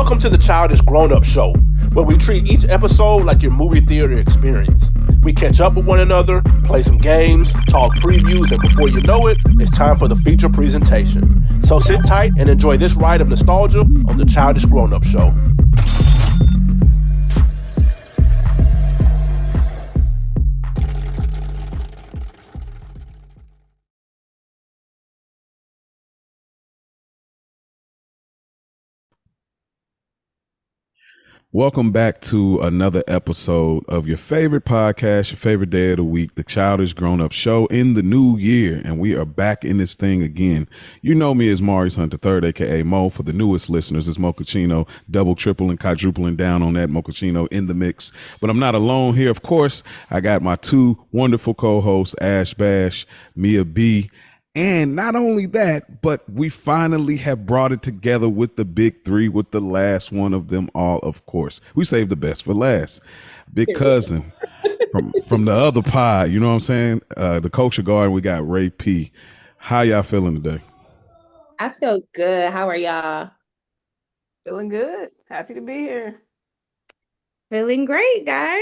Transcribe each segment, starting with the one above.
Welcome to the Childish Grown-Up Show, where we treat each episode like your movie theater experience. We catch up with one another, play some games, talk previews, and before you know it, it's time for the feature presentation. So sit tight and enjoy this ride of nostalgia on the Childish Grown-Up Show. Welcome back to another episode of your favorite podcast, your favorite day of the week, the Childish Grown-Up Show in the new year. And we are back in this thing again. You know me as Maurice Hunter III, aka Mo. For the newest listeners, it's Mochaccino, double, triple, and quadrupling down on that Mochaccino in the mix. But I'm not alone here, of course. I got my two wonderful co-hosts, Ash Bash, Mia B. And not only that, but we finally have brought it together with the big three, with the last one of them all, of course. We saved the best for last. Big cousin from the other pod, you know what I'm saying? The Culture Garden, we got Ray P. How y'all feeling today? I feel good. How are y'all? Feeling good. Happy to be here. Feeling great, guys.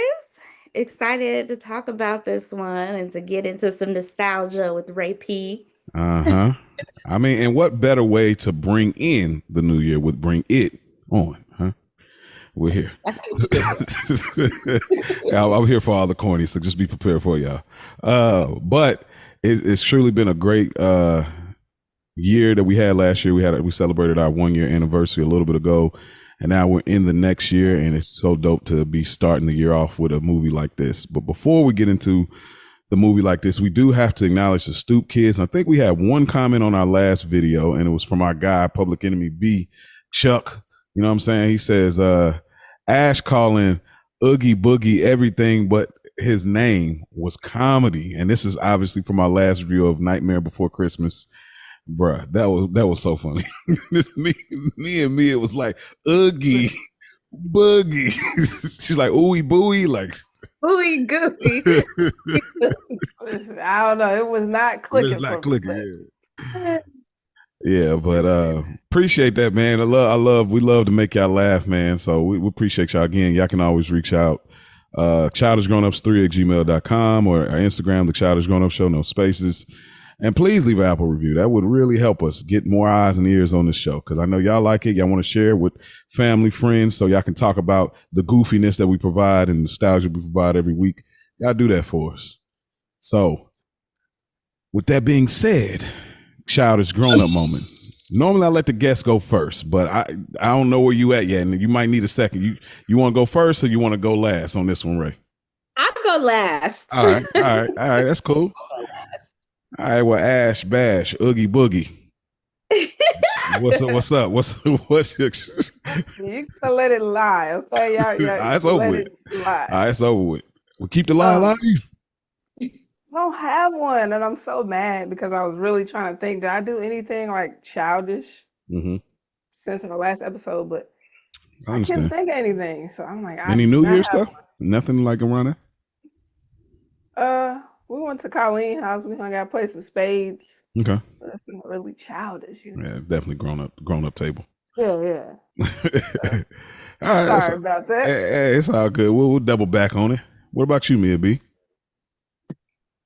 Excited to talk about this one and to get into some nostalgia with Ray P. I mean, and what better way to bring in the new year with bring it on, huh? We're here. I'm here for all the corny, so just be prepared for y'all. But it's truly been a great year that we had last year. We celebrated our 1 year anniversary a little bit ago, and now we're in the next year, and it's so dope to be starting the year off with a movie like this. But before we get into the movie like this, we do have to acknowledge the Stoop Kids. I think we had one comment on our last video, and it was from our guy, Public Enemy B, Chuck. You know what I'm saying? He says, Ash calling Oogie Boogie everything but his name was comedy. And this is obviously from our last review of Nightmare Before Christmas. Bruh, that was so funny. me and Mia was like, Oogie Boogie. She's like, ooey booey, like Ooey gooey. Listen, I don't know. It was not clicking. It's not clicking. Yeah, but appreciate that, man. We love to make y'all laugh, man. So we appreciate y'all again. Y'all can always reach out. childishgrownups3@gmail.com or our Instagram, the Childish Grown Up Show, no spaces. And please leave an Apple review. That would really help us get more eyes and ears on this show, because I know y'all like it. Y'all want to share it with family, friends, so y'all can talk about the goofiness that we provide and nostalgia we provide every week. Y'all do that for us. So, with that being said, Childish Grown-Up moment. Normally I let the guests go first, but I don't know where you at yet, and you might need a second. You want to go first or you want to go last on this one, Ray? I'll go last. All right. That's cool. All right, well, Ash Bash, Oogie Boogie. What's up? What's your... You can let it lie, okay? Y'all it's over with. It's over with. We'll keep the lie alive. I don't have one, and I'm so mad because I was really trying to think, did I do anything like childish since our last episode? But I can't think of anything. So I'm like, any New Year stuff? Nothing like around that? We went to Colleen's house. We hung out, played some spades. Okay. That's not really childish, you know? Yeah, definitely grown up table. Yeah. All right, sorry about that. Hey, it's all good. We'll double back on it. What about you, Mia B?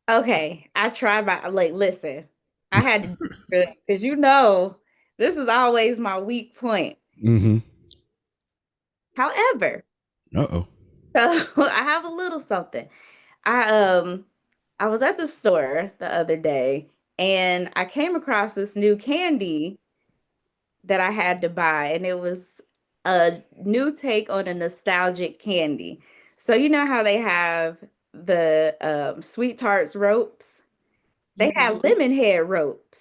Okay, I tried listen, I had to do this because this is always my weak point. Mm-hmm. However, so I have a little something. I was at the store the other day and I came across this new candy that I had to buy, and it was a new take on a nostalgic candy. So you know how they have the Sweet Tarts ropes? They have lemon head ropes.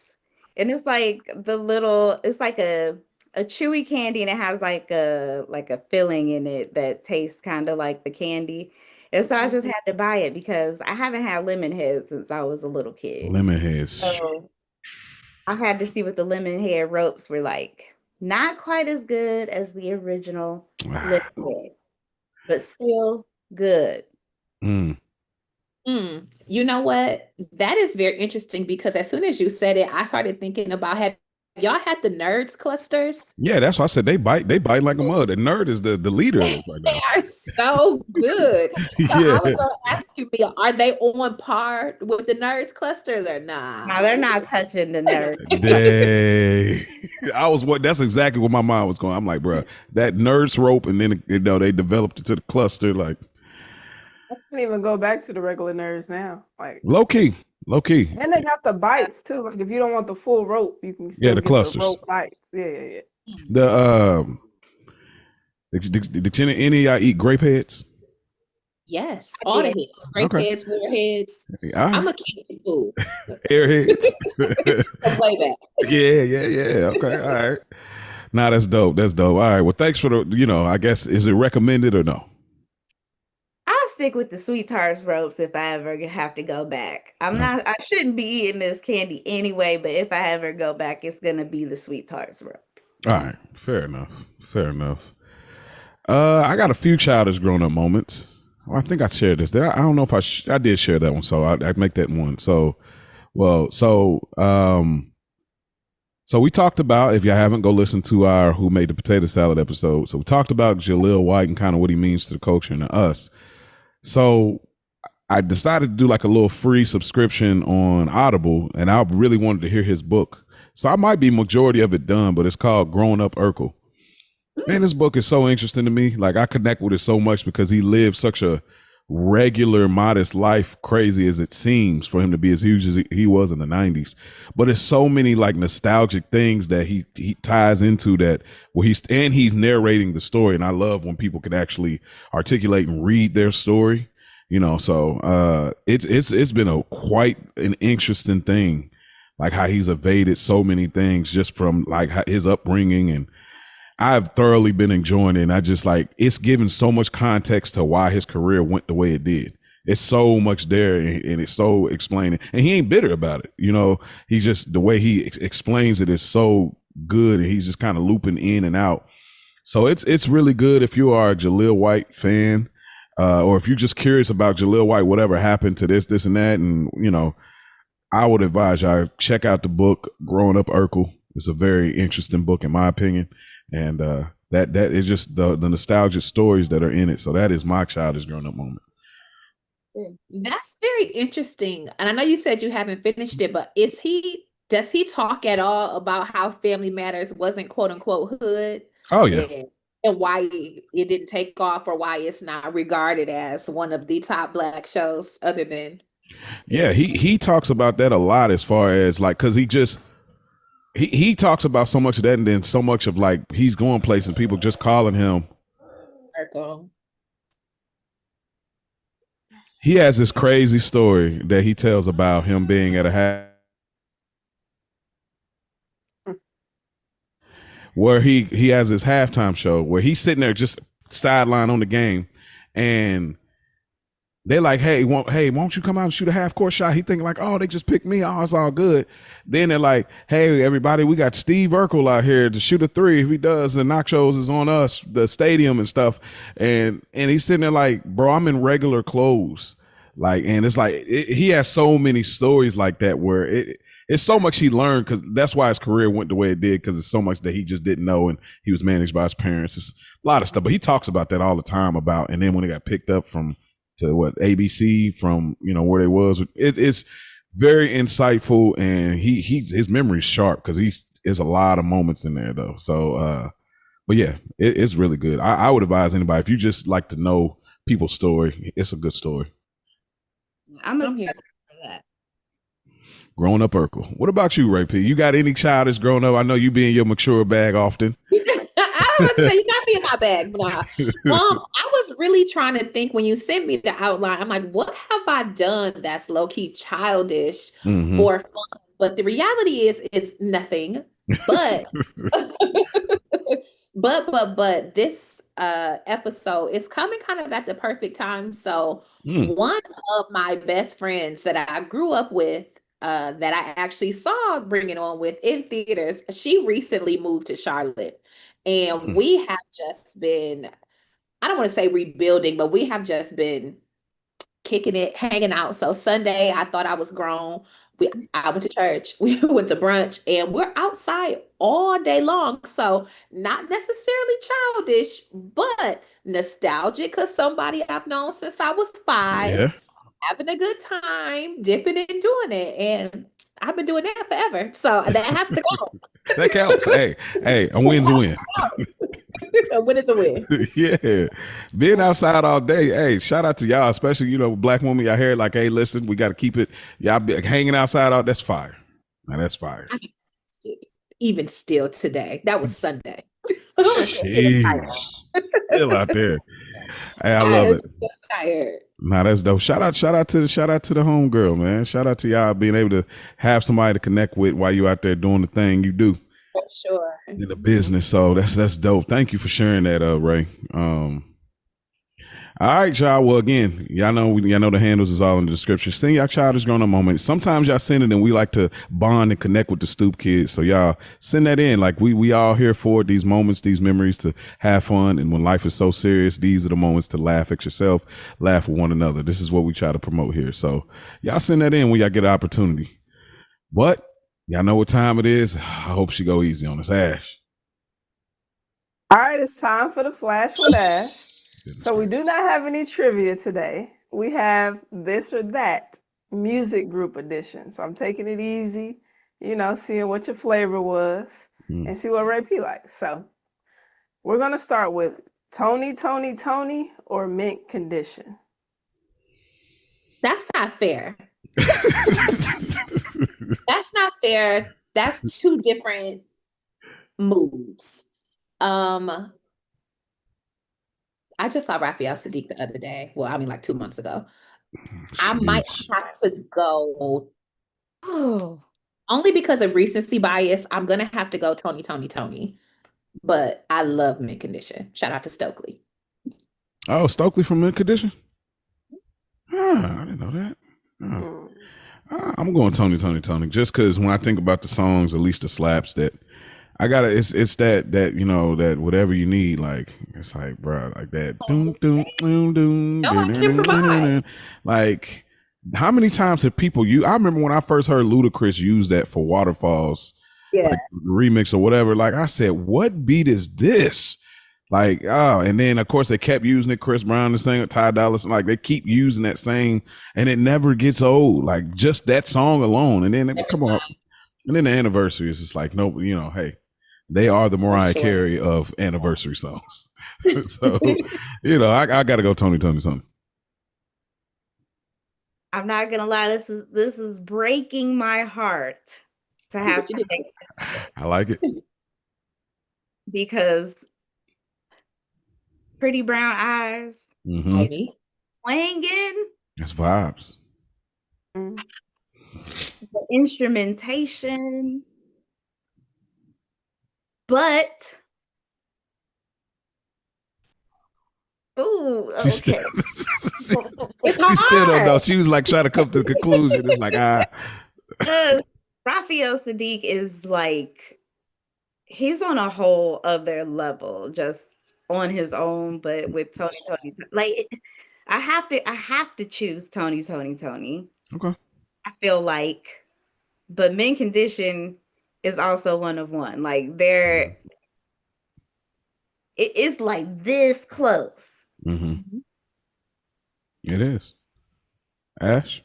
And it's like it's like a chewy candy, and it has like a filling in it that tastes kind of like the candy. And so I just had to buy it because I haven't had lemon heads since I was a little kid. Lemon heads. So I had to see what the lemon head ropes were like. Not quite as good as the original lemon head, but still good. Mm. You know what? That is very interesting because as soon as you said it, I started thinking about having y'all had the nerds clusters? Yeah, that's why I said they bite like a mud. The nerd is the leader of this right now. They are so good. So Yeah. I was gonna ask you, Mia, are they on par with the nerds clusters or not? No, they're not touching the nerd. That's exactly what my mind was going. I'm like, bro, that nerds rope, and then they developed it to the cluster. Like, I can't even go back to the regular nerds now. Like low key. And they got the bites too. Like if you don't want the full rope, you can still the get clusters. the rope bites. Yeah. Did any of y'all eat grape heads? Yes, all the heads, grape heads, warheads. I'm a kid food. Airheads. Way back. Yeah. Okay, all right. Nah, that's dope. All right. Well, thanks for the. I guess, is it recommended or no? I'll stick with the Sweet Tarts ropes if I ever have to go back. I shouldn't be eating this candy anyway, but if I ever go back, it's gonna be the Sweet Tarts ropes. All right, fair enough. I got a few childish grown up moments. Well, I think I shared this. I don't know if I did share that one, so I'd make that one. So we talked about, if y'all haven't, go listen to our Who Made the Potato Salad episode. So we talked about Jaleel White and kind of what he means to the culture and to us. So I decided to do like a little free subscription on Audible, and I really wanted to hear his book. So I might be majority of it done, but it's called Growing Up Urkel. Man, this book is so interesting to me. Like, I connect with it so much because he lived such a regular, modest life, crazy as it seems for him to be as huge as he was in the 90s. But it's so many like nostalgic things that he ties into that where he's narrating the story. And I love when people can actually articulate and read their story, so it's been quite an interesting thing, like how he's evaded so many things just from like his upbringing, and I've thoroughly been enjoying it. And I just like, it's given so much context to why his career went the way it did. It's so much there, and it's so explaining, and he ain't bitter about it. He's just, the way he explains it is so good, and he's just kind of looping in and out. So it's really good if you are a Jaleel White fan, or if you're just curious about Jaleel White, whatever happened to this and that. And, I would advise y'all check out the book, Growing Up Urkel. It's a very interesting book in my opinion. And that is just the nostalgic stories that are in it. So that is my childish grown up moment. That's very interesting. And I know you said you haven't finished it, but does he talk at all about how Family Matters wasn't quote unquote hood? Oh yeah. And why it didn't take off, or why it's not regarded as one of the top Black shows other than. Yeah, he talks about that a lot, as far as like, because he talks about so much of that, and then so much of like he's going places, people just calling him Urkel. He has this crazy story that he tells about him being at a where he has his halftime show where he's sitting there just sideline on the game, and they're like, hey, won't you come out and shoot a half court shot? He thinking like, oh, they just picked me. Oh, it's all good. Then they're like, hey, everybody, we got Steve Urkel out here to shoot a three. If he does, the nachos is on us, the stadium and stuff. And he's sitting there like, bro, I'm in regular clothes. Like, and it's like, he has so many stories like that where it's so much he learned, because that's why his career went the way it did, because it's so much that he just didn't know, and he was managed by his parents. It's a lot of stuff, but he talks about that all the time about, and then when he got picked up to ABC from, where they was, it's very insightful, and his memory's sharp, because there's a lot of moments in there though. So, but yeah, it's really good. I would advise anybody, if you just like to know people's story, it's a good story. I'm here for that. Growing Up Urkel. What about you, Ray P? You got any childish growing up? I know you be in your mature bag often. I was say, you not be in my bag, blah. I was really trying to think when you sent me the outline. I'm like, what have I done that's low key childish or fun? But the reality is, it's nothing. But but this episode is coming kind of at the perfect time. So one of my best friends that I grew up with, that I actually saw Bring It On with in theaters, she recently moved to Charlotte. And we have just been, I don't want to say rebuilding, but we have just been kicking it, hanging out. So Sunday, I thought I was grown. I went to church, we went to brunch, and we're outside all day long. So not necessarily childish, but nostalgic because somebody I've known since I was 5, having a good time, dipping and doing it. And I've been doing that forever. So that has to go. That counts. Hey, a win's a win. A win is a win. Yeah. Being outside all day. Hey, shout out to y'all, especially, black women. Y'all hear like, hey, listen, we got to keep it. Y'all be hanging outside all. That's fire. Now, that's fire. Even still today. That was Sunday. Still out there. Hey, I love it. Tired. Nah, that's dope. Shout out to the homegirl, man. Shout out to y'all being able to have somebody to connect with while you out there doing the thing you do. For sure. In the business. So that's dope. Thank you for sharing that, Ray. All right, y'all. Well, again, y'all know the handles is all in the description. Send y'all childish grown up moment. Sometimes y'all send it and we like to bond and connect with the Stoop kids. So y'all send that in. Like we all here for these moments, these memories to have fun. And when life is so serious, these are the moments to laugh at yourself, laugh with one another. This is what we try to promote here. So y'all send that in when y'all get an opportunity. But y'all know what time it is. I hope she go easy on us. Ash. All right, it's time for the Flash with Ash. So we do not have any trivia today. We have this or that music group edition. So I'm taking it easy, seeing what your flavor was and see what Ray P likes. So we're going to start with Tony or Mint Condition. That's not fair. That's not fair. That's two different moods. I just saw Raphael Sadiq the other day. Well, I mean, like 2 months ago. I might have to go. Only because of recency bias, I'm gonna have to go Tony. But I love Mint Condition. Shout out to Stokely. Oh, Stokely from Mint Condition? I didn't know that. I'm going Tony, just because when I think about the songs, at least the slaps that I gotta, it's that that whatever you need, like it's like, bro, like that like how many times have people I remember when I first heard Ludacris use that for Waterfalls, like remix or whatever, like I said, what beat is this? Like, and then of course they kept using it. Chris Brown the same, Ty Dolla $ign, like they keep using that same, and it never gets old. Like just that song alone, and then come on, and then the anniversary is just like, no, hey, they are the Mariah Carey of anniversary songs. So, I got to go Tony. I'm not gonna lie, this is breaking my heart to have to think. I like it because Pretty Brown Eyes, maybe swinging. That's vibes. The instrumentation. But okay. She still don't know. She was like trying to come to the conclusion. It's like Raphael Sadiq is like, he's on a whole other level, just on his own. But with Tony, like I have to choose Tony. Okay. I feel like, but Mint Condition is also one of one. Like it's like this close. Mm-hmm. It is. Ash?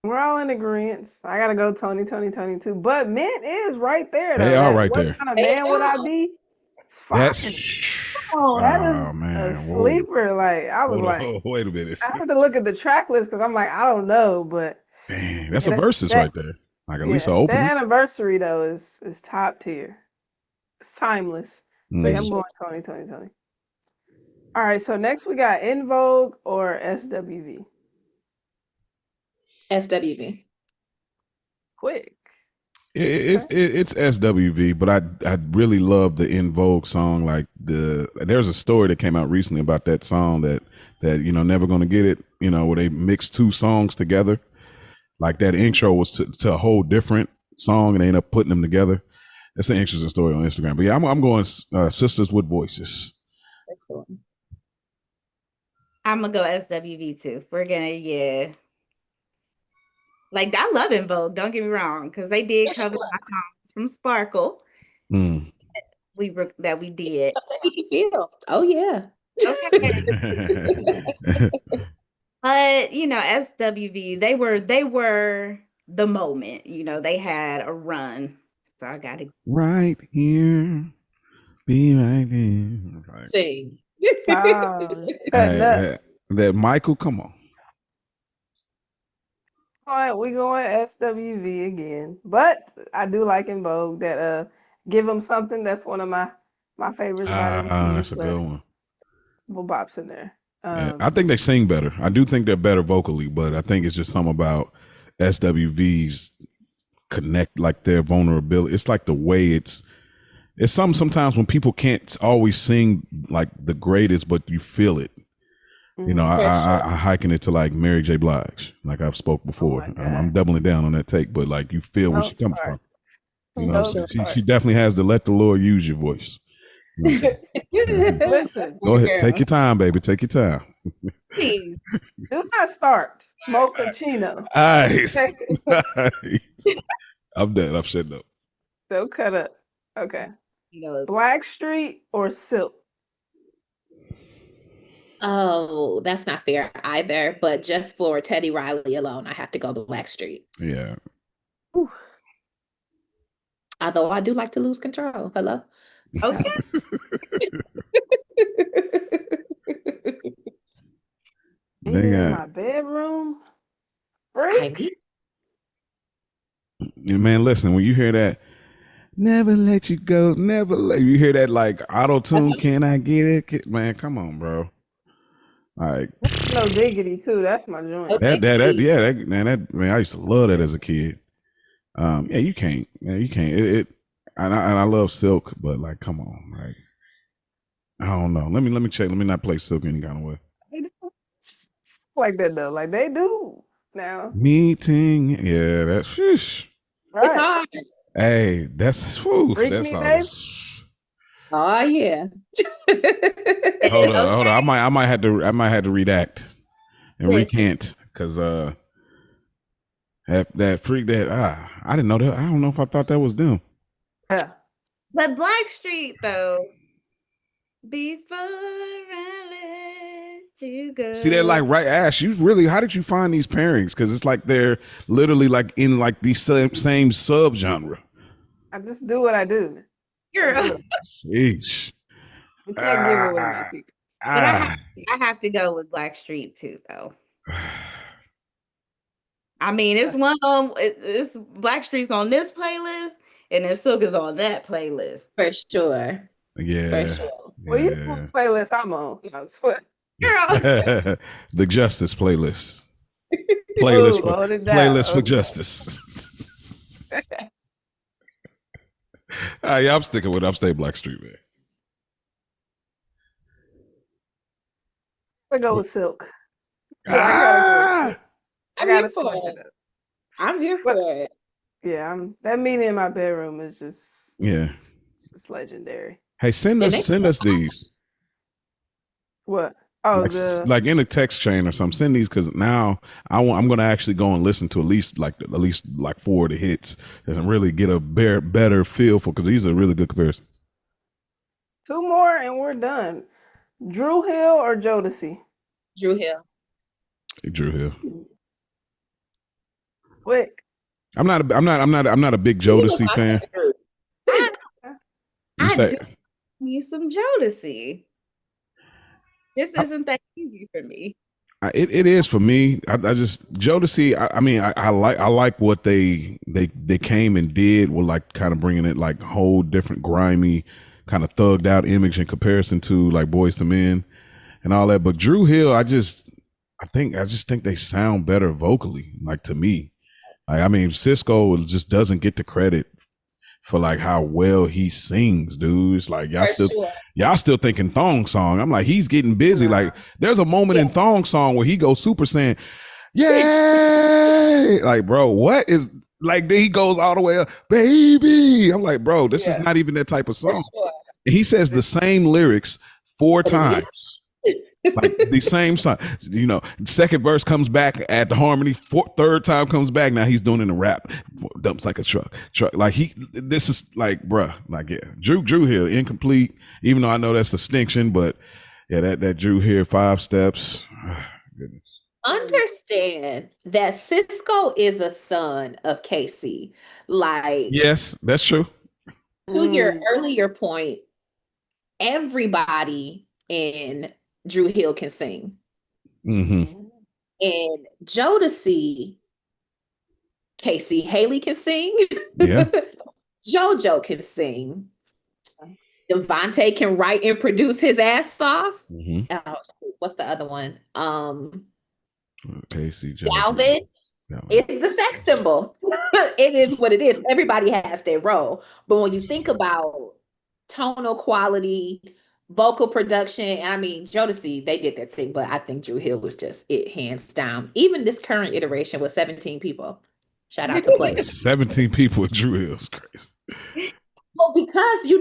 We're all in agreement. I gotta go Tony too. But Mint is right there. They are right there. What kind of man would I be? It's fine. That is a sleeper. Like I was wait a minute. I have to look at the track list because I'm like, I don't know, but dang, that's a versus right there. Like at least an opening. That anniversary though is top tier. It's timeless. So I'm going Tony. All right, so next we got In Vogue or SWV. SWV. Quick. It's SWV, but I really love the In Vogue song. Like there's a story that came out recently about that song that Never Gonna Get It, where they mixed two songs together. Like that intro was to a whole different song, and they end up putting them together. That's an interesting story on Instagram. But yeah, I'm going Sisters with Voices. Excellent. I'm gonna go SWV too. We're gonna, yeah. Like, I love En Vogue, don't get me wrong, because they did cover my songs from Sparkle. That we did. Something he can feel. Oh yeah. Okay. But you know, SWV, they were the moment. You know, they had a run. So I gotta right here, be right there. Right. Sing. That Michael, come on. All right, we going SWV again. But I do like En Vogue that Give Them Something. That's one of my favorites by them too. That's a good one. Bops in there. Yeah, I think they sing better. I do think they're better vocally, but I think it's just something about SWV's connect, like their vulnerability. It's like the way it's sometimes when people can't always sing like the greatest, but you feel it. You know, I hiking it to like Mary J. Blige, like I've spoke before. I'm doubling down on that take, but like you feel where she comes from. You know, she definitely has the let the Lord use your voice. Listen, go ahead, take your time, baby. Take your time. Please do not start mochaccino. All right. I'm dead. I'm shutting up. So cut up. Okay. Blackstreet or Silk? Oh, that's not fair either. But just for Teddy Riley alone, I have to go Blackstreet. Yeah. Whew. Although I do like to lose control. Hello. Okay. In my bedroom. Freak. Man, listen, when you hear that, never let you go, never let you hear that like auto tune, can I get it? Man, come on, bro. Like no diggity too. That's my joint. Man, I used to love that as a kid. Yeah, you can't. Yeah, you can't. And I love Silk, but like, come on, like, I don't know. Let me check. Let me not play Silk any kind of way. Like that though, like they do now. Meeting, yeah, that's sheesh. Right. It's hard. Hey, that's that's all. Oh yeah. Hold on. I might have to redact and recant because that freak that I didn't know that. I don't know if I thought that was them. Yeah. But Blackstreet though. Before I let you go. See, they're like right, Ash. How did you find these pairings? Because it's like they're literally like in like the same subgenre. I just do what I do. Girl. Sheesh. We can't give away my secrets. I have to go with Blackstreet too, though. I mean, it's it's Blackstreet's on this playlist, and then Silk is on that playlist for sure. Yeah. For sure. Well, you know what playlist I'm on. Girl. The Justice playlist. Playlist for Justice. Yeah, I'm sticking with it. I'm staying Blackstreet, man. I go with Silk. I'm here for it. I'm here for it. Yeah, that meeting in my bedroom is just it's legendary. Hey, send us these. What? Oh, like in a text chain or something. Send these because now I'm going to actually go and listen to at least like 4 of the hits and really get a better feel for, because these are really good comparisons. 2 more and we're done. Dru Hill or Jodeci? Dru Hill. Dru Hill. Quick. I'm not a big Jodeci fan. I do need some Jodeci. This isn't that easy for me. It is for me. I just Jodeci. I mean, I like what they came and did with, like kind of bringing it like a whole different grimy kind of thugged out image in comparison to like Boyz II Men and all that. But Dru Hill, I just think they sound better vocally. Like, to me, like, I mean, Cisco just doesn't get the credit for like how well he sings, dude. It's like y'all still thinking Thong Song. I'm like, he's getting busy. Like, there's a moment in Thong Song where he goes super saying, "Yeah," like, bro, what is like? Then he goes all the way up, baby. I'm like, bro, this is not even that type of song. And he says the same lyrics 4 times. Like the same song, second verse comes back at the harmony, third time comes back. Now he's doing it in a rap, dumps like a truck. Like this is like, bruh, like, yeah, Drew Hill, incomplete, even though I know that's distinction, but yeah, that Drew here, 5 steps. Goodness. Understand that Cisco is a son of Casey. Like, yes, that's true. To your earlier point, everybody in Drew Hill can sing. Mm-hmm. And Jodeci, Casey Haley can sing. Yeah. JoJo can sing. Devontae can write and produce his ass off. Mm-hmm. What's the other one? Casey, Galvin. It's the sex symbol. It is what it is. Everybody has their role. But when you think about tonal quality, vocal production, I mean, Jodeci, they did their thing, but I think Drew Hill was just it hands down. Even this current iteration with 17 people. Shout out to Play. 17 people at Drew Hill's crazy. Well, because,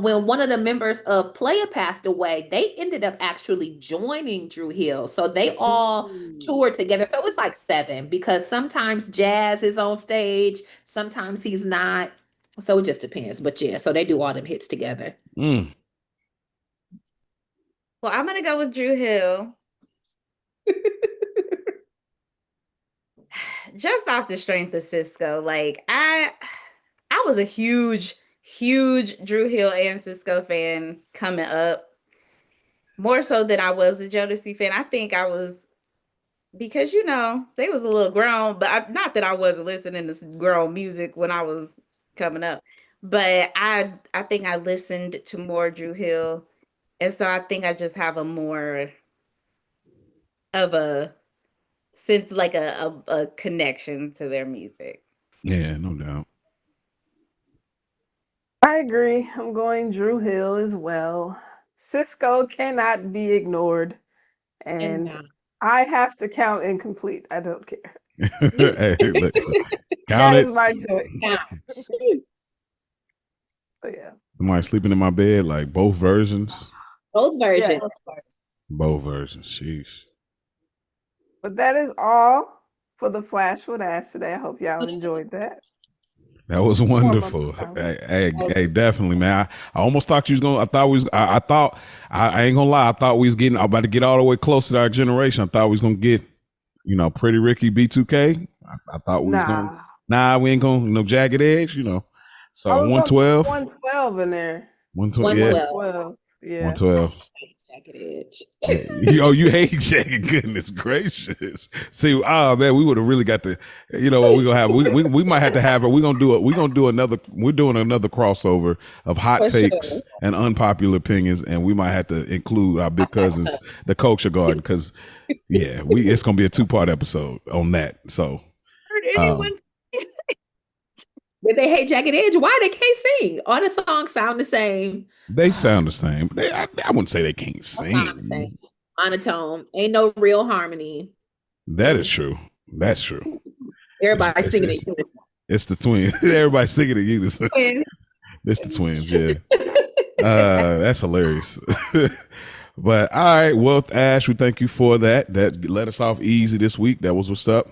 when one of the members of Playa passed away, they ended up actually joining Drew Hill. So they all toured together. So it's like 7 because sometimes Jazz is on stage, sometimes he's not. So it just depends. But yeah, so they do all them hits together. Well, I'm going to go with Drew Hill. Just off the strength of Cisco. Like, I was a huge Drew Hill and Cisco fan coming up. More so than I was a Jodeci fan. I think I was, because they was a little grown, but not that I wasn't listening to grown music when I was coming up. But I think I listened to more Drew Hill, and so I think I just have a more of a sense, like a connection to their music. Yeah, no doubt. I agree. I'm going Drew Hill as well. Cisco cannot be ignored, and I have to count incomplete. I don't care. Hey, look, that is my choice. So yeah. Somebody sleeping in my bed, like both versions. Both versions. Yes. Both versions. Sheesh. But that is all for the Flash with Ash today. I hope y'all enjoyed that. That was wonderful. Hey, definitely, man. I almost thought you was gonna. I ain't gonna lie. I thought we was about to get all the way close to our generation. I thought we was gonna get, Pretty Ricky B2K. I thought we was gonna. Nah, we ain't gonna. Jagged Edge. So 112. 112 in there. 112. Yeah. 112. Jagged Edge. You hate Jagged. Goodness gracious. See, man, we would have really got to. You know what we're gonna have? We might have to have it. We're doing another crossover of hot takes and unpopular opinions, and we might have to include our big cousins, the Culture Garden, because it's gonna be a 2-part episode on that. So. But they hate Jagged Edge. Why they can't sing? All the songs sound the same. They sound the same. I wouldn't say they can't sing. Monotone. Ain't no real harmony. That is true. That's true. Everybody singing it. It's the twins. Everybody singing it unison. It's the twins. Yeah. That's hilarious. But all right. Well, Ash, we thank you for that. That let us off easy this week. That was what's up.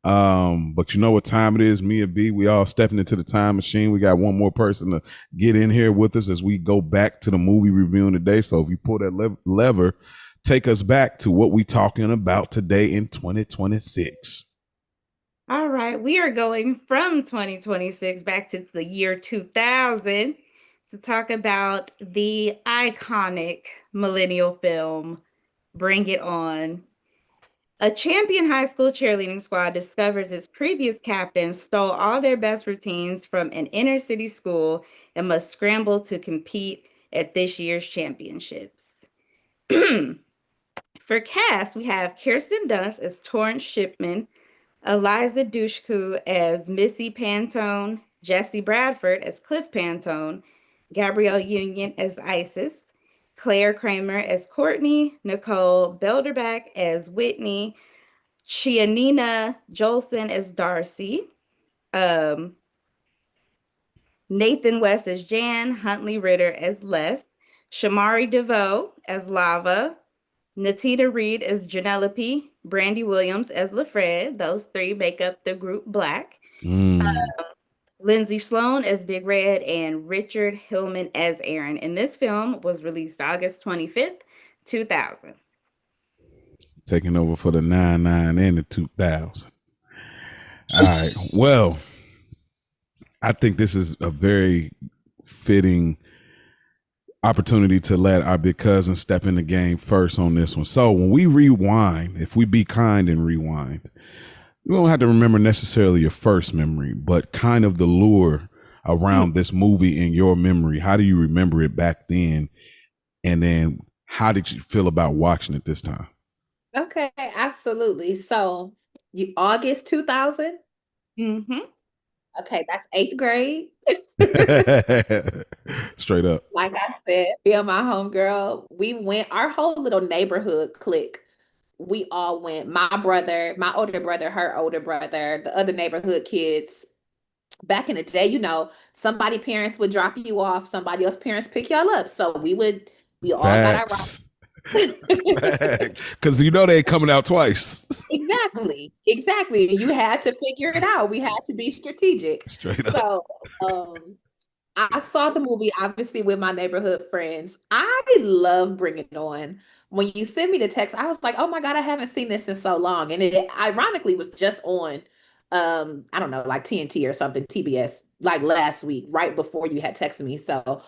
But you know what time it is? Me and B, we all stepping into the time machine. We got one more person to get in here with us as we go back to the movie reviewing today. So if you pull that lever, take us back to what we talking about today in 2026. All right, we are going from 2026 back to the year 2000 to talk about the iconic millennial film, Bring It On. A champion high school cheerleading squad discovers its previous captain stole all their best routines from an inner city school and must scramble to compete at this year's championships. For cast, we have Kirsten Dunst as Torrance Shipman, Eliza Dushku as Missy Pantone, Jesse Bradford as Cliff Pantone, Gabrielle Union as Isis, Claire Kramer as Courtney, Nicole Belderback as Whitney, Chianina Jolson as Darcy, Nathan West as Jan, Huntley Ritter as Les, Shamari DeVoe as Lava, Natita Reed as Janelope, Brandy Williams as LaFred. Those three make up the group Black. Lindsay Sloan as Big Red, and Richard Hillman as Aaron. And this film was released August 25th, 2000. Taking over for the 99 and the 2000. All right. Well, I think this is a very fitting opportunity to let our big cousin step in the game first on this one. So when we rewind, if we be kind and rewind, we don't have to remember necessarily your first memory, but kind of the lure around this movie in your memory. How do you remember it back then? And then how did you feel about watching it this time? Okay, absolutely. So August 2000? Mm-hmm. Okay, that's 8th grade. Straight up. Like I said, Bill, my homegirl, we went, our whole little neighborhood clique. We all went, my brother, my older brother, her older brother, the other neighborhood kids. Back in the day, somebody parents would drop you off, somebody else parents pick y'all up. So we all got our rides. Because they coming out twice. Exactly. You had to figure it out. We had to be strategic. Straight up. So I saw the movie obviously with my neighborhood friends. I love Bring It On. When you sent me the text, I was like, oh my God, I haven't seen this in so long. And it ironically was just on I don't know, like TNT or something, TBS, like last week, right before you had texted me. So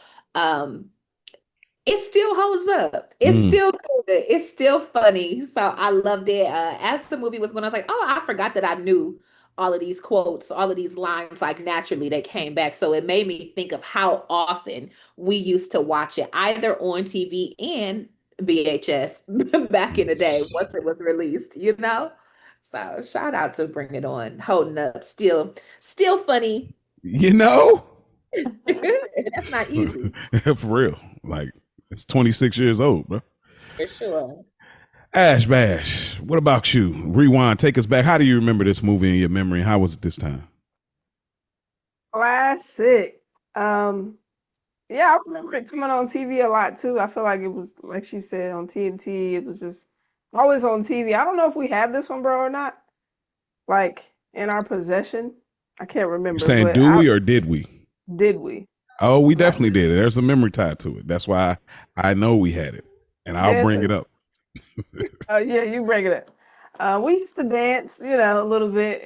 it still holds up. It's still good. It's still funny. So I loved it. As the movie was going, I was like, oh, I forgot that I knew all of these quotes, all of these lines, like naturally they came back. So it made me think of how often we used to watch it, either on TV and VHS back in the day once it was released, So shout out to Bring It On, holding up, still funny. That's not easy. For real. Like, it's 26 years old, bro. For sure. Ash Bash, what about you? Rewind, take us back. How do you remember this movie in your memory? How was it this time? Classic. Yeah, I remember it coming on TV a lot too. I feel like it was, like she said, on TNT. It was just always on TV. I don't know if we have this one, bro, or not. Like, in our possession. I can't remember. You're saying, do we or did we? Did we? Oh, we definitely did. There's a memory tied to it. That's why I know we had it. And I'll bring it up. Oh, yeah, you bring it up. We used to dance, a little bit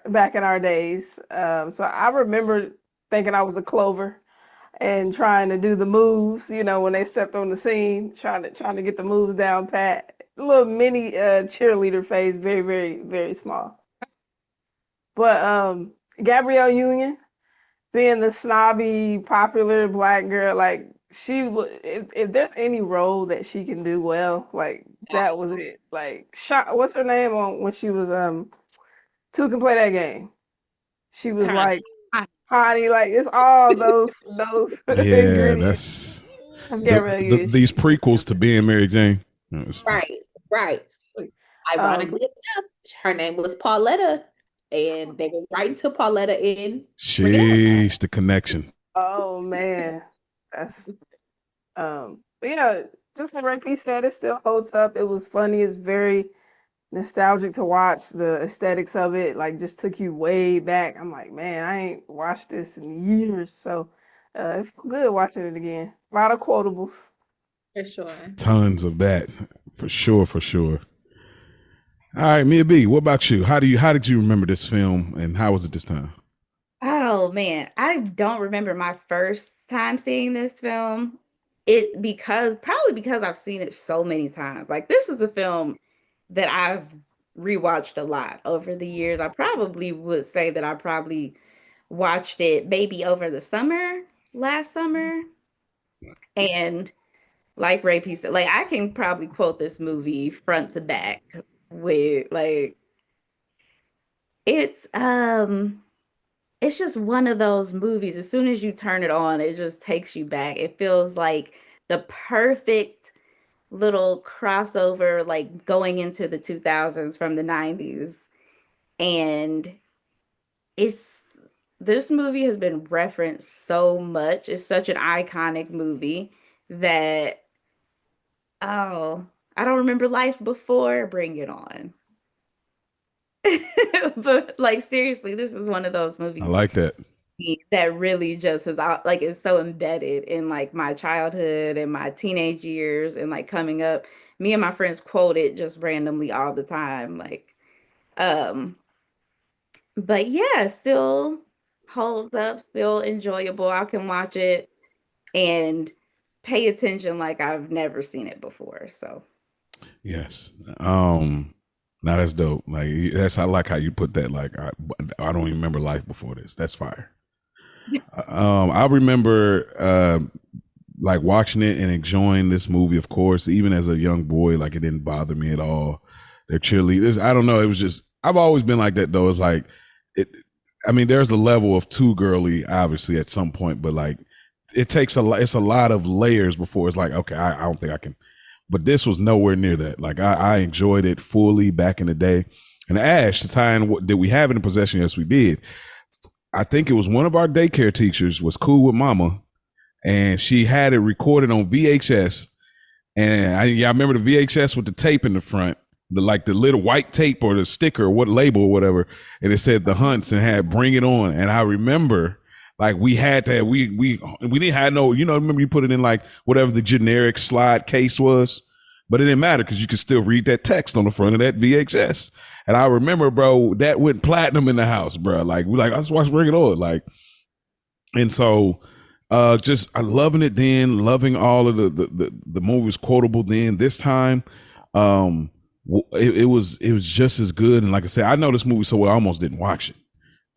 back in our days. So I remember thinking I was a Clover and trying to do the moves, when they stepped on the scene, trying to get the moves down pat. A little mini cheerleader phase, very, very, very small. But Gabrielle Union, being the snobby, popular Black girl, like she would, if there's any role that she can do well, like that was it. Like, what's her name on when she was Two Can Play That Game? She was like Connie, like it's all those yeah, that's these prequels to being Mary Jane. Right. Ironically enough, her name was Pauletta. And they were right to Pauletta in. Sheesh, the connection. Oh man, that's yeah. Just like Ray P said, it still holds up. It was funny. It's very nostalgic to watch. The aesthetics of it, like, just took you way back. I'm like, man, I ain't watched this in years, so it's good watching it again. A lot of quotables. For sure. Tons of that, for sure. All right, Mia B, what about you? How did you remember this film, and how was it this time? Oh man, I don't remember my first time seeing this film. Probably because I've seen it so many times. Like, this is a film that I've rewatched a lot over the years. I probably would say that I probably watched it maybe over the last summer. And like Ray P said, like, I can probably quote this movie front to back with, like, it's just one of those movies. As soon as you turn it on, it just takes you back. It feels like the perfect little crossover, like going into the 2000s from the 90s. And this movie has been referenced so much. It's such an iconic movie that, oh, I don't remember life before. Bring it on. But like seriously, this is one of those movies. I like that. That really just is like it's so embedded in like my childhood and my teenage years and like coming up. Me and my friends quote it just randomly all the time. Like, but yeah, still holds up, still enjoyable. I can watch it and pay attention like I've never seen it before. So yes. Now that's dope. Like I like how you put that. Like I don't even remember life before this. That's fire. I remember like watching it and enjoying this movie. Of course, even as a young boy, like it didn't bother me at all. They're cheerleaders. I don't know. It was just I've always been like that though. It's like it. I mean, there's a level of too girly, obviously, at some point, but like it takes a lot. It's a lot of layers before it's like okay, I don't think I can. But this was nowhere near that. Like I enjoyed it fully back in the day. And Ash, the time did we have it in possession? Yes, we did. I think it was one of our daycare teachers was cool with Mama, and she had it recorded on VHS. And I remember the VHS with the tape in the front, the little white tape or the sticker or what label or whatever, and it said The Hunts and had Bring It On. And I remember like we had that we didn't have no, remember you put it in like whatever the generic slide case was, but it didn't matter because you could still read that text on the front of that VHS. And I remember, bro, that went platinum in the house, bro. Like we like I just watched Bring It On, like, and so just I loving it then, loving all of the movies quotable then. This time, it was just as good. And like I said, I know this movie so well, I almost didn't watch it.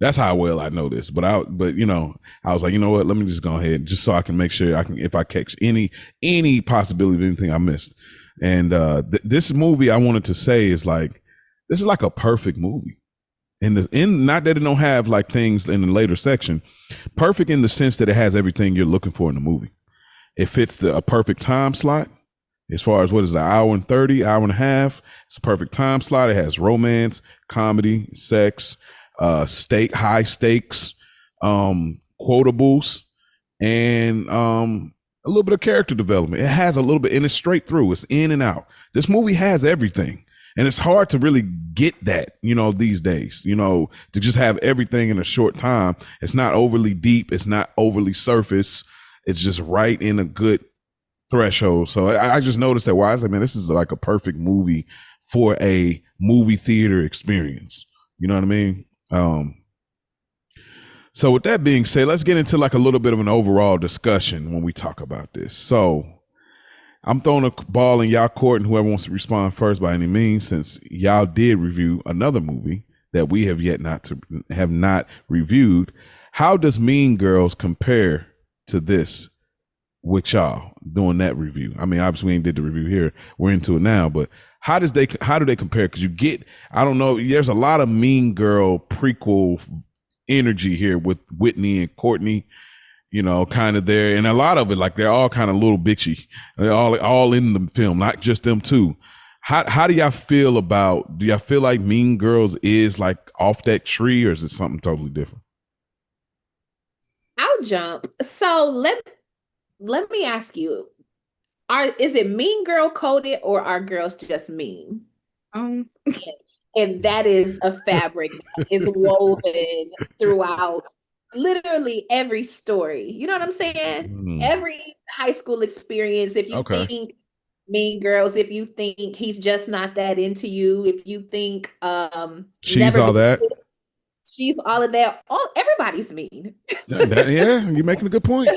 That's how well I know this. But I was like, you know what? Let me just go ahead, just so I can make sure I can, if I catch any possibility of anything I missed. And this movie, I wanted to say is like, this is like a perfect movie. In not that it don't have like things in the later section, perfect in the sense that it has everything you're looking for in the movie. It fits a perfect time slot as far as what is it, an hour and 30, hour and a half. It's a perfect time slot. It has romance, comedy, sex, high stakes, quotables, and a little bit of character development. It has a little bit, and it's straight through. It's in and out. This movie has everything. And it's hard to really get that, these days, to just have everything in a short time. It's not overly deep. It's not overly surface. It's just right in a good threshold. So I just noticed that. Why I was like, man, this is like a perfect movie for a movie theater experience. You know what I mean? So with that being said, let's get into like a little bit of an overall discussion when we talk about this. So I'm throwing a ball in y'all court, and whoever wants to respond first by any means, since y'all did review another movie that we have not reviewed. How does Mean Girls compare to this with y'all doing that review? I mean, obviously we ain't did the review here. We're into it now, but how do they compare? Because you get, I don't know, there's a lot of Mean Girl prequel energy here with Whitney and Courtney, kind of there, and a lot of it, like they're all kind of little bitchy. They're all in the film, not just them two. How do y'all feel about? Do y'all feel like Mean Girls is like off that tree, or is it something totally different? I'll jump. So let me ask you: is it Mean Girl coded, or are girls just mean? And that is a fabric that is woven throughout literally every story. You know what I'm saying? Every high school experience. If you think Mean Girls, if you think he's just not that into you, if you think she's all that, she's all of that. Everybody's mean. Yeah, you're making a good point.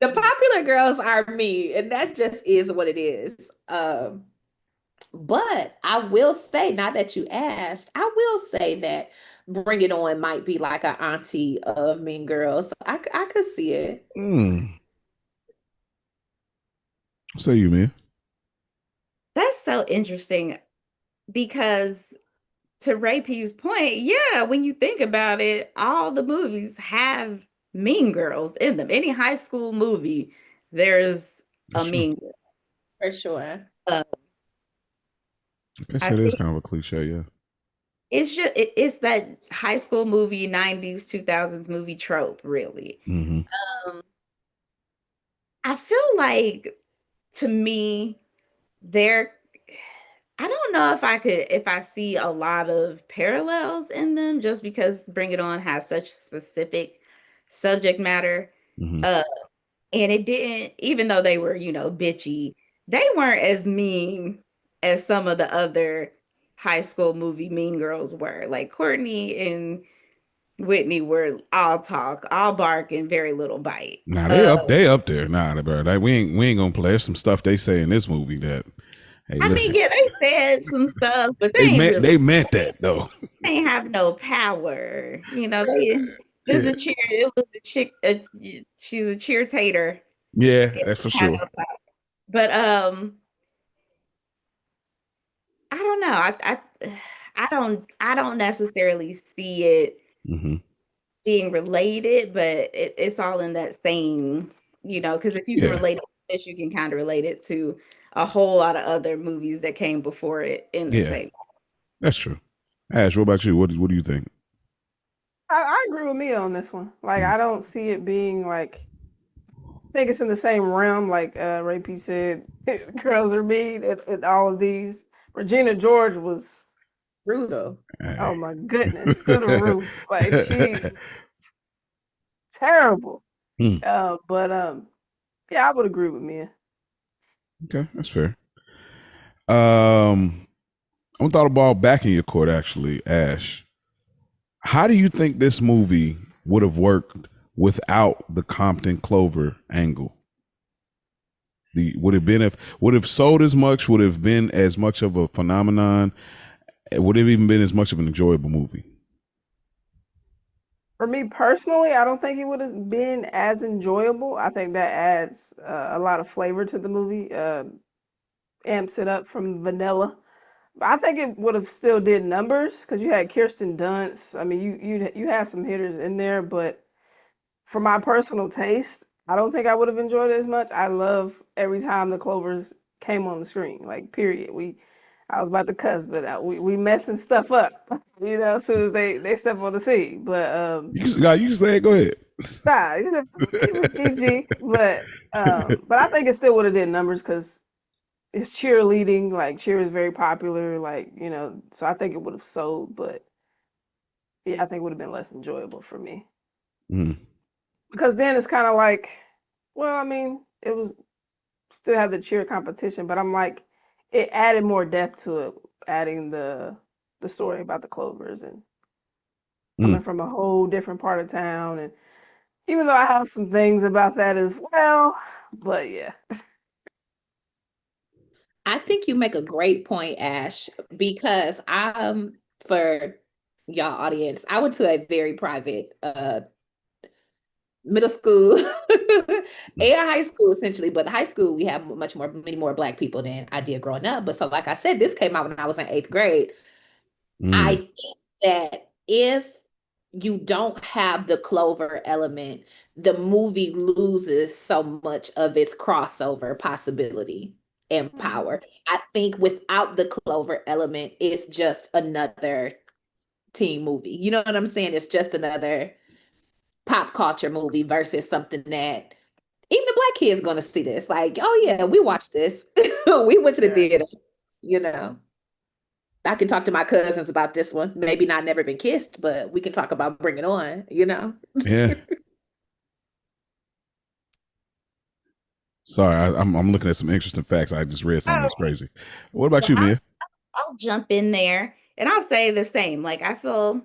The popular girls are mean, and that just is what it is. But I will say, now that you asked, I will say that Bring It On might be like an auntie of Mean Girls. I could see it. Say you, man. That's so interesting because to Ray P's point, yeah, when you think about it, all the movies have Mean Girls in them. Any high school movie, there's a Mean Girl. For sure. I guess it is kind of a cliche, yeah. It's just it's that high school movie, 90s, 2000s movie trope, really. I feel like, to me, I don't know if I see a lot of parallels in them just because Bring It On has such specific subject matter. Mm-hmm. Uh, and it didn't, even though they were, bitchy, they weren't as mean as some of the other high school movie mean girls were. Like Courtney and Whitney were all talk, all bark, and very little bite. Nah, they up there. Nah, bro. We ain't gonna play. There's some stuff they say in this movie that, hey, I mean, listen, yeah, they said some stuff, but they they ain't meant really, they meant that though. they ain't have no power. There's Yeah, a cheer. It was a chick. She's a cheertater. yeah, It that's for had sure. no power. But I don't know. I don't necessarily see it Mm-hmm. being related, but it's all in that same, because if you can Yeah, relate it to this, you can kind of relate it to a whole lot of other movies that came before it in the yeah, same. that's true. Ash, what about you? What do you think? I agree with Mia on this one. Like, I don't see it being like, I think it's in the same realm, like Ray P said, Girls Are Mean and all of these. Regina George was, Brutal. oh my goodness, through the roof. Like, she's terrible. Hmm. But yeah, I would agree with Mia. Okay, that's fair. I'm gonna throw the ball back in your court, actually, Ash. How do you think this movie would have worked without the Compton Clover angle? Would have sold as much? Would have been as much of a phenomenon? Would have even been as much of an enjoyable movie? For me personally, I don't think it would have been as enjoyable. I think that adds a lot of flavor to the movie, amps it up from vanilla. I think it would have still did numbers because you had Kirsten Dunst. I mean, you had some hitters in there, but for my personal taste, I don't think I would have enjoyed it as much. I love every time the Clovers came on the screen. Like, period. I was about to cuss, but we messing stuff up. As soon as they step on the scene. But You can say it. Go ahead. nah, keep it PG. But I think it still would have did numbers because it's cheerleading. Like, cheer is very popular. Like, so I think it would have sold. But yeah, I think it would have been less enjoyable for me Mm. because then it's kind of like, well, I mean, it was still had the cheer competition, but I'm like, it added more depth to it, adding the story about the Clovers and coming Mm. from a whole different part of town. And even though I have some things about that as well, but yeah. I think you make a great point, Ash, because for y'all audience, I went to a very private middle school and high school essentially, but the high school we have many more black people than I did growing up. But so like I said, this came out when I was in 8th grade. I Mm. think that if you don't have the Clover element, the movie loses so much of its crossover possibility and power. I think without the Clover element, it's just another teen movie. You know what I'm saying? It's just another pop culture movie versus something that even the black kids going to see this. Like, oh yeah, we watched this. We went to the theater, you know. I can talk to my cousins about this one. Maybe not Never Been Kissed, but we can talk about Bring It On, you know? Yeah. Sorry, I'm looking at some interesting facts. I just read something that's crazy. What about Well, you, Mia? I'll jump in there and I'll say the same. Like, I feel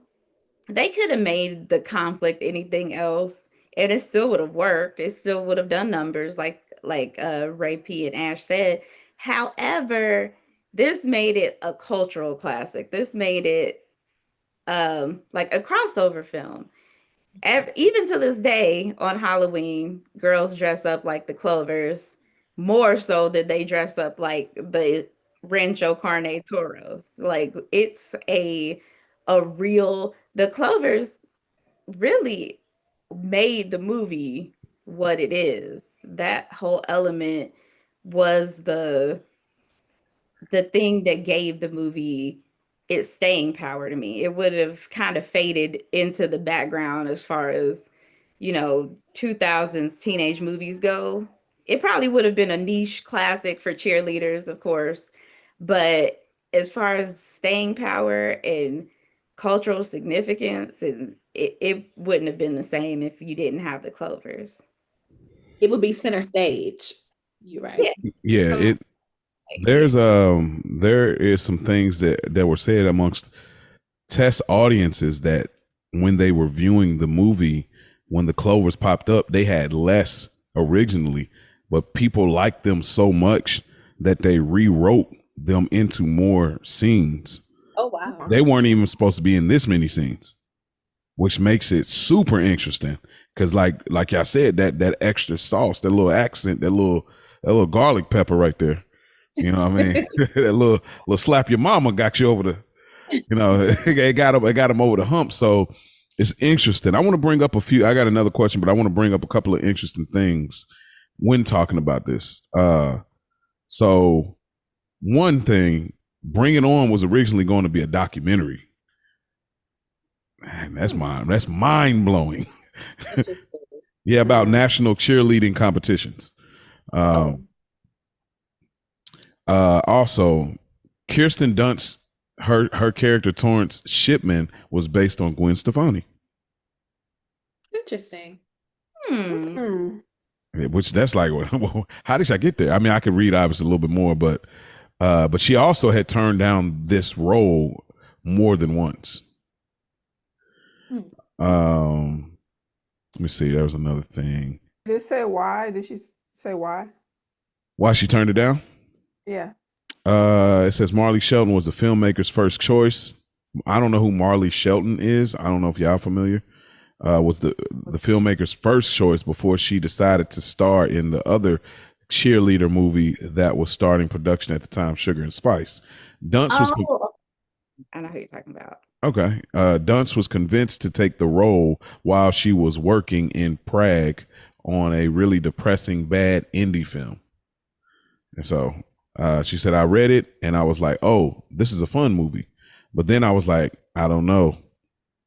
they could have made the conflict anything else and it still would have worked. It still would have done numbers like Ray P and Ash said. However, this made it a cultural classic. This made it like a crossover film. Even to this day on Halloween, girls dress up like the Clovers more so than they dress up like the Rancho Carne Toros. Like it's a real the Clovers really made the movie what it is. That whole element was the thing that gave the movie its staying power to me. It would have kind of faded into the background as far as, 2000s teenage movies go. It probably would have been a niche classic for cheerleaders, of course, but as far as staying power and cultural significance, and it wouldn't have been the same if you didn't have the Clovers. It would be center stage. You're right. Yeah, there is some things that were said amongst test audiences that when they were viewing the movie, when the Clovers popped up, they had less originally, but people liked them so much that they rewrote them into more scenes. Oh wow. They weren't even supposed to be in this many scenes, which makes it super interesting. Cause like I said, that extra sauce, that little accent, that little garlic pepper right there. You know what I mean? That little slap your mama got you over the, you know, it got him over the hump. So it's interesting. I want to bring up I got another question, but I want to bring up a couple of interesting things when talking about this. So one thing, Bring It On was originally going to be a documentary. Man, that's mind blowing. Yeah, about national cheerleading competitions. Also, Kirsten Dunst, her character Torrance Shipman was based on Gwen Stefani. Interesting. Which that's like, how did I get there? I mean, I could read obviously a little bit more, but she also had turned down this role more than once. Let me see. There was another thing. Did it say why? Did she say why? Why she turned it down? Yeah. It says Marley Shelton was the filmmaker's first choice. I don't know who Marley Shelton is. I don't know if y'all familiar. Was the filmmaker's first choice before she decided to star in the other cheerleader movie that was starting production at the time, Sugar and Spice. Dunst was. I know who you're talking about. Okay. Dunst was convinced to take the role while she was working in Prague on a really depressing, bad indie film. And so she said, I read it and I was like, oh, this is a fun movie. But then I was like, I don't know.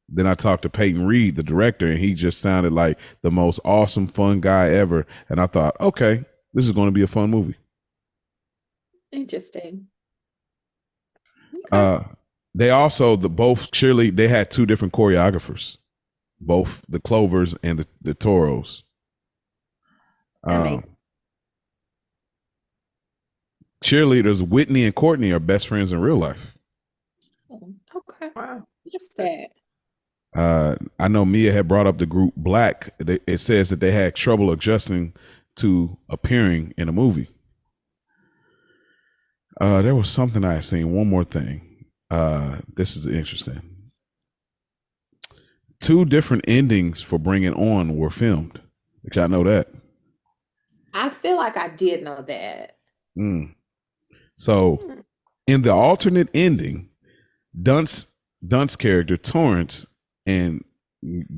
Then I talked to Peyton Reed, the director, and he just sounded like the most awesome, fun guy ever. And I thought, okay, this is going to be a fun movie. Interesting. Okay. They also, they had two different choreographers, both the Clovers and the Toros. Cheerleaders Whitney and Courtney are best friends in real life. Oh, okay. Wow. What's that? I know Mia had brought up the group Black. It says that they had trouble adjusting to appearing in a movie. There was something I had seen. One more thing. This is interesting. 2 different endings for Bring It On were filmed. Did y'all know that? I feel like I did know that. So, in the alternate ending, Dunst's character Torrance and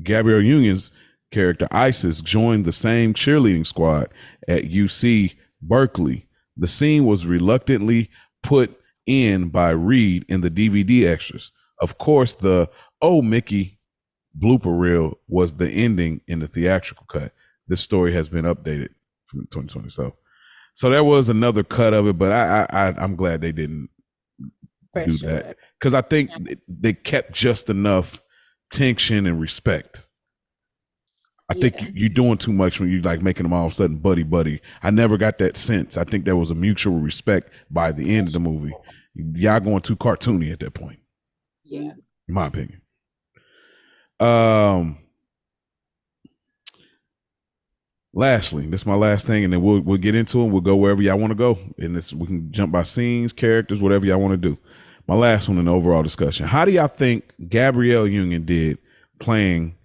Gabrielle Union's character Isis joined the same cheerleading squad at UC Berkeley. The scene was reluctantly put in by Reed in the DVD extras. Of course, the "Oh Mickey" blooper reel was the ending in the theatrical cut. This story has been updated from 2020. So there was another cut of it, but I'm glad they didn't do that, because I think they kept just enough tension and respect. I think you're doing too much when you like making them all of a sudden buddy. I never got that sense. I think there was a mutual respect by the end of the movie. Y'all going too cartoony at that point. Yeah. In my opinion. Lastly, this is my last thing, and then we'll get into it. We'll go wherever y'all want to go. And we can jump by scenes, characters, whatever y'all want to do. My last one in the overall discussion. How do y'all think Gabrielle Union did playing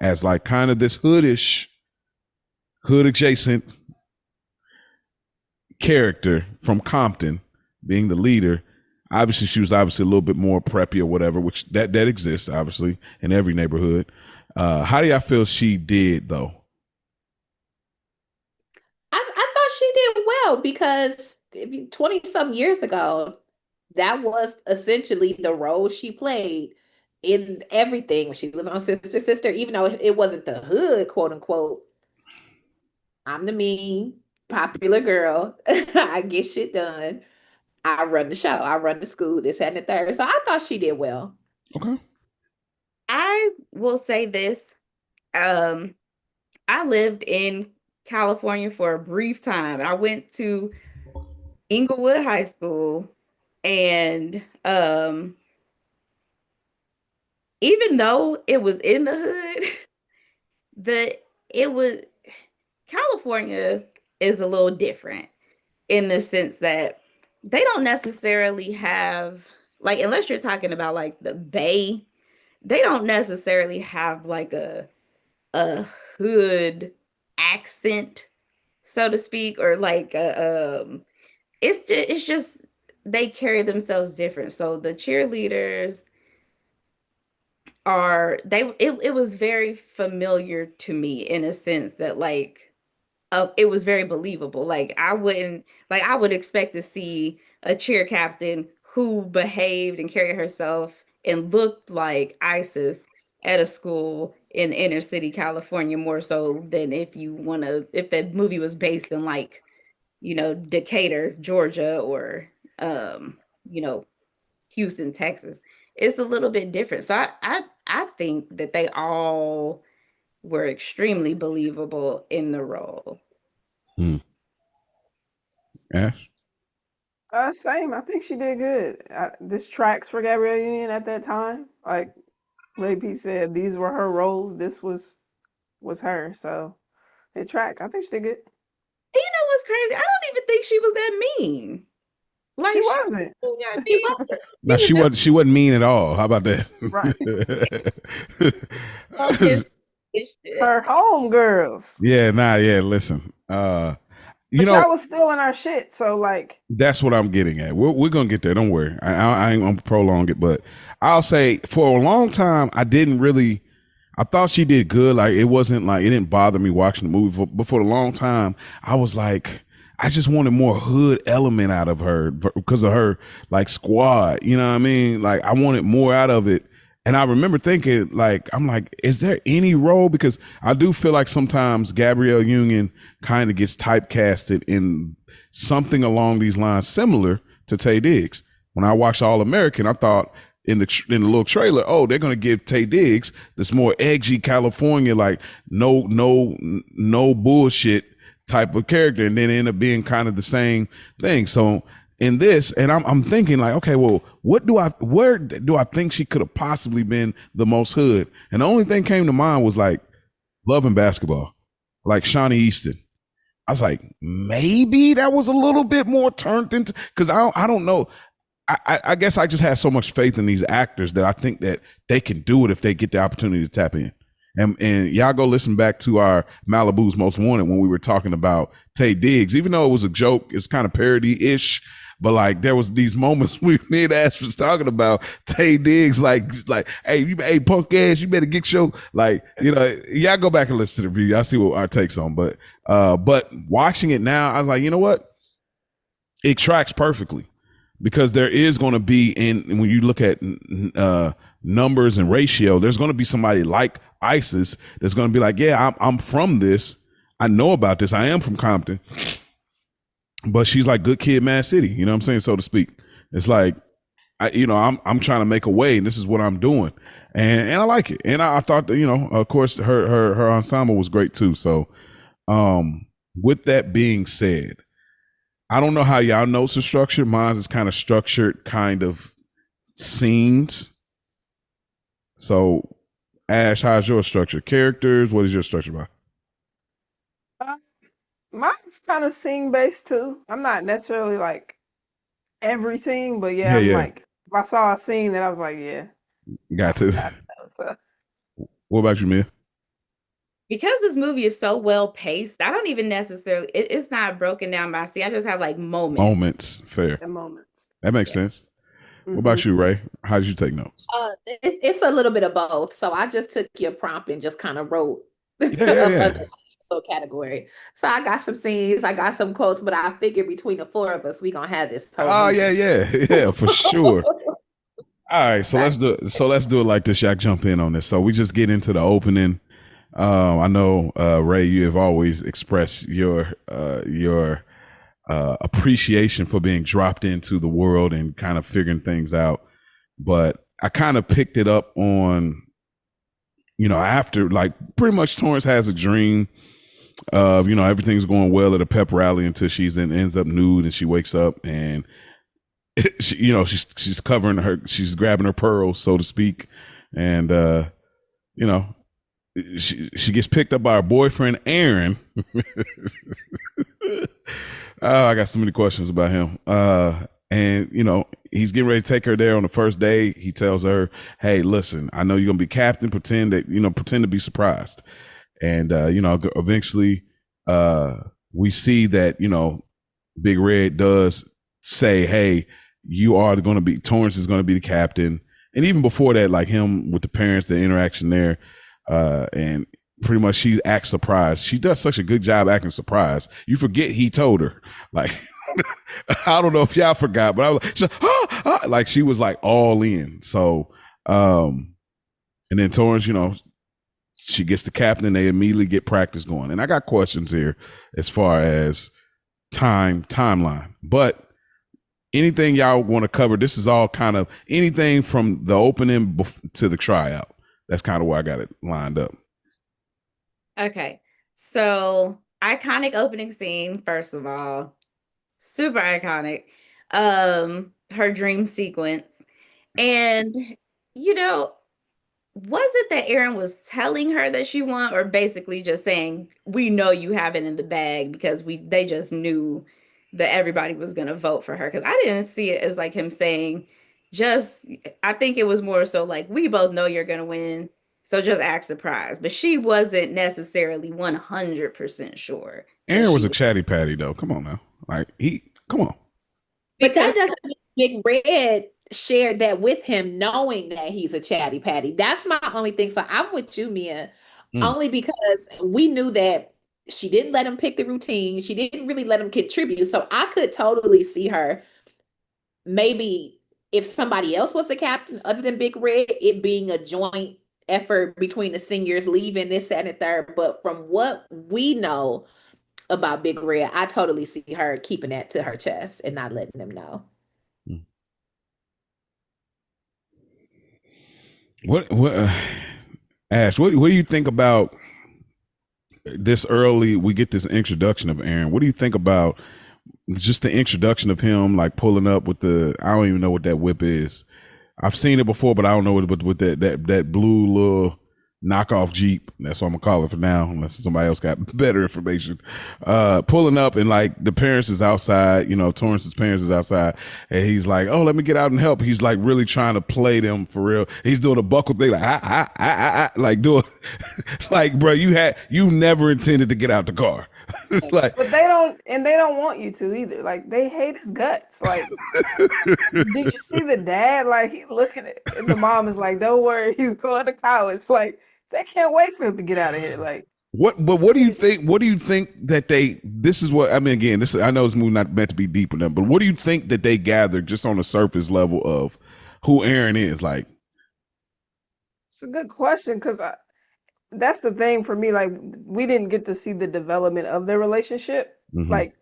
as like kind of this hood adjacent character from Compton, being the leader? Obviously, she was a little bit more preppy or whatever, which that exists obviously in every neighborhood. How do y'all feel she did though? I thought she did well, because 20-some years ago, that was essentially the role she played in everything. She was on Sister, even though it wasn't the hood, quote unquote. I'm the mean, popular girl. I get shit done. I run the show. I run the school, this, and the third. So I thought she did well. Okay. I will say this. I lived in California for a brief time. I went to Inglewood High School, and even though it was in the hood, it was California is a little different in the sense that they don't necessarily have, like, unless you're talking about like the Bay, they don't necessarily have like a hood accent, so to speak, or like it's just they carry themselves different. So the cheerleaders it was very familiar to me in a sense that like it was very believable. Like I would expect to see a cheer captain who behaved and carried herself and looked like ISIS at a school in inner city California, more so than if the movie was based in like, Decatur, Georgia, or you know, Houston, Texas. It's a little bit different. So I think that they all were extremely believable in the role. Ash? Same. I think she did good. This tracks for Gabrielle Union at that time. Like Ray P said, these were her roles. This was her. So it tracked. I think she did good. And you know what's crazy? I don't even think she was that mean. Like she wasn't. No, she wasn't mean at all. How about that? Right. Her homegirls. Yeah, listen. But y'all was still in our shit, so like that's what I'm getting at. We're gonna get there. Don't worry. I ain't gonna prolong it, but I'll say for a long time I thought she did good. Like it wasn't like it didn't bother me watching the movie, but for a long time I was like, I just wanted more hood element out of her because of her like squad. You know what I mean? Like I wanted more out of it. And I remember thinking, like, I'm like, is there any role? Because I do feel like sometimes Gabrielle Union kind of gets typecasted in something along these lines, similar to Taye Diggs. When I watched All American, I thought in the little trailer, oh, they're gonna give Taye Diggs this more edgy California, like no bullshit type of character, and then it ended up being kind of the same thing. So in this, and I'm thinking like, okay, well, where do I think she could have possibly been the most hood? And the only thing came to mind was like Love and Basketball, like Shawnee Easton. I was like, maybe that was a little bit more turned into, because I don't know. I guess I just had so much faith in these actors that I think that they can do it if they get the opportunity to tap in. And y'all go listen back to our Malibu's Most Wanted when we were talking about Taye Diggs. Even though it was a joke, it's kind of parody-ish. But like there was these moments me and Ash was talking about Taye Diggs, like, hey, punk ass, you better get your, like, y'all go back and listen to the review. Y'all see what our takes on. But watching it now, I was like, you know what? It tracks perfectly because there is going to be, when you look at numbers and ratio, there's going to be somebody like ISIS that's going to be like, yeah, I'm from this. I know about this. I am from Compton. But she's like good kid, Mad City. You know what I'm saying? So to speak. It's like, I'm trying to make a way and this is what I'm doing. And I like it. And I thought that, of course her ensemble was great too. So with that being said, I don't know how y'all notes are structured. Mine is kind of structured, kind of scenes. So Ash, how's your structure? Characters, what is your structure about? Mine's kind of scene based too. I'm not necessarily like every scene, but I'm like, if I saw a scene that I was like, yeah, got to. So. What about you, Mia? Because this movie is so well paced, I don't even necessarily. It's not broken down by scene. I just have like moments. Moments, fair. And moments. That makes sense. Mm-hmm. What about you, Ray? How did you take notes? It's a little bit of both. So I just took your prompt and just kind of wrote. Category. So I got some scenes, I got some quotes, but I figured between the four of us, we gonna have this. Yeah, for sure. All right, so let's do it like this. Y'all jump in on this. So we just get into the opening. I know Ray, you have always expressed your appreciation for being dropped into the world and kind of figuring things out. But I kind of picked it up on, after like pretty much Torrance has a dream of, everything's going well at a pep rally until ends up nude and she wakes up and she's covering she's grabbing her pearls, so to speak. And, she gets picked up by her boyfriend, Aaron. Oh, I got so many questions about him. And he's getting ready to take her there on the first day. He tells her, "Hey, listen, I know you're gonna be captain. Pretend to be surprised." And eventually, we see that Big Red does say, "Hey, Torrance is gonna be the captain." And even before that, like him with the parents, the interaction there, and pretty much she acts surprised. She does such a good job acting surprised. You forget he told her. Like, I don't know if y'all forgot, but I was like, she was like all in. So, and then Torrance, she gets the captain and they immediately get practice going. And I got questions here as far as timeline, but anything y'all want to cover, this is all kind of anything from the opening to the tryout. That's kind of where I got it lined up. Okay. So iconic opening scene, first of all, super iconic. Her dream sequence. And, was it that Aaron was telling her that she won, or basically just saying, we know you have it in the bag because they just knew that everybody was going to vote for her? Because I didn't see it as like him saying, I think it was more so like, we both know you're going to win, so just act surprised. But she wasn't necessarily 100% sure. Aaron was a chatty patty though. Come on now. Like come on. But that doesn't mean Big Red shared that with him, knowing that he's a chatty patty. That's my only thing. So I'm with you, Mia, only because we knew that she didn't let him pick the routine. She didn't really let him contribute. So I could totally see her, maybe if somebody else was the captain other than Big Red, it being a joint effort between the seniors, leaving this, that, and the third. But from what we know about Big Red, I totally see her keeping that to her chest and not letting them know. What Ash, what do you think about this early? We get this introduction of Aaron. What do you think about just the introduction of him, like pulling up with I don't even know what that whip is. I've seen it before, but I don't know what with that blue little knockoff Jeep. That's what I'm gonna call it for now, unless somebody else got better information. Pulling up and like the parents is outside, Torrance's parents is outside, and he's like, "Oh, let me get out and help." He's like really trying to play them for real. He's doing a buckle thing, like like doing, like, bro, you never intended to get out the car. Like, but they don't want you to either. Like, they hate his guts. Like, did you see the dad? Like, he's looking at, and the mom is like, "Don't worry, he's going to college." Like, they can't wait for him to get out of here. Like, what do you think? What do you think that this is what I mean? Again, I know this movie not meant to be deep enough, but what do you think that they gathered just on the surface level of who Aaron is? Like, it's a good question, because that's the thing for me. Like, we didn't get to see the development of their relationship, like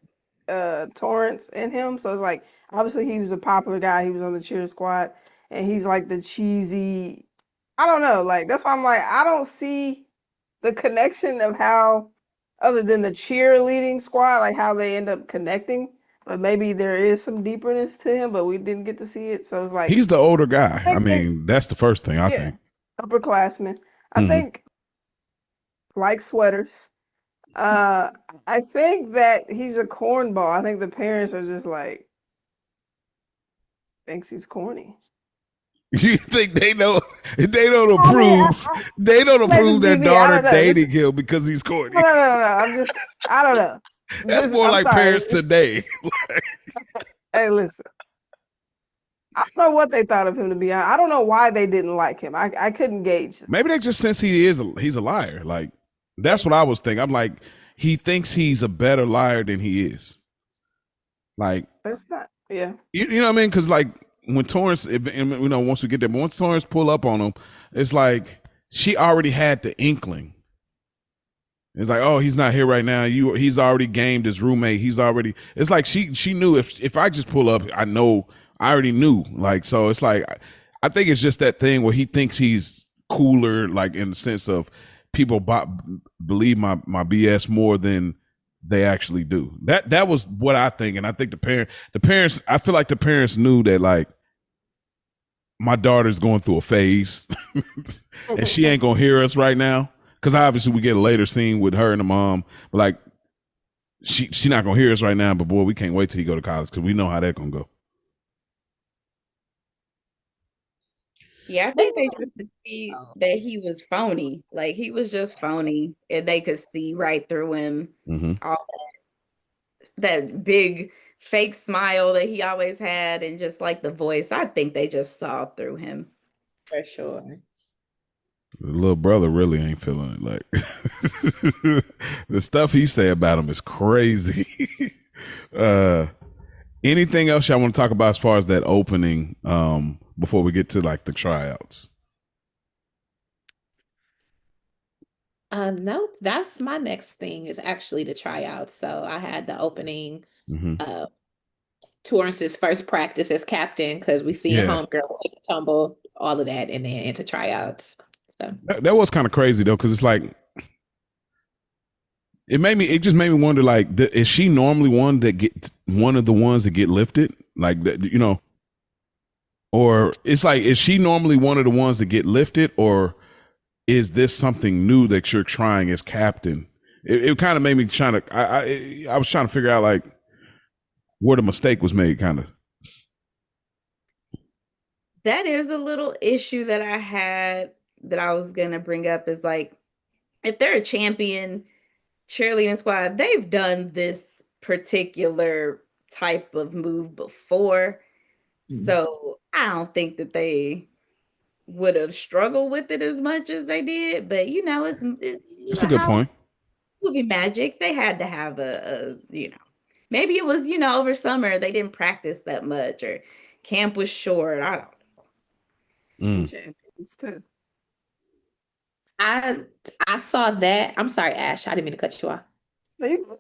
Torrance and him. So it's like, obviously he was a popular guy. He was on the cheer squad, and he's like the cheesy. I don't know. Like, that's why I'm like, I don't see the connection of how, other than the cheerleading squad, like how they end up connecting. But maybe there is some deeperness to him, but we didn't get to see it. So it's like, he's the older guy. I mean, that's the first thing I think. Upperclassman. I think like sweaters. I think that he's a cornball. I think the parents are just like, thinks he's corny. You think they don't approve? They don't approve their daughter dating him because he's corny. No. I don't know. That's more like parents today. Hey, listen. I don't know what they thought of him, to be honest. I don't know why they didn't like him. I couldn't gauge. Maybe they just sense he's a liar. Like, that's what I was thinking. I'm like, he thinks he's a better liar than he is. Like, that's not. Yeah. You know what I mean? Because like when Torrance, once we get there, but once Torrance pull up on him, it's like she already had the inkling. It's like, oh, he's not here right now. He's already gamed his roommate. He's already. It's like she knew if I just pull up, I know I already knew. Like, so it's like I think it's just that thing where he thinks he's cooler, like in the sense of people believe my BS more than they actually do. That was what I think, and I think the parents. I feel like the parents knew that like my daughter's going through a phase, and she ain't gonna hear us right now. Because obviously we get a later scene with her and the mom, but like she not gonna hear us right now. But boy, we can't wait till he go to college because we know how that gonna go. Yeah, I think they just to see that he was phony. Like he was just phony, and they could see right through him. All that big fake smile that he always had, and just like the voice. I think they just saw through him for sure. The little brother really ain't feeling it. Like the stuff he say about him is crazy. Anything else y'all want to talk about as far as that opening before we get to like the tryouts? Nope. That's my next thing is actually the tryouts. So I had the opening Torrance's first practice as captain because we see homegirl tumble, all of that, and then into tryouts. So that was kind of crazy though, because it's like it just made me wonder, like, is she normally one of the ones that get lifted, like that, you know, or it's like, is she normally one of the ones that get lifted, or is this something new that you're trying as captain? It kind of made me I was trying to figure out like where the mistake was made, kind of. That is a little issue that I had that I was gonna bring up is like, if they're a champion cheerleading squad, they've done this particular type of move before. So I don't think that they would have struggled with it as much as they did. But you know, it's a good point. Movie magic, they had to have a you know, maybe it was, you know, over summer they didn't practice that much, or camp was short. I don't know. Champions too. I saw that. I'm sorry, Ash. I didn't mean to cut you off. No, you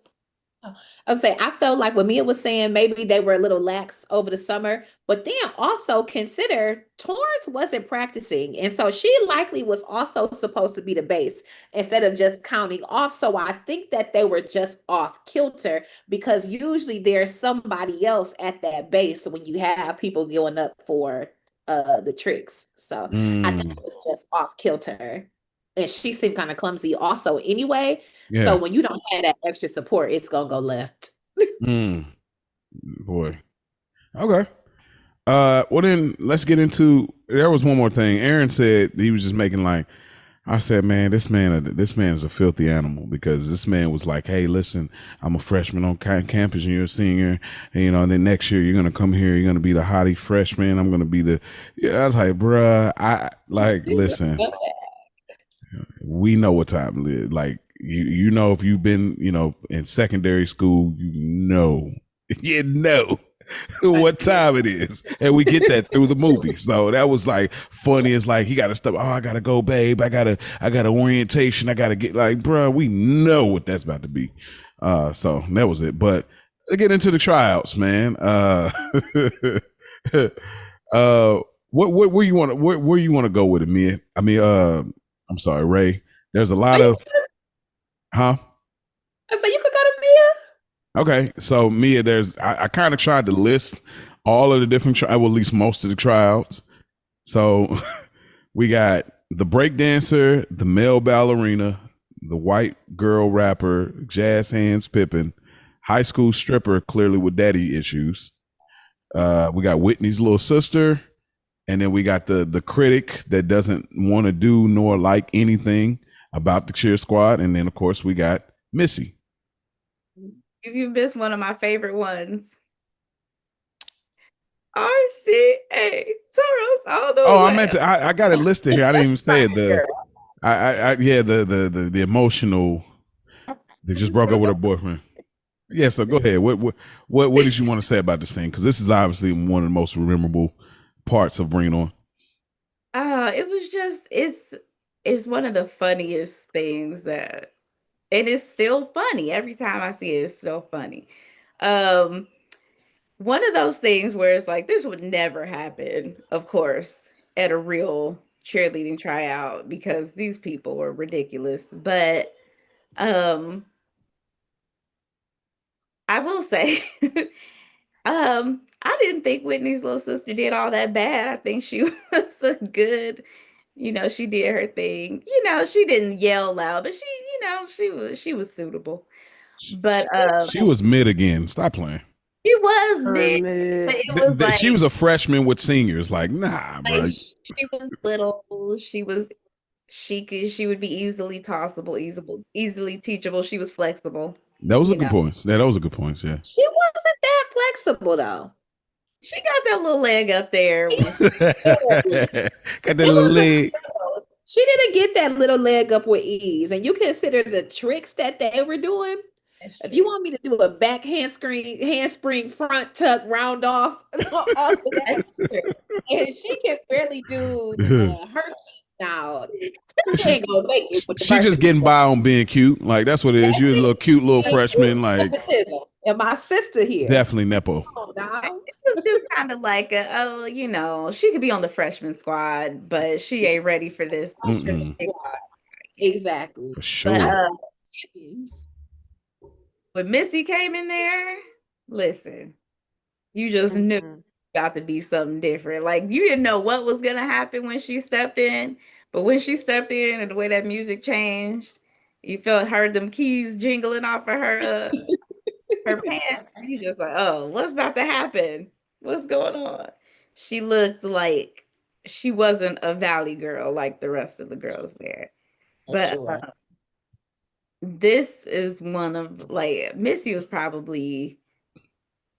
I was saying, I felt like what Mia was saying, maybe they were a little lax over the summer, but then also consider Torrance wasn't practicing. And so she likely was also supposed to be the base instead of just counting off. So I think that they were just off kilter because usually there's somebody else at that base when you have people going up for the tricks. So I think it was just off kilter. And she seemed kind of clumsy also anyway. Yeah. So when you don't have that extra support, it's going to go left. Boy. Okay. Well then let's get into, there was one more thing. Aaron said he was just making like, I said, man, this man is a filthy animal, because this man was like, hey, listen, I'm a freshman on campus and you're a senior, and, you know, and then next year you're going to come here, you're going to be the hottie freshman. I'm going to be I was like, bruh, listen. We know what time it is. Like, you know, if you've been, you know, in secondary school, you know what time it is, and we get that through the movie. So that was like funny. It's like he got to stop. Oh, I gotta go, babe. I got orientation. I gotta get, like, bro. We know what that's about to be. So that was it. But to get into the tryouts, man. Where you want to go with it, Mia? I mean, I'm sorry, Ray. There's a lot of, huh? I said you could go to Mia. Okay, so Mia, I kind of tried to list all of the different well, at least most of the tryouts. So we got the breakdancer, the male ballerina, the white girl rapper, jazz hands Pippin, high school stripper, clearly with daddy issues. We got Whitney's little sister. And then we got the critic that doesn't want to do nor like anything about the cheer squad. And then, of course, we got Missy. You missed one of my favorite ones. RCA Toros all the way. I meant to. I got it listed here. I didn't even say it. The emotional. They just broke up with her boyfriend. Yeah. So go ahead. What did you want to say about the scene? Because this is obviously one of the most memorable parts of Bring It On. It was just, it's one of the funniest things that and it's still funny. Every time I see it, it's still funny. Um, One of those things where it's like this would never happen, of course, at a real cheerleading tryout because these people were ridiculous. But I will say, I didn't think Whitney's little sister did all that bad. I think she was a good, she did her thing. She didn't yell loud, but she was suitable. But She was mid again. Stop playing. she was big, but it was like She was a freshman with seniors. Like, nah, bro. she was little. She would be easily tossable, easily teachable. She was flexible. That was a good point. Yeah, that was a good point. Yeah. She wasn't that flexible though. She got that little leg up there. Got that little leg. She didn't get that little leg up with ease. And you consider the tricks that they were doing. If you want me to do a back handspring, front tuck, round off, all of that, and she can barely do her now. She just getting by on being cute. Like that's what it is. You're a little cute little freshman. Like, and my sister here, definitely nepo. It's just kind of like she could be on the freshman squad, but she ain't ready for this. Exactly. For sure. When Missy came in there, listen, you just knew it got to be something different. Like you didn't know what was gonna happen when she stepped in, but when she stepped in and the way that music changed, you heard them keys jingling off of her pants. And you just like, oh, what's about to happen? What's going on? She looked like she wasn't a valley girl like the rest of the girls there. But this is one of Missy was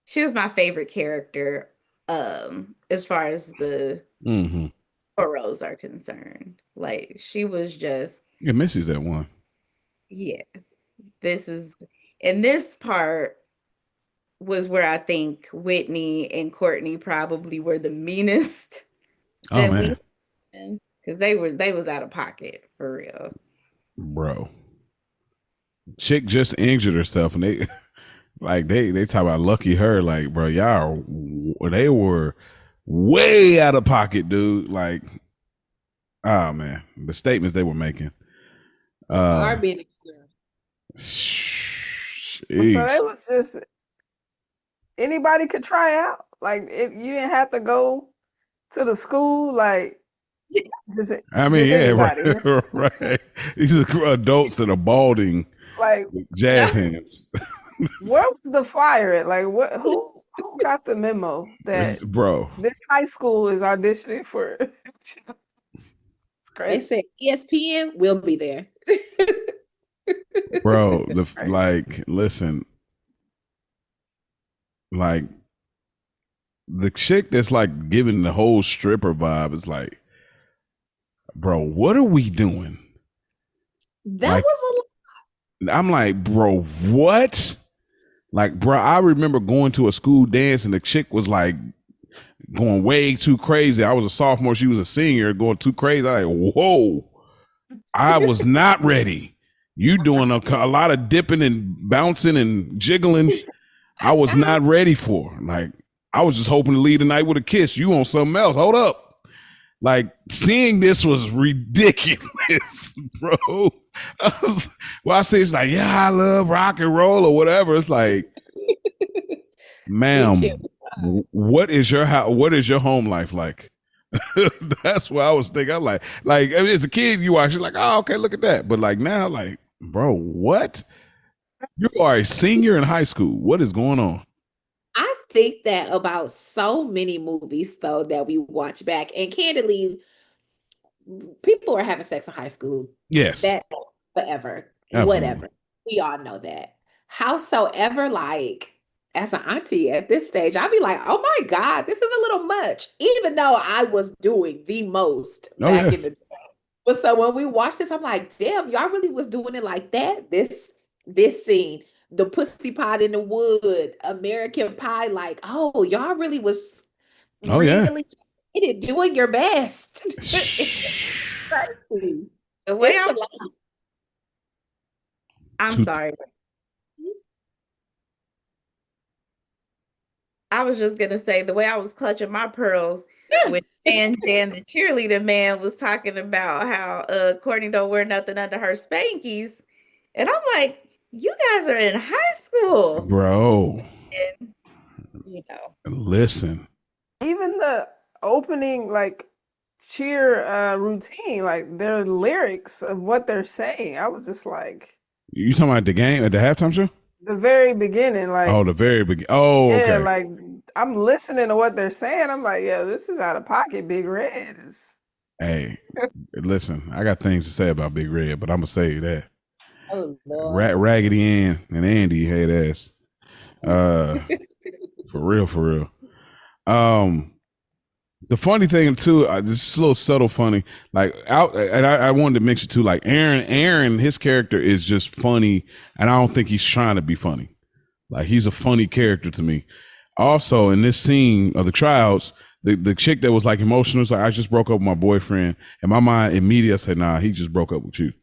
she was my favorite character as far as the Poros are concerned. Like she was just Missy's that one. Yeah. This part was where I think Whitney and Courtney probably were the meanest. Oh man. Because they was out of pocket for real. Bro. Chick just injured herself and they talk about lucky her. Like, bro, they were way out of pocket, dude. Like, oh man, the statements they were making. Hard being a girl. So it was just anybody could try out. Like, you didn't have to go to the school. Like, just right. These are adults that are balding. Like jazz hands. Where was the fire at? Like who got the memo that this high school is auditioning for? It's crazy. They said ESPN will be there. Bro, listen. Like the chick that's like giving the whole stripper vibe is like, bro, what are we doing? That was a lot. I'm like, bro, what? Like, bro, I remember going to a school dance and the chick was like going way too crazy. I was a sophomore, she was a senior, going too crazy. I like, whoa, I was not ready. You doing a lot of dipping and bouncing and jiggling. I was not ready for. Like, I was just hoping to lead the night with a kiss. You on something else. Hold up. Like, seeing this was ridiculous, bro. I say it's like, yeah, I love rock and roll or whatever. It's like, ma'am, what is your home life like? That's what I was thinking. I'm like as a kid, you watch, you're like, oh, okay, look at that. But like now, like, bro, what? You are a senior in high school. What is going on? I think that about so many movies though that we watch back, and candidly, people are having sex in high school. Yes. That forever. Absolutely. Whatever. We all know that. Howsoever, like, as an auntie at this stage, I'd be like, oh my God, this is a little much. Even though I was doing the most back in the day. But so when we watched this, I'm like, damn, y'all really was doing it like that? This scene, the pussy pot in the wood, American Pie, like, oh, y'all really was really doing your best. The way I'm sorry. I was just gonna say the way I was clutching my pearls when Jan the cheerleader man was talking about how Courtney don't wear nothing under her spankies. And I'm like, you guys are in high school. Bro. And, you know. Listen. Even the opening like cheer routine, like their lyrics of what they're saying, I was just like, You talking about the game at the halftime show? the very beginning, like, oh, the very beginning. Oh, yeah, okay. like I'm listening to what they're saying. I'm like, yeah, this is out of pocket. Big Red is. Hey, listen, I got things to say about Big Red, but I'm gonna say that. Oh Lord. Raggedy Ann and Andy head ass. For real. The funny thing too, this is a little subtle funny. Like and I wanted to mention too, like Aaron, his character is just funny, and I don't think he's trying to be funny. Like he's a funny character to me. Also, in this scene of the tryouts, the chick that was like emotional was like, I just broke up with my boyfriend, and my mind immediately said, nah, he just broke up with you.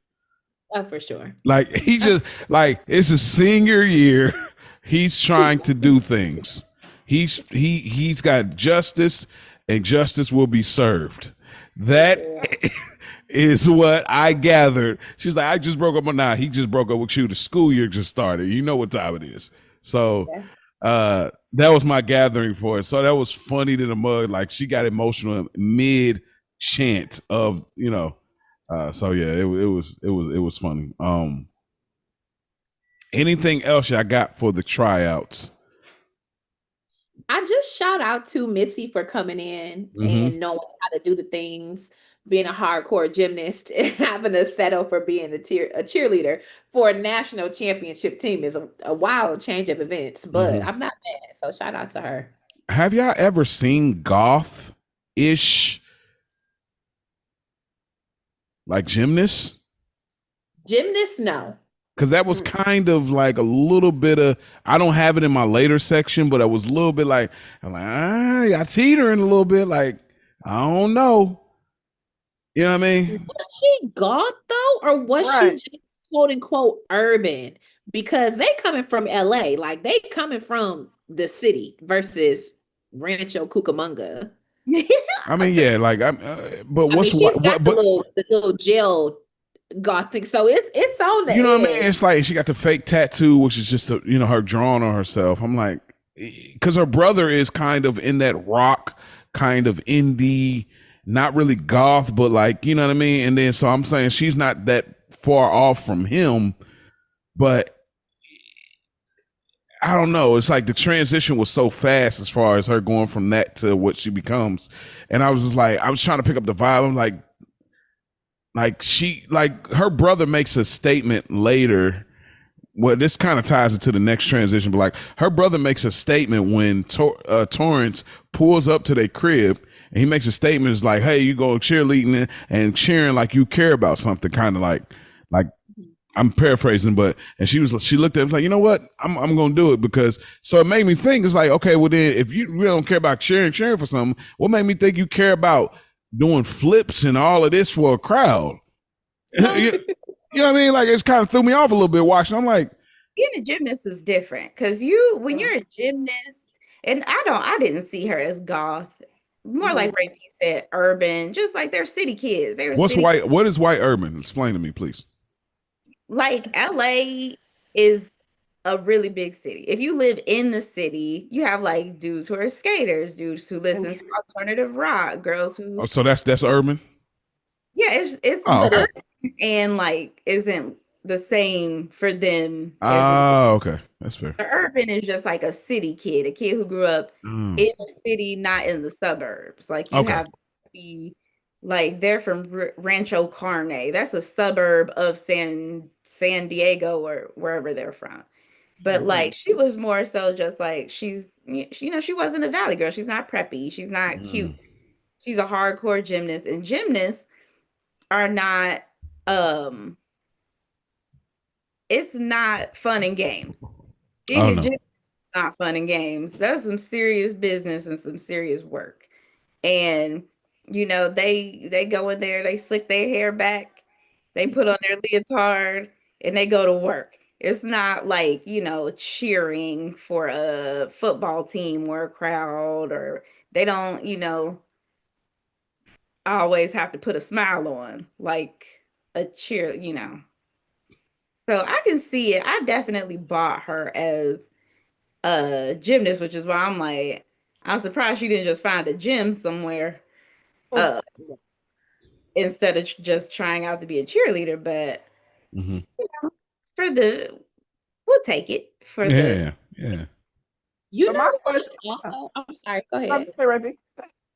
Oh, for sure. Like he just like it's his senior year. He's trying to do things. He's got justice, and justice will be served. That is what I gathered. She's like, I just broke up with nah, he just broke up with you. The school year just started. You know what time it is. So that was my gathering for it. So that was funny to the mug. Like she got emotional mid chant of, you know. So yeah, it was funny. Anything else y'all got for the tryouts? I just shout out to Missy for coming in and knowing how to do the things, being a hardcore gymnast, and having to settle for being a cheerleader for a national championship team is a wild change of events, but I'm not mad. So shout out to her. Have y'all ever seen goth-ish like gymnasts? Gymnasts, no. Because that was kind of like a little bit of, I don't have it in my later section, but I was a little bit like, I'm like, y'all teetering a little bit. Like, I don't know. You know what I mean? Was she goth though? Or was she just quote unquote urban? Because they coming from LA, like they coming from the city versus Rancho Cucamonga. I mean, yeah, like I'm, but what's she's got the little gel gothic, so it's on the you know edge. what I mean? It's like she got the fake tattoo, which is just a, you know, her drawing on herself. I'm like, because her brother is kind of in that rock, kind of indie, not really goth, but like, you know what I mean? And then so I'm saying she's not that far off from him, but I don't know. It's like the transition was so fast as far as her going from that to what she becomes. And I was just like, I was trying to pick up the vibe. I'm like she, like her brother makes a statement later. Well, this kind of ties into the next transition, but like her brother makes a statement when Torrance pulls up to their crib, and he makes a statement. It's like, hey, you go cheerleading and cheering like you care about something, kind of like I'm paraphrasing, but and she looked at him like, you know what, I'm gonna do it because so it made me think. It's like, okay, well then if you really don't care about cheering for something, what made me think you care about doing flips and all of this for a crowd? You know what I mean? Like it's kind of threw me off a little bit watching. I'm like, being a gymnast is different because when you're a gymnast, and I didn't see her as goth, more like Ray P said, urban, just like they're city kids. What is white urban? Explain to me, please. Like LA is a really big city. If you live in the city, you have like dudes who are skaters, dudes who listen to alternative rock, girls who. Oh, so that's urban. Yeah, it's urban and like isn't the same for them. Oh, okay, that's fair. The urban is just like a city kid, a kid who grew up in the city, not in the suburbs. Like you have to be like they're from Rancho Carne. That's a suburb of San Diego or wherever they're from. But like she was more so just like she wasn't a valley girl. She's not preppy. She's not cute. She's a hardcore gymnast, and gymnasts are not it's not fun and games. Being a gymnast is not fun and games. That's some serious business and some serious work. And you know, they go in there, they slick their hair back, they put on their leotard, and they go to work. It's not like, cheering for a football team or a crowd, or they don't, always have to put a smile on like a cheer. So I can see it. I definitely bought her as a gymnast, which is why I'm surprised she didn't just find a gym somewhere uh instead of just trying out to be a cheerleader. But for we'll take it for the. Yeah. You know what? Also, I'm sorry. Go ahead.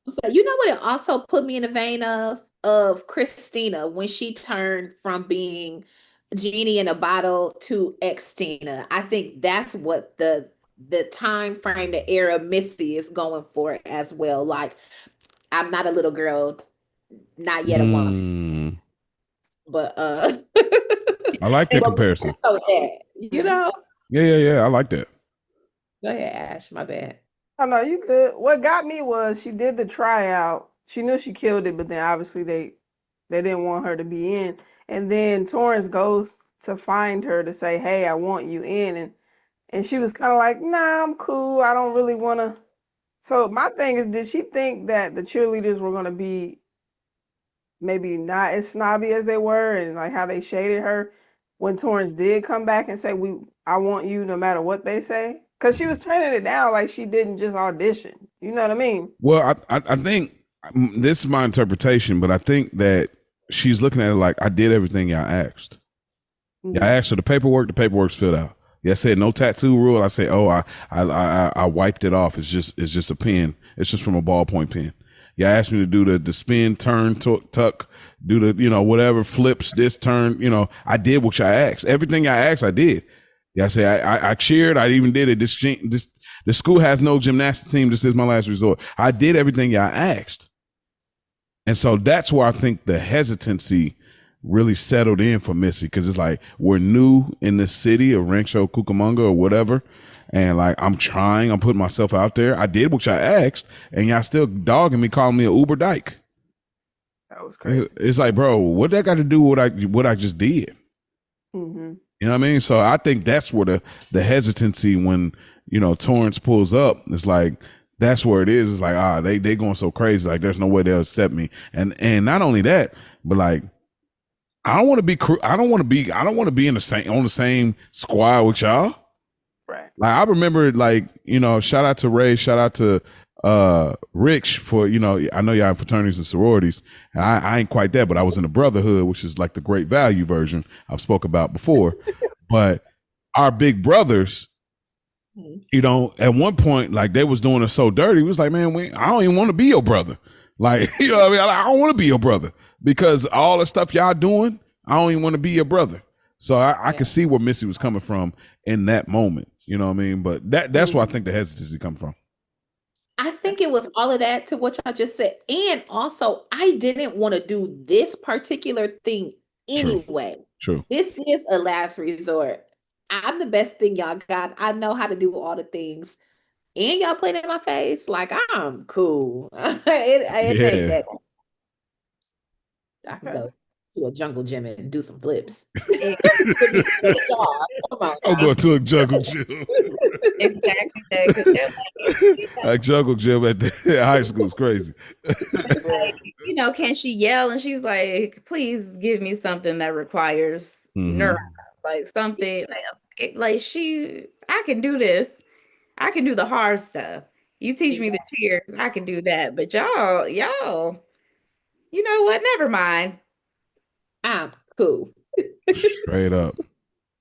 So you know what it also put me in the vein of Christina when she turned from being Genie in a bottle to Xtina. I think that's what the time frame, the era Missy is going for as well. Like, I'm not a little girl, not yet a woman, but I like that comparison. So that, Yeah. I like that. Go ahead, Ash. My bad. Oh no, you good. What got me was she did the tryout. She knew she killed it, but then obviously they didn't want her to be in. And then Torrance goes to find her to say, "Hey, I want you in." And she was kind of like, "Nah, I'm cool. I don't really want to." So my thing is, did she think that the cheerleaders were going to be maybe not as snobby as they were, and like how they shaded her when Torrance did come back and say, I want you no matter what they say"? Because she was turning it down like she didn't just audition. You know what I mean? Well, I think this is my interpretation, but I think that she's looking at it like, I did everything y'all asked. Mm-hmm. Y'all asked for the paperwork's filled out. Y'all said no tattoo rule. I say, oh, I wiped it off. It's just a pen. It's just from a ballpoint pen. Y'all asked me to do the spin, turn, tuck, do the, whatever, flips, this turn, I did what y'all asked. Everything I asked, I did. Yeah, I say I cheered. I even did it. The school has no gymnastics team. This is my last resort. I did everything y'all asked, and so that's where I think the hesitancy really settled in for Missy, because it's like, we're new in the city of Rancho Cucamonga or whatever, and like I'm putting myself out there. I did what y'all asked, and y'all still dogging me, calling me a Uber dyke. That was crazy. It's like, bro, what that got to do with what I just did? Mm-hmm. You know what I mean? So I think that's where the hesitancy when, Torrance pulls up, it's like, that's where it is. It's like, they going so crazy. Like, there's no way they'll accept me. And not only that, but like, I don't want to be on the same squad with y'all. Right. Like, I remember, like, shout out to Ray, shout out to Rich for, I know y'all in fraternities and sororities, and I ain't quite that, but I was in a brotherhood, which is like the great value version I've spoke about before. But our big brothers, at one point, like, they was doing us so dirty. We was like, man, I don't even want to be your brother. Like, you know what I mean? I don't want to be your brother, because all the stuff y'all doing, I don't even want to be your brother. So I can see where Missy was coming from in that moment. You know what I mean? But that's where I think the hesitancy come from. I think it was all of that to what y'all just said. And also, I didn't want to do this particular thing anyway. True. This is a last resort. I'm the best thing y'all got. I know how to do all the things. And y'all playing in my face. Like, I'm cool. it ain't that. I can go to a jungle gym and do some flips. I'll go to a jungle gym. Exactly. A jungle gym at the high school is crazy. Like, can she yell? And she's like, please give me something that requires neurons, like something like I can do this. I can do the hard stuff. You teach me the tears, I can do that. But y'all, you know what? Never mind. I'm cool. Straight up.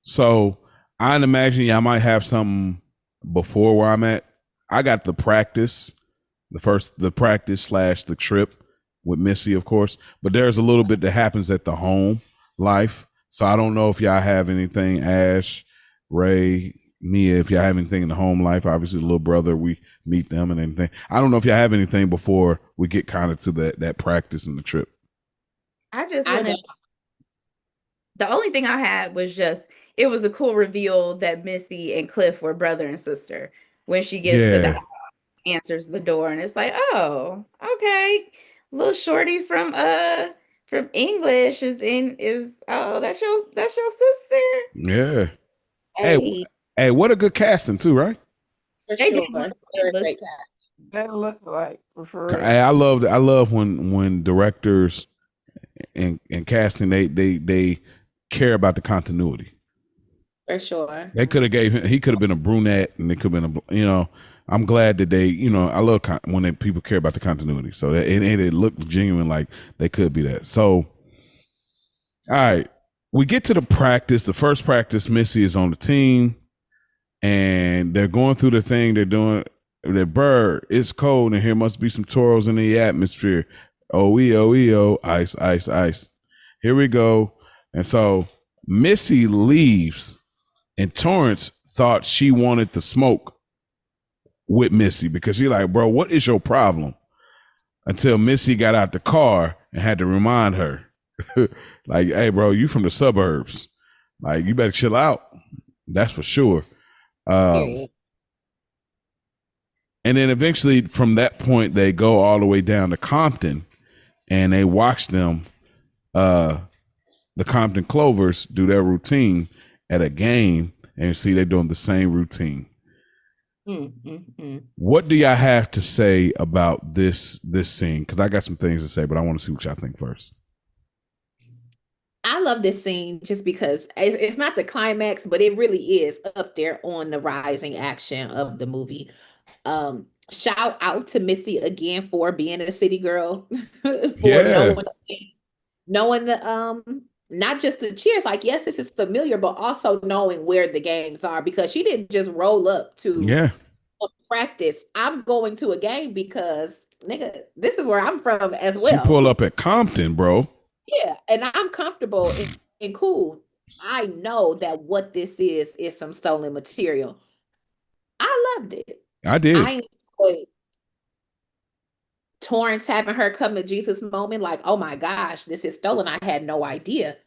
So I'd imagine y'all might have something before where I'm at. I got the practice / the trip with Missy, of course, but there's a little bit that happens at the home life. So I don't know if y'all have anything, Ash, Ray, Mia, if y'all have anything in the home life. Obviously, the little brother, we meet them and anything. I don't know if y'all have anything before we get kind of to that practice and the trip. The only thing I had was it was a cool reveal that Missy and Cliff were brother and sister when she gets to the house, answers the door, and it's like, oh, okay, little shorty from from English is oh, that's your sister. Yeah. Hey, Hey, what a good casting too, right? For they did sure. look, Very look great cast. That look like for real. Hey, I love when directors and casting they care about the continuity. For sure. They could have he could have been a brunette, and it could have been I'm glad that they, I love when people care about the continuity. So that it looked genuine, like they could be that. So, all right, we get to the first practice. Missy is on the team, and they're going through the thing. They're doing the bird. It's cold, and here must be some toros in the atmosphere. Oh, ice, ice, ice. Here we go. And so Missy leaves, and Torrance thought she wanted the smoke with Missy because she's like, bro, what is your problem? Until Missy got out the car and had to remind her, like, hey, bro, you from the suburbs. Like, you better chill out. That's for sure. And then eventually from that point, they go all the way down to Compton and they watch them, the Compton Clovers, do their routine at a game, and see they're doing the same routine. What do y'all have to say about this scene? Because I got some things to say, but I want to see what y'all think first. I love this scene just because it's not the climax, but it really is up there on the rising action of the movie. Shout out to Missy again for being a city girl, for knowing the not just the cheers, like, yes, this is familiar, but also knowing where the games are, because she didn't just roll up to practice. I'm going to a game because, nigga, this is where I'm from as well. She pull up at Compton, bro. Yeah, and I'm comfortable and cool. I know that what this is some stolen material. I loved it. I did. I enjoyed Torrance having her come to Jesus moment, like, oh my gosh, this is stolen. I had no idea.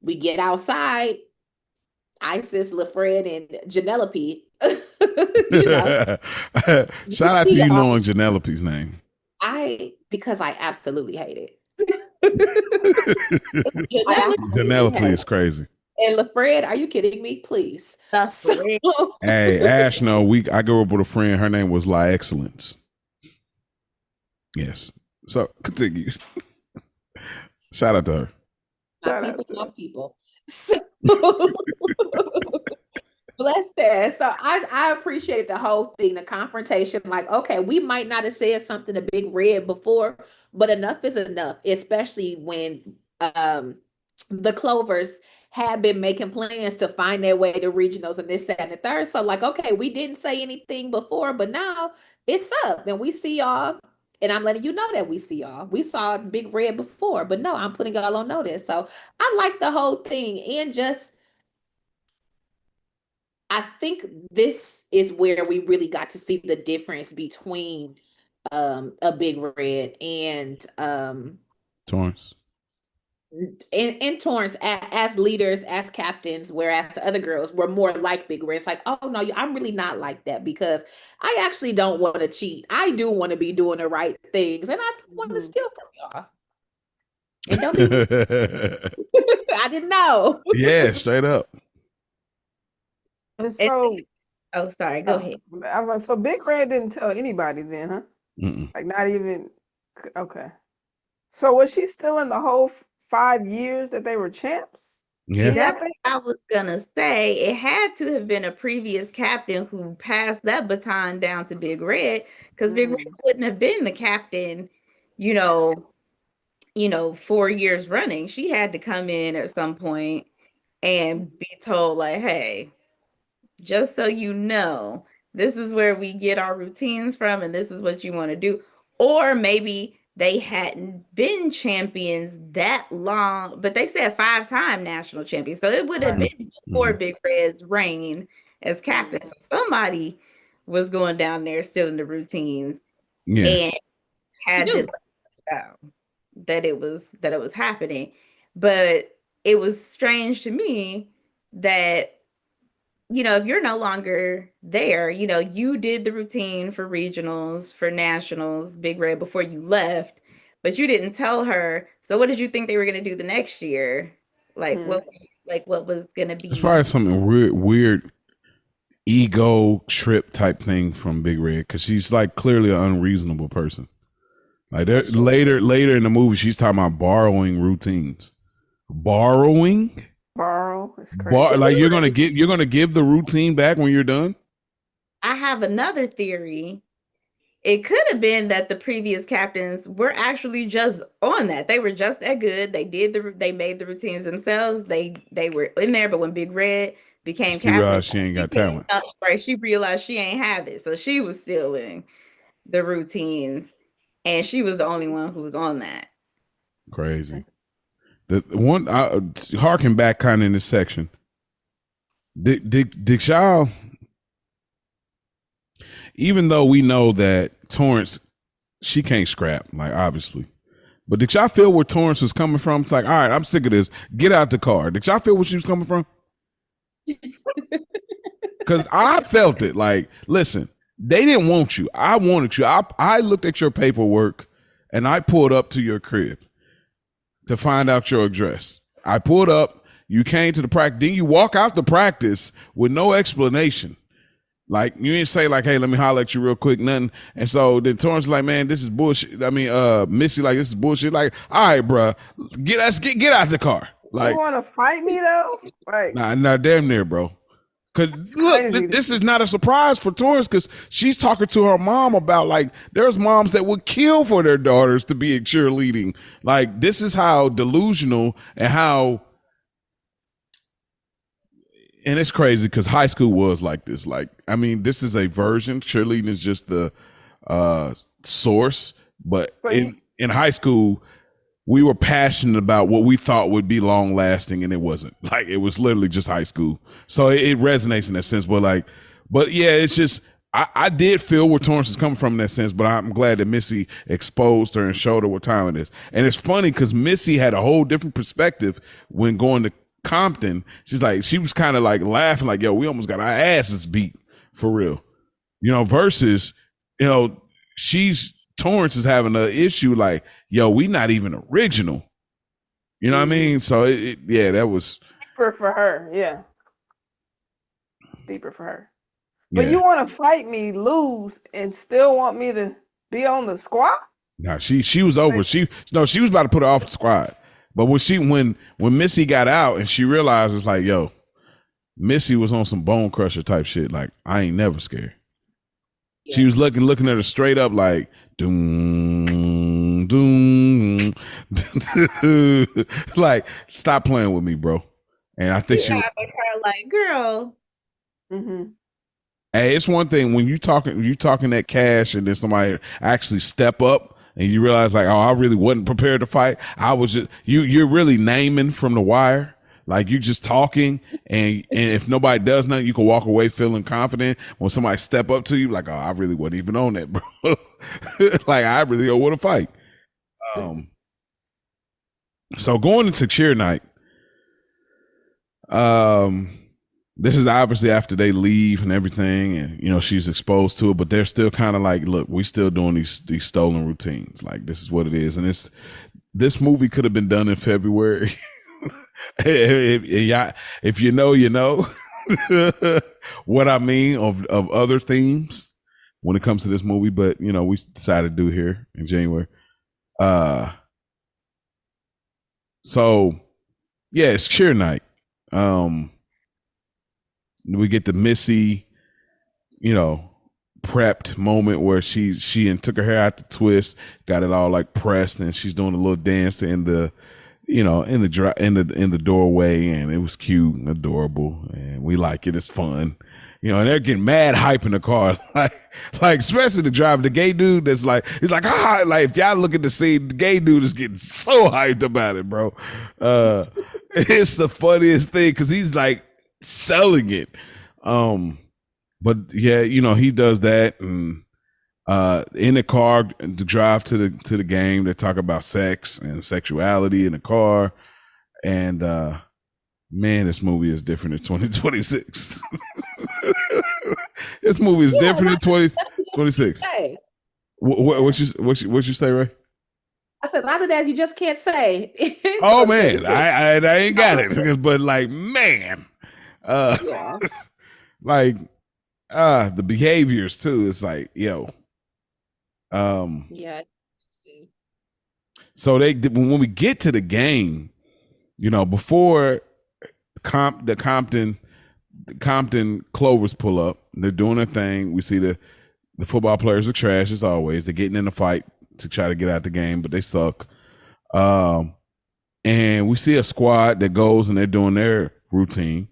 We get outside, Isis, LaFred, and Janelope. Shout out to you knowing Janelope's name. Because I absolutely hate it. Janelope is crazy. And LaFred, are you kidding me? Please. Hey, Ash, no, I grew up with a friend. Her name was La Excellence. Yes. So continue. Shout out to her. My people. So, bless that. So I appreciated the whole thing, the confrontation. Like, okay, we might not have said something to Big Red before, but enough is enough, especially when the Clovers had been making plans to find their way to regionals and this, that, and the third. So, like, okay, we didn't say anything before, but now it's up and we see y'all. And I'm letting you know that we see y'all. We saw Big Red before, but no, I'm putting y'all on notice. So I like the whole thing. And just, I think this is where we really got to see the difference between a Big Red and Torrance. And Torrance as leaders, as captains, whereas the other girls were more like Big Red. It's like, oh no, I'm really not like that, because I actually don't want to cheat. I do want to be doing the right things, and I want to steal from y'all. And don't be I didn't know. Yeah, straight up. And so, oh, sorry, go ahead. So Big Red didn't tell anybody then, huh? Like, not even, okay. So was she still in the whole 5 years that they were champs? Yeah. That's what I was gonna say. It had to have been a previous captain who passed that baton down to Big Red, because Big Red wouldn't have been the captain, 4 years running. She had to come in at some point and be told, like, hey, just so you know, this is where we get our routines from, and this is what you want to do. Or maybe they hadn't been champions that long, but they said 5-time national champions. So it would have been before Big Red's reign as captain. So somebody was going down there stealing the routines and had to know that it was happening. But it was strange to me that, if you're no longer there, you did the routine for regionals, for nationals, Big Red, before you left, but you didn't tell her. So what did you think they were going to do the next year? Like what was going to be? It's probably something weird ego trip type thing from Big Red, because she's like clearly an unreasonable person. Like later in the movie, she's talking about borrowing routines. Borrow? It's crazy. Like you're gonna give the routine back when you're done? I have another theory. It could have been that the previous captains were actually just on that. They were just that good. They made the routines themselves. They were in there, but when Big Red became captain, she ain't got talent. Right, she realized she ain't have it, so she was stealing the routines, and she was the only one who was on that. Crazy. The one harking back kind of in this section. Did y'all, even though we know that Torrance, she can't scrap, like obviously, but did y'all feel where Torrance was coming from? It's like, all right, I'm sick of this. Get out the car. Did y'all feel where she was coming from? Because I felt it. Like, listen, they didn't want you. I wanted you. I looked at your paperwork and I pulled up to your crib to find out your address. I pulled up. You came to the practice. Then you walk out the practice with no explanation. Like, you didn't say like, hey, let me holler at you real quick, nothing. And so then Torrance like, man, this is bullshit. I mean, Missy like, this is bullshit. Like, all right, bro, get out the car. Like, you want to fight me though? Like, nah, damn near, bro. Because look, this is not a surprise for Torrance, because she's talking to her mom about, like, there's moms that would kill for their daughters to be in cheerleading. Like, this is how delusional and how, and it's crazy because high school was like this. Like, I mean, this is a version. Cheerleading is just the source, but in high school, we were passionate about what we thought would be long lasting, and it wasn't. Like, it was literally just high school. So it resonates in that sense. But yeah, it's just, I did feel where Torrance is coming from in that sense, but I'm glad that Missy exposed her and showed her what time it is. And it's funny because Missy had a whole different perspective when going to Compton. She's like, she was kind of like laughing, like, yo, we almost got our asses beat for real. You know, versus, you know, Torrance is having an issue like, yo, we not even original. You know what I mean? So yeah, that was deeper for her. Yeah, it's deeper for her. But you want to fight me, lose, and still want me to be on the squad? Nah, she was over. She was about to put her off the squad. But when Missy got out and she realized, it's like, yo, Missy was on some bone crusher type shit. Like, I ain't never scared. Yeah. She was looking at her straight up like, doom, doom. Like, stop playing with me, bro. And I think she her like, girl. Mm-hmm. Hey, it's one thing when you talking that cash and then somebody actually step up and you realize like, oh, I really wasn't prepared to fight. I was just you're really naming from the wire. Like, you just talking, and if nobody does nothing, you can walk away feeling confident. When somebody step up to you, like, oh, I really wasn't even on that, bro. Like, I really don't want to fight. So going into cheer night, this is obviously after they leave and everything, and you know she's exposed to it, but they're still kind of like, look, we still doing these stolen routines. Like, this is what it is, and this movie could have been done in February. If you know, you know what I mean of other themes when it comes to this movie, but you know, we decided to do it here in January. So yeah, it's cheer night. We get the Missy, you know, prepped moment where she took her hair out the twist, got it all like pressed, and she's doing a little dance in the, you know, in the doorway, and it was cute and adorable, and we like it. It's fun, you know. And they're getting mad hype in the car, like especially the driver, the gay dude. That's like, he's like, like if y'all look at the scene, the gay dude is getting so hyped about it, bro. It's the funniest thing because he's like selling it. But yeah, you know, he does that, and in the car to drive to the game, they talk about sex and sexuality in the car, and man, this movie is different in 2026. This movie is different in 2026. What you say, Ray? I said, a lot of that you just can't say. Oh man, I ain't got it, but like, man, yeah, like, the behaviors too. It's like, yo, yeah. So when we get to the game, before the Compton Clovers pull up, they're doing their thing. We see the football players are trash as always. They're getting in a fight to try to get out the game, but they suck. And we see a squad that goes and they're doing their routine.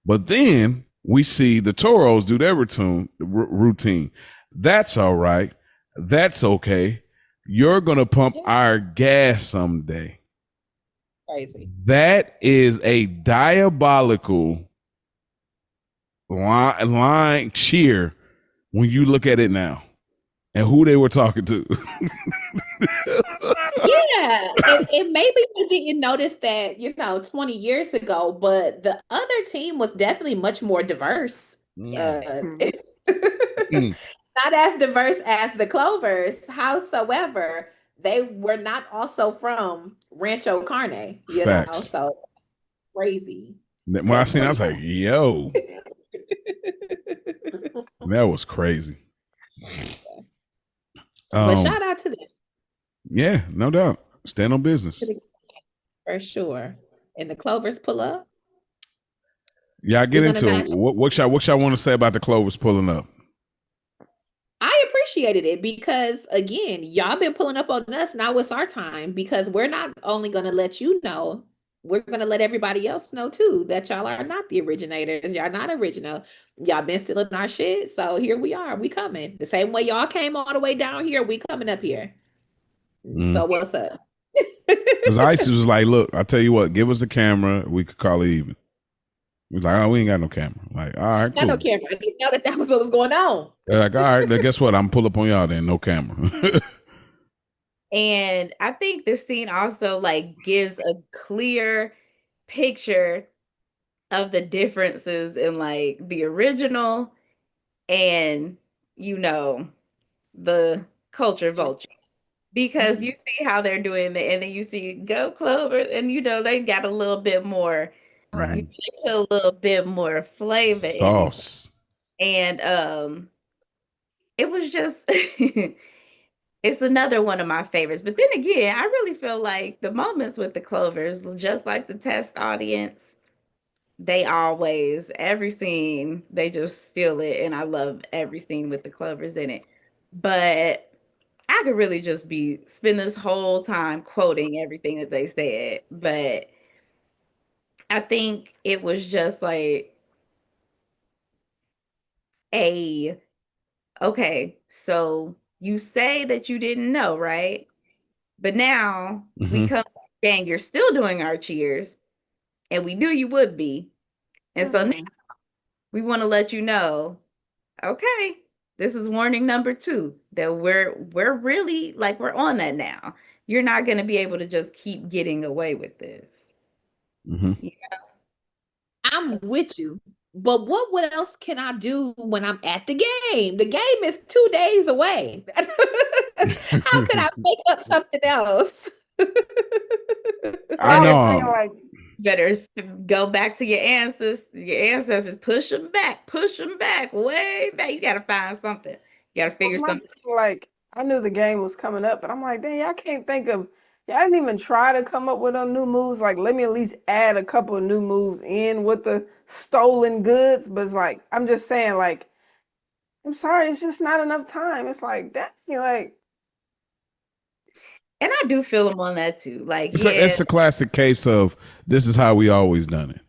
But then we see the Toros do their routine. That's all right. That's okay. You're going to pump our gas someday. Crazy. That is a diabolical line cheer when you look at it now and who they were talking to. Yeah, and maybe we didn't notice that, 20 years ago, but the other team was definitely much more diverse. Not as diverse as the Clovers, howsoever, they were not also from Rancho Carne, Facts. so crazy. When I seen it, I was like, yo. That was crazy. But shout out to them. Yeah, no doubt. Stand on business. For sure. And the Clovers pull up. Yeah, I get into it. What y'all want to say about the Clovers pulling up? I appreciated it because, again, y'all been pulling up on us. Now it's our time, because we're not only going to let you know, we're going to let everybody else know too that y'all are not the originators. Y'all not original. Y'all been stealing our shit. So here we are. We coming. The same way y'all came all the way down here, we coming up here. So what's up? Because Isis was like, look, I'll tell you what, give us a camera. We could call it even. We like, oh, we ain't got no camera. Like, all right, cool. Got no camera. I didn't know that was what was going on. They're like, all right, then guess what? I'm pull up on y'all then, no camera. And I think this scene also gives a clear picture of the differences in the original and the culture vulture. Because you see how they're doing it, and then you see Go Clover, and they got a little bit more, right? Put a little bit more flavor sauce. And it was just it's another one of my favorites. But then again, I really feel like the moments with the Clovers, just like the test audience, they always, every scene, they just steal it, and I love every scene with the Clovers in it. But I could really just spend this whole time quoting everything that they said, but I think it was just okay, so you say that you didn't know, right? But now we come to the gang, you're still doing our cheers, and we knew you would be. And so now we want to let you know, okay, this is warning number 2, that we're really we're on that now. You're not going to be able to just keep getting away with this. I'm with you. But what else can I do when I'm at the game? The game is 2 days away. How could I make up something else? I know. Better go back to your ancestors. Your ancestors, push them back, way back. You got to find something. You got to figure something. I knew the game was coming up, but I'm like, dang, I can't think of. Y'all didn't even try to come up with no new moves. Let me at least add a couple of new moves in with the stolen goods. But it's I'm just saying, I'm sorry, it's just not enough time. It's that, And I do feel them on that too. It's a classic case of this is how we always done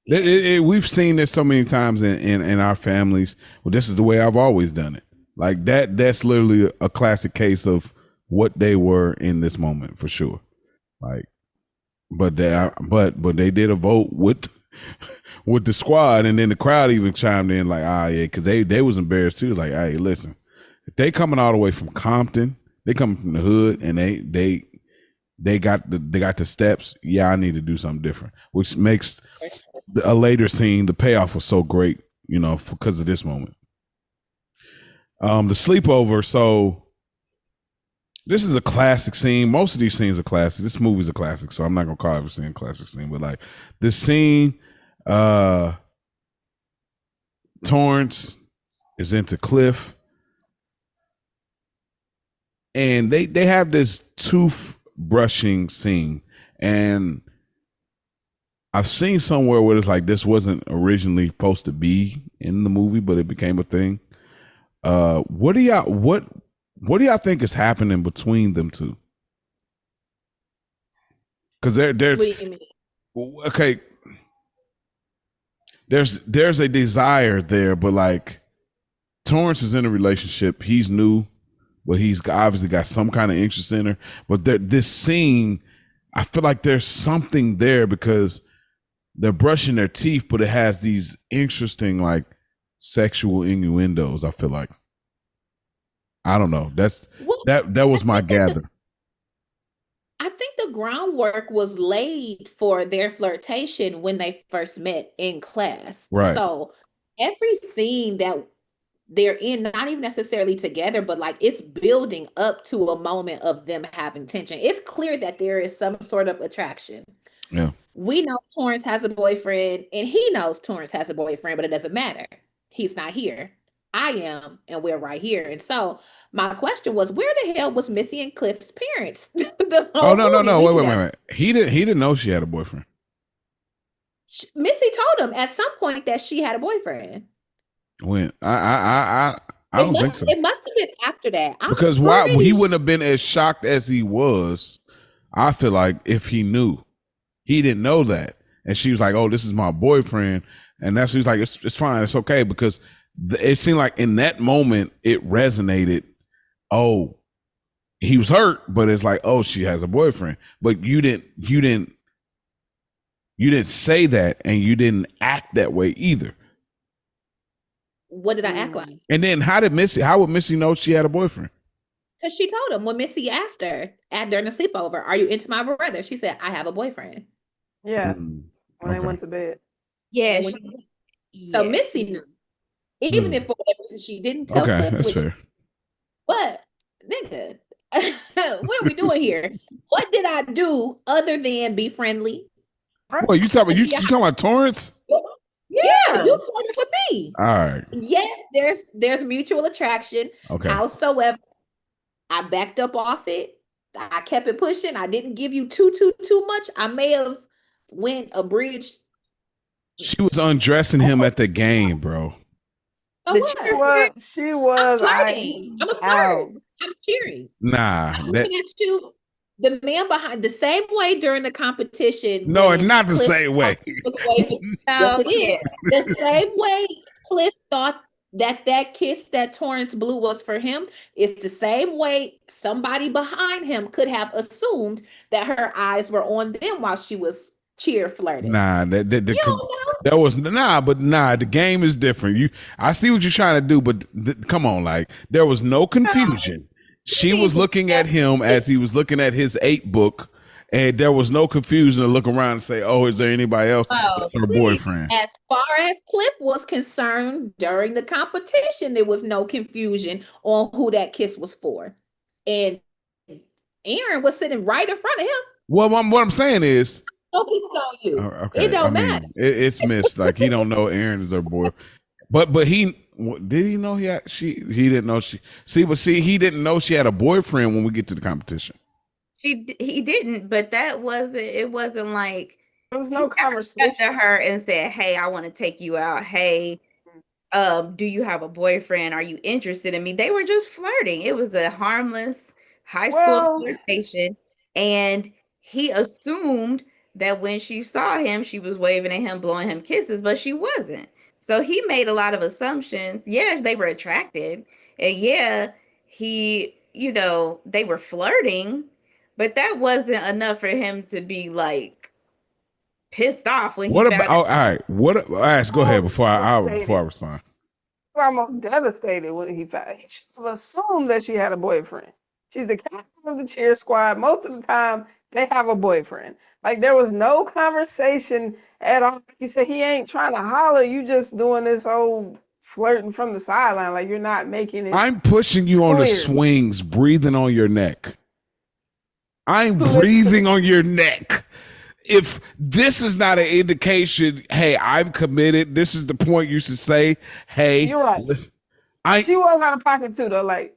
it. We've seen this so many times in our families. Well, this is the way I've always done it. That's literally a classic case of what they were in this moment for sure. But they did a vote with the squad, and then the crowd even chimed in yeah, because they was embarrassed too. Hey, listen, if they coming all the way from Compton, they coming from the hood, and they got the steps. Yeah, I need to do something different, which makes a later scene, the payoff was so great, because of this moment. The sleepover. So This is a classic scene. Most of these scenes are classic. This movie's a classic, so I'm not gonna call every scene a classic scene. But like this scene, Torrance is into Cliff, and they have this tooth brushing scene, and I've seen somewhere where it's like this wasn't originally supposed to be in the movie, but it became a thing. What do y'all think is happening between them two? Because there's what do you mean? Okay, there's a desire there, but like Torrance is in a relationship. He's new, but he's obviously got some kind of interest in her. But this scene, I feel like there's something there because they're brushing their teeth, but it has these interesting like sexual innuendos. I feel like, I don't know. That was my gather. I think the groundwork was laid for their flirtation when they first met in class. Right. So every scene that they're in, not even necessarily together, but like it's building up to a moment of them having tension. It's clear that there is some sort of attraction. Yeah. We know Torrance has a boyfriend, and he knows Torrance has a boyfriend, but it doesn't matter. He's not here. I am, and we're right here. And so my question was, where the hell was Missy and Cliff's parents? Oh no! Wait! He didn't know she had a boyfriend. Missy told him at some point that she had a boyfriend. When I don't think so. It must have been after that. Because why he wouldn't have been as shocked as he was. I feel like if he knew, he didn't know that, and she was like, "Oh, this is my boyfriend," and that's she's like, "It's fine, it's okay," because it seemed like in that moment it resonated. Oh, he was hurt, but it's like, oh, she has a boyfriend, but you didn't say that, and you didn't act that way either. What did I act like? And then how would Missy know she had a boyfriend? Because she told him when Missy asked her during the sleepover, "Are you into my brother?" She said, "I have a boyfriend." Yeah, when they went to bed. Yeah. So Missy knew, even if for whatever reason she didn't tell Cliff. That's fair. But nigga, what are we doing here? What did I do other than be friendly? Well, you talking about Torrance? Yeah, you flirted with me. All right. Yes, there's mutual attraction. Okay. Howsoever, I backed up off it. I kept it pushing. I didn't give you too much. I may have went a bridge. She was undressing him at the game, bro. She was. I'm a flirt. I'm cheering. Nah. I'm looking at you. The man behind the same way during the competition. No, it's not the same way. Yes, it is. The same way Cliff thought that kiss that Torrance blew was for him. It's the same way somebody behind him could have assumed that her eyes were on them while she was cheer flirting. Nah, but the game is different. I see what you're trying to do, but come on, like there was no confusion. She was looking at him as he was looking at his 8 book, and there was no confusion to look around and say, "Oh, is there anybody else?" That's her boyfriend. As far as Cliff was concerned, during the competition, there was no confusion on who that kiss was for, and Aaron was sitting right in front of him. Well, what I'm saying is, focused on you. Okay. It don't matter. It's missed. Like he don't know Aaron is her boy, but he. Did he know he didn't know she he didn't know she had a boyfriend when we get to the competition. He didn't, but it wasn't like there was no conversation to her and said, "Hey, I want to take you out. Hey, do you have a boyfriend? Are you interested in me?" They were just flirting. It was a harmless high school flirtation, and he assumed that when she saw him, she was waving at him, blowing him kisses, but she wasn't. So he made a lot of assumptions. Yeah, they were attracted. And yeah, they were flirting, but that wasn't enough for him to be like pissed off when all right. Go ahead before I respond. I'm devastated when he found. He should have assumed that she had a boyfriend. She's the captain of the cheer squad. Most of the time, they have a boyfriend. Like there was no conversation at all. You said he ain't trying to holler. You just doing this whole flirting from the sideline. Like, you're not making it. I'm pushing you on the swings, breathing on your neck. I'm breathing on your neck. If this is not an indication, hey, I'm committed, this is the point you should say, hey, you're right. Listen, she was out of pocket too, though. Like,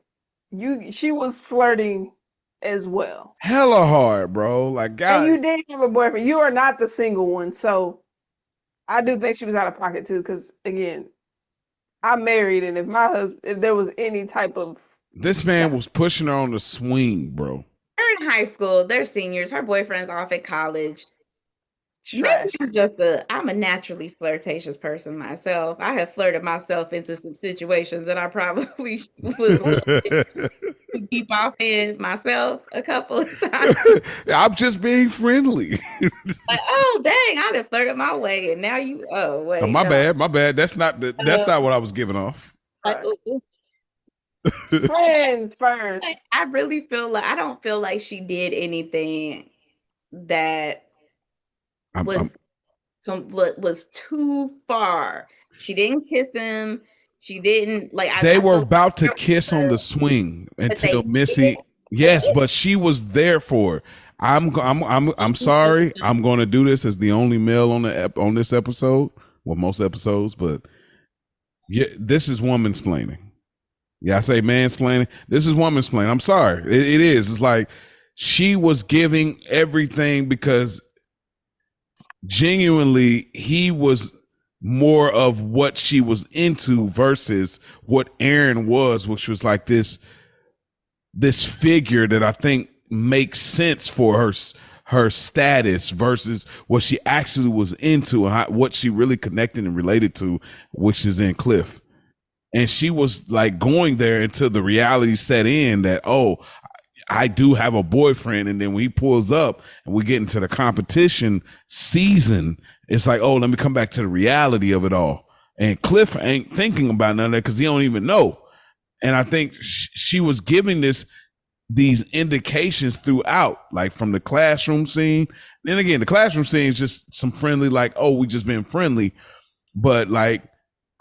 she was flirting as well. Hella hard, bro. Like, God. And you did have a boyfriend. You are not the single one, so I do think she was out of pocket too. Because again, I'm married, and if there was any type of this man was pushing her on the swing, bro. They're in high school. They're seniors. Her boyfriend's off at college. Trash. I'm a naturally flirtatious person myself. I have flirted myself into some situations that I probably was deep off in myself a couple of times. I'm just being friendly. Like, oh dang, I done flirted my way, and now you. Oh wait, my bad. That's not what I was giving off. Friends first. I really feel like I don't feel like she did anything that was too far. She didn't kiss him. She didn't like. They were about to kiss on the swing until Missy. Yes, but she was there for it. I'm sorry. I'm going to do this as the only male on this episode. Well, most episodes, but yeah, this is womansplaining. Yeah, I say mansplaining. This is womansplaining. I'm sorry. It is. It's like she was giving everything because genuinely he was more of what she was into versus what Aaron was, which was like this figure that I think makes sense for her status versus what she actually was into and what she really connected and related to, which is in Cliff. And she was like going there until the reality set in that, oh, I do have a boyfriend. And then when he pulls up and we get into the competition season, it's like, oh, let me come back to the reality of it all. And Cliff ain't thinking about none of that because he don't even know. And I think she was giving these indications throughout, like from the classroom scene. Then again, the classroom scene is just some friendly, like, oh, we just been friendly. But like,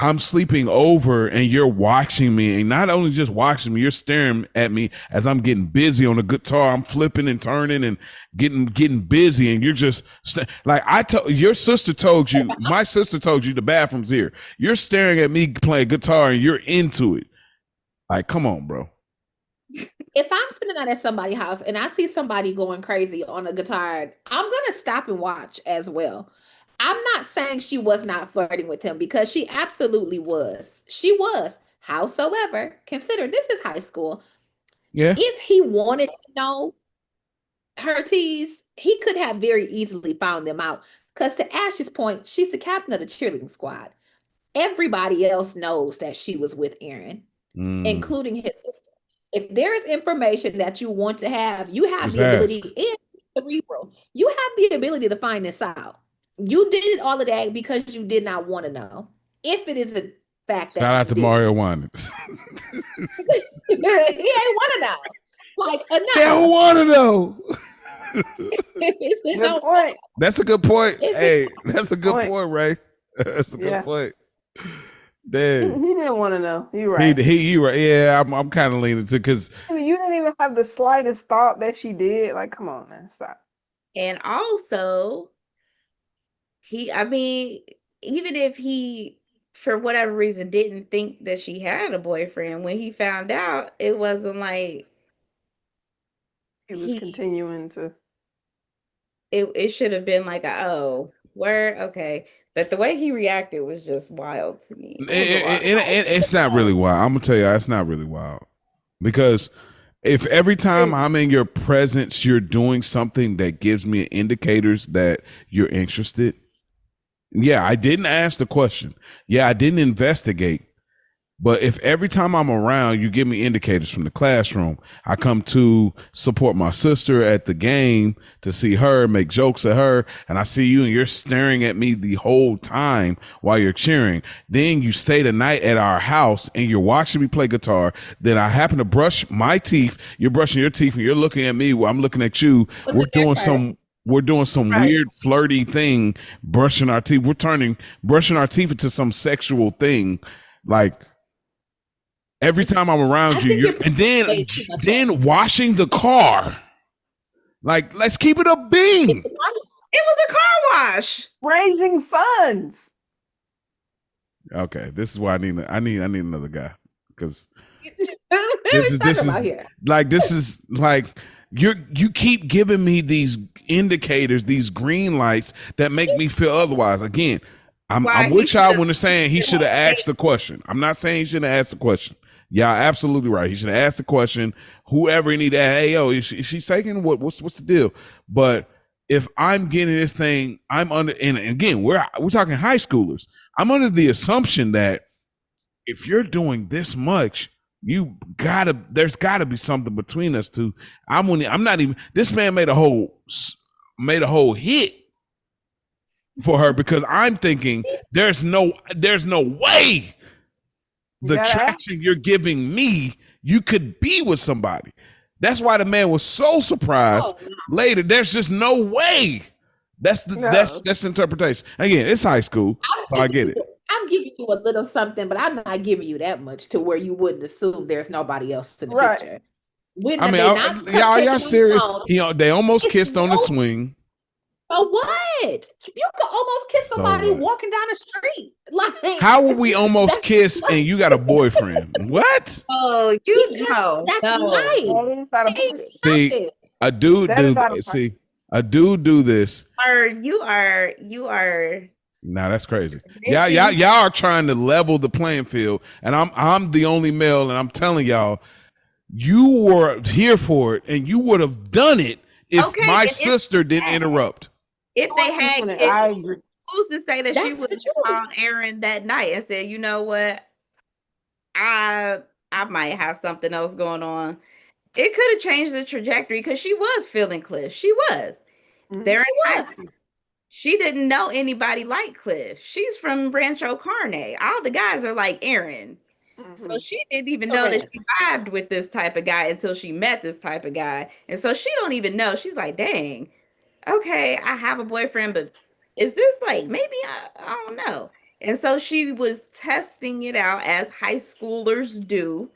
I'm sleeping over and you're watching me, and not only just watching me, you're staring at me as I'm getting busy on the guitar. I'm flipping and turning and getting busy, and you're just like your sister told you, my sister told you the bathroom's here. You're staring at me playing guitar and you're into it. Like, come on, bro. If I'm spending out at somebody's house and I see somebody going crazy on a guitar, I'm gonna stop and watch as well. I'm not saying she was not flirting with him because she absolutely was. She was. Howsoever, consider this is high school. Yeah. If he wanted to know her tease, he could have very easily found them out. Because to Ash's point, she's the captain of the cheerleading squad. Everybody else knows that she was with Aaron, including his sister. If there is information that you want to have, you have the ability in cerebral. You have the ability to find this out. You did all of that because you did not want to know. If it is a fact that shout out to Mario Winans. He ain't want to know. Like enough. They don't want to know. Good point. That's a good point. Hey, that's a good point, Ray. That's a good point. Damn. He didn't want to know. You're right. He right. Yeah, I'm kind of leaning to because you didn't even have the slightest thought that she did. Like, come on, man, stop. And also, even if he, for whatever reason, didn't think that she had a boyfriend, when he found out, it wasn't like he was continuing to. It should have been like, okay. But the way he reacted was just wild to me. It's not really wild. I'm gonna tell you, it's not really wild because if every time I'm in your presence, you're doing something that gives me indicators that you're interested. Yeah, I didn't ask the question. Yeah, I didn't investigate. But if every time I'm around, you give me indicators from the classroom, I come to support my sister at the game to see her, make jokes at her, and I see you and you're staring at me the whole time while you're cheering. Then you stay the night at our house and you're watching me play guitar. Then I happen to brush my teeth. You're brushing your teeth and you're looking at me while I'm looking at you. We're doing some weird flirty thing, brushing our teeth. We're brushing our teeth into some sexual thing. Like every time I'm around you, and then washing the car. Like, let's keep it a bean. It was a car wash. Raising funds. Okay, this is why I need another guy, because this is like you keep giving me these indicators, these green lights that make me feel otherwise. Again, I'm with y'all when they're saying he should have asked the question. I'm not saying he shouldn't have asked the question. Y'all absolutely right. He should have asked the question. Whoever he need to, hey yo, is she taking what's the deal? But if I'm getting this thing, I'm under, and again, we're talking high schoolers. I'm under the assumption that if you're doing this much, there's gotta be something between us two. I'm not even, this man made a whole hit for her, because I'm thinking there's no way the traction you're giving me, you could be with somebody. That's why the man was so surprised later. There's just no way. That's the interpretation. Again, it's high school, so I get it. I'm giving you a little something, but I'm not giving you that much to where you wouldn't assume there's nobody else in the picture. Y'all serious? They almost kissed on the swing. But what? You could almost kiss somebody walking down the street. Like, how would we almost kiss and you got a boyfriend? What? Oh, that's nice. See, a dude do this. You are. Nah, that's crazy. Y'all are trying to level the playing field, and I'm the only male, and I'm telling y'all, you were here for it, and you would have done it if my sister didn't interrupt. If they had kids, I agree. Who's to say that she would have called Aaron that night and said, you know what, I might have something else going on. It could have changed the trajectory, because she was feeling Cliff. She was. There in high school. She didn't know anybody like Cliff. She's from Rancho Carne. All the guys are like Aaron. So she didn't even know that she vibed with this type of guy until she met this type of guy. And so she don't even know. She's like, dang, okay, I have a boyfriend, but is this like, maybe I don't know. And so she was testing it out as high schoolers do,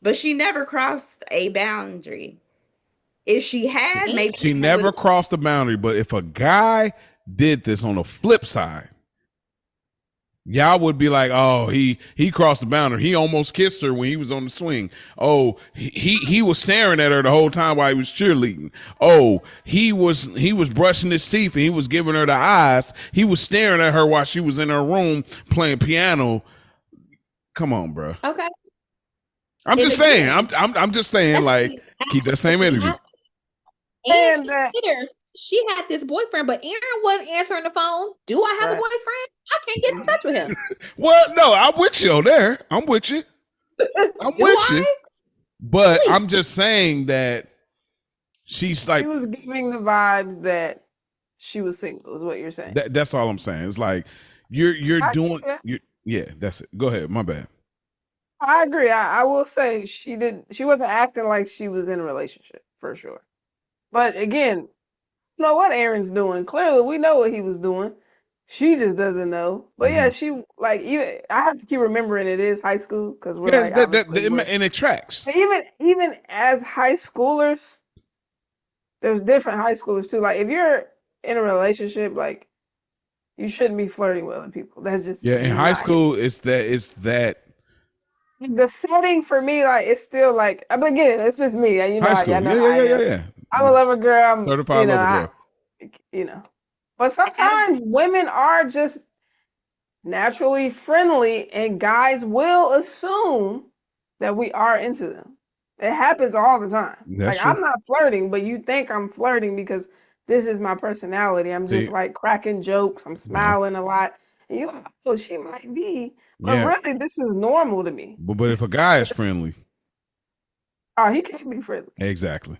but she never crossed a boundary. If she had, maybe she never crossed the boundary. But if a guy did this on the flip side, y'all would be like, oh, he crossed the boundary. He almost kissed her when he was on the swing. Oh, he was staring at her the whole time while he was cheerleading. Oh, he was brushing his teeth and he was giving her the eyes. He was staring at her while she was in her room playing piano. Come on, bro. Okay. I'm just saying. I'm just saying, like, keep that same energy. And here, she had this boyfriend, but Aaron wasn't answering the phone. Do I have a boyfriend? I can't get in touch with him. Well, no, I'm with you there. I'm with you. You. But please. I'm just saying that she's like, she was giving the vibes that she was single, is what you're saying. That's all I'm saying. It's like you're doing. Yeah, that's it. Go ahead. My bad. I agree. I will say she wasn't acting like she was in a relationship, for sure. But again, you know what Aaron's doing. Clearly, we know what he was doing. She just doesn't know. But yeah, she even I have to keep remembering it is high school, because we're and it tracks. Even as high schoolers, there's different high schoolers too. Like if you're in a relationship, like you shouldn't be flirting with other people. That's just in high school. It's that. The setting for me, like it's still like, I mean, again, it's just me. You know, high school. Yeah. I'm a lover girl. I'm certified lover girl. But sometimes women are just naturally friendly, and guys will assume that we are into them. It happens all the time. That's true. I'm not flirting, but you think I'm flirting because this is my personality. I'm just like cracking jokes. I'm smiling a lot. And you're like, oh, she might be. But really, this is normal to me. But if a guy is friendly. Oh, he can't be friendly. Exactly.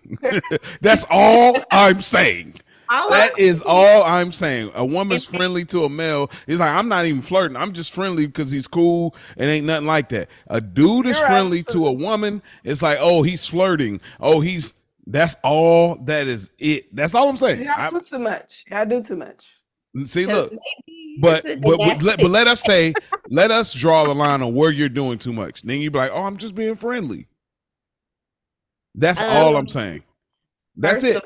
That's all I'm saying. That is all I'm saying. A woman's friendly to a male. It's like, I'm not even flirting. I'm just friendly because he's cool. It ain't nothing like that. A dude is friendly to a woman. It's like, oh, he's flirting. Oh, that's all. That is it. That's all I'm saying. I do too much. I do too much. See, look, but let us say, let us draw the line on where you're doing too much. Then you be like, oh, I'm just being friendly. That's all I'm saying. That's it.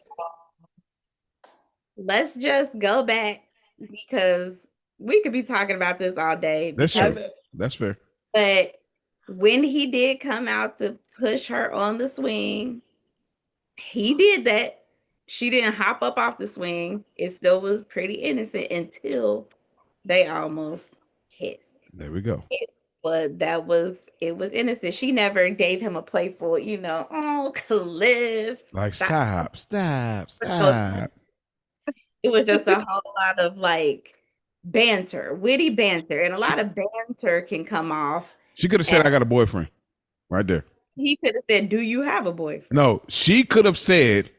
Let's just go back because we could be talking about this all day. That's true. That's fair. But when he did come out to push her on the swing, he did that. She didn't hop up off the swing. It still was pretty innocent until they almost kissed. There we go. It was innocent. She never gave him a playful, oh, Cliff. Like, stop. It was just a whole lot of like banter, witty banter. And a lot of banter can come off. She could have said, I got a boyfriend right there. He could have said, do you have a boyfriend? No, she could have said,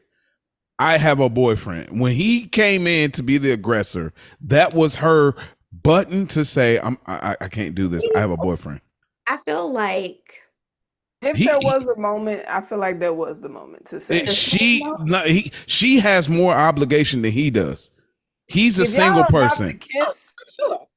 I have a boyfriend. When he came in to be the aggressor, that was her button to say, I can't do this. I have a boyfriend. I feel like if there was a moment, I feel like there was the moment to say she has more obligation than he does. He's a single person.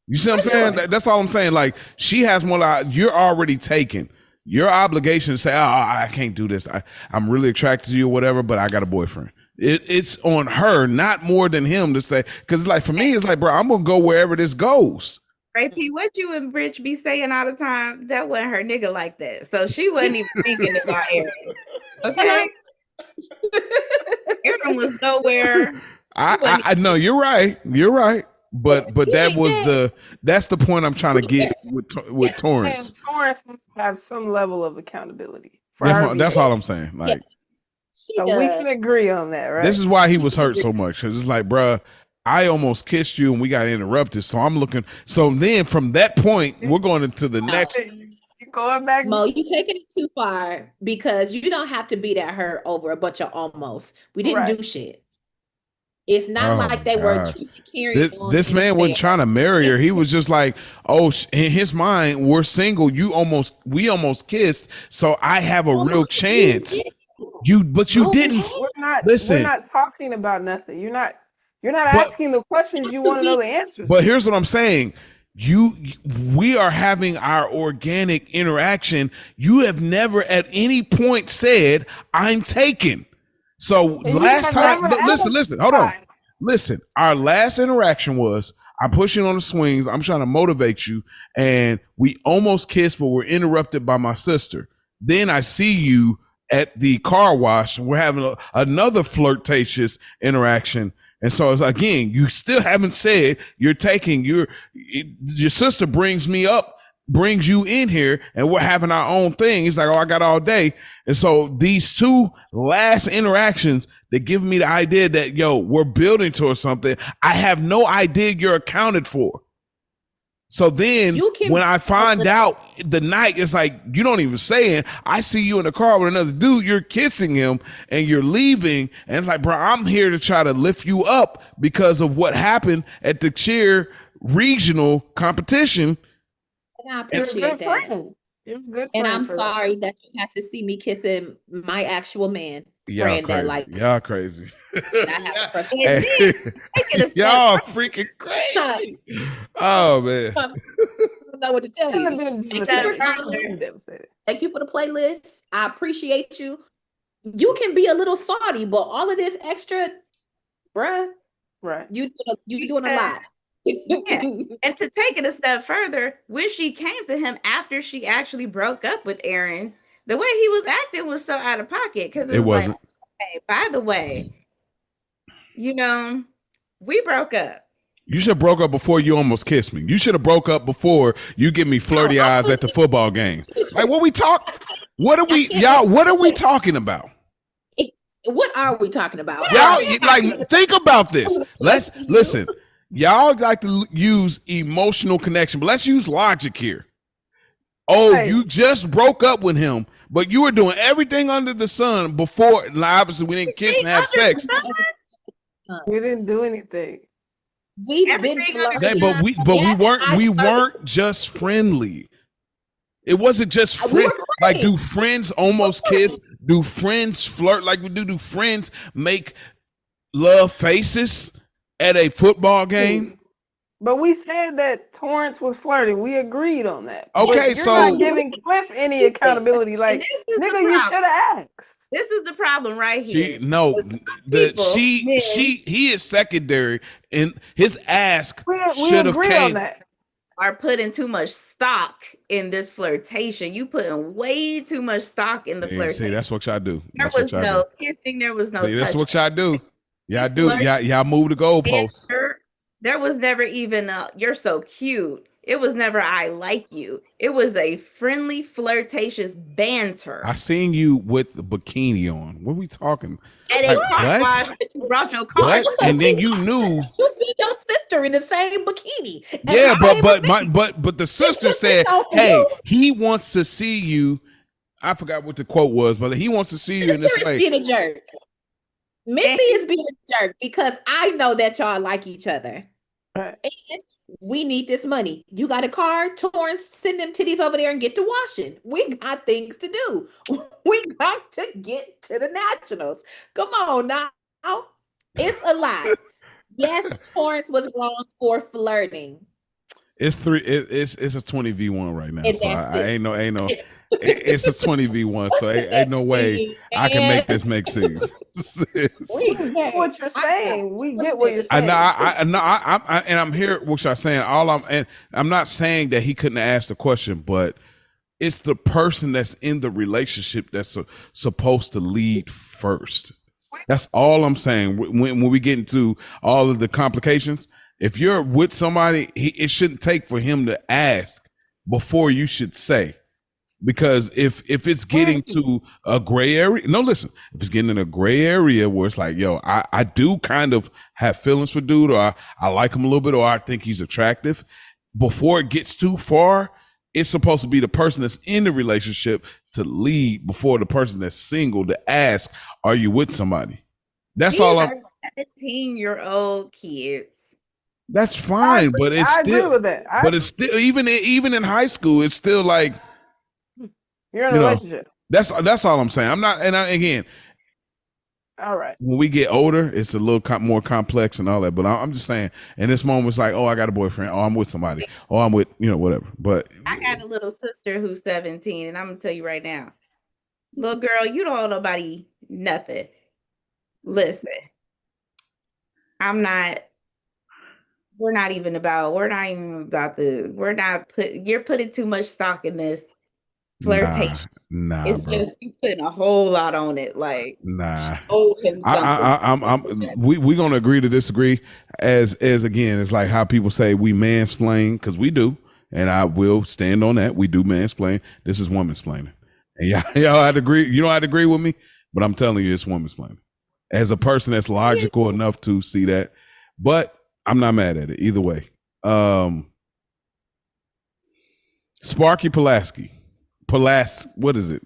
You see what I'm saying? That's all I'm saying. Like, she has more. You're already taken. Your obligation to say, oh, I can't do this. I'm really attracted to you or whatever, but I got a boyfriend. It's on her, not more than him to say. Because it's like, for me, it's like, bro, I'm going to go wherever this goes. Ray P, what you and Rich be saying all the time, that wasn't her nigga like that. So she wasn't even thinking about Aaron. Okay? Aaron was nowhere. I know, you're right. You're right. But that's the point I'm trying to get with Torrance. And Torrance must have some level of accountability. That's all I'm saying. Like, so we can agree on that, right? This is why he was hurt so much. Because it's like, bruh, I almost kissed you and we got interrupted. So I'm looking. So then from that point, we're going into the next. You're going back. Mo, you taking it too far because you don't have to beat at her over a bunch of almost. We didn't do shit. It's not like they were carrying on. This man wasn't trying to marry her. He was just like, oh, in his mind, we're single. We almost kissed. So I have a real chance. But you didn't. Listen. We're not talking about nothing. You're not asking the questions. You want to know the answers. But here's what I'm saying. We are having our organic interaction. You have never at any point said, I'm taken. So last time, listen, hold on. Listen, our last interaction was, I'm pushing on the swings. I'm trying to motivate you. And we almost kissed, but we're interrupted by my sister. Then I see you at the car wash and we're having another flirtatious interaction. And so it's again, you still haven't said you're taking your sister brings you in here and we're having our own thing. He's like, oh, I got all day. And so these two last interactions that give me the idea that, we're building towards something. I have no idea you're accounted for. So then when I find out the night, it's like, you don't even say it. I see you in the car with another dude, you're kissing him and you're leaving. And it's like, bro, I'm here to try to lift you up because of what happened at the cheer regional competition. And I appreciate that. And I'm sorry that you had to see me kissing my actual man. Friend that like y'all crazy. I have a y'all freaking crazy. Oh man. I don't know what to tell you. Thank you for the playlist. I appreciate you. You can be a little salty, but all of this extra, bruh, right? You doing a lot. Yeah. And to take it a step further, when she came to him after she actually broke up with Aaron, the way he was acting was so out of pocket because it wasn't. Like, hey, by the way, we broke up. You should have broke up before you almost kissed me. You should have broke up before you give me flirty eyes at the football game. Like, what are we talking about? What are we talking about? Y'all, like, think about this. Let's listen. Y'all like to use emotional connection, but let's use logic here. Oh, you just broke up with him, but you were doing everything under the sun before. Obviously, we didn't kiss and have sex. We didn't do anything. We've been flirting. But we weren't just friendly. It wasn't just friends. Like, do friends almost kiss? Do friends flirt like we do? Do friends make love faces at a football game? But we said that Torrance was flirting. We agreed on that. Okay, but you're not giving Cliff any accountability. Like, nigga, you should have asked. This is the problem right here. He is secondary, and his ask should have came. On that. Are putting too much stock in this flirtation. You putting way too much stock in the flirtation. See, that's what y'all do. There was no kissing. There was no touching. That's what y'all do. Y'all do. Y'all move the goalposts. There was never even you're so cute. It was never I like you. It was a friendly, flirtatious banter. I seen you with the bikini on. What are we talking? And what? You brought your car. What? And then you knew you see your sister in the same bikini. Yeah, but the sister said, "Hey, he wants to see you." I forgot what the quote was, but he wants to see you in this way. Being a jerk. Missy is being a jerk because I know that y'all like each other. Right. And we need this money. You got a car, Torrance, send them titties over there and get to washing. We got things to do. We got to get to the Nationals. Come on now. It's a lot. Yes, Torrance was wrong for flirting. It's a 20v1 right now. And so I ain't no it's a 20v1, so ain't no way I can make this make sense. We get what you're saying. We get what you're saying. I'm here what y'all saying. I'm not saying that he couldn't ask the question, but it's the person that's in the relationship that's supposed to lead first. That's all I'm saying. When we get into all of the complications, if you're with somebody, it shouldn't take for him to ask before you should say. Because if it's getting to a gray area, if it's getting in a gray area where it's like, yo, I do kind of have feelings for dude, or I like him a little bit, or I think he's attractive, before it gets too far, it's supposed to be the person that's in the relationship to lead before the person that's single to ask, are you with somebody? That's all I'm 17-year-old kids. That's fine, but it's still, agree with that. But it's still, even in high school, it's still like, you're in a relationship. That's all I'm saying. I'm not, and again, all right. When we get older, it's a little more complex and all that. But I'm just saying, in this moment, it's like, oh, I got a boyfriend. Oh, I'm with somebody. Oh, I'm with, whatever. But I got a little sister who's 17, and I'm gonna tell you right now, little girl, you don't owe nobody nothing. Listen, you're putting too much stock in this flirtation. Nah, it's bro. just you putting a whole lot on it. Like, nah. I'm we gonna agree to disagree. As again, it's like how people say we mansplain, because we do, and I will stand on that. We do mansplain. This is womansplaining, and y'all had to agree. You don't have to agree with me, but I'm telling you, it's womansplaining. As a person that's logical enough to see that, but I'm not mad at it either way. Sparky Pulaski. What is it?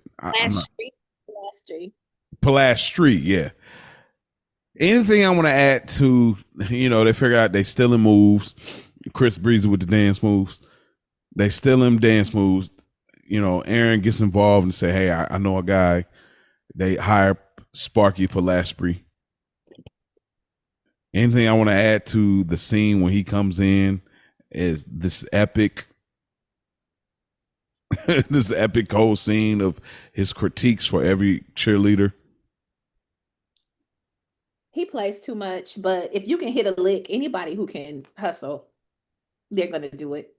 Pilastri, yeah. Anything I want to add to, they figure out they stealing moves. Chris Breezy with the dance moves. They stealing dance moves. Aaron gets involved and say, hey, I know a guy. They hire Sparky Pilastri. Anything I want to add to the scene when he comes in is this epic whole scene of his critiques for every cheerleader. He plays too much, but if you can hit a lick, anybody who can hustle, they're gonna do it.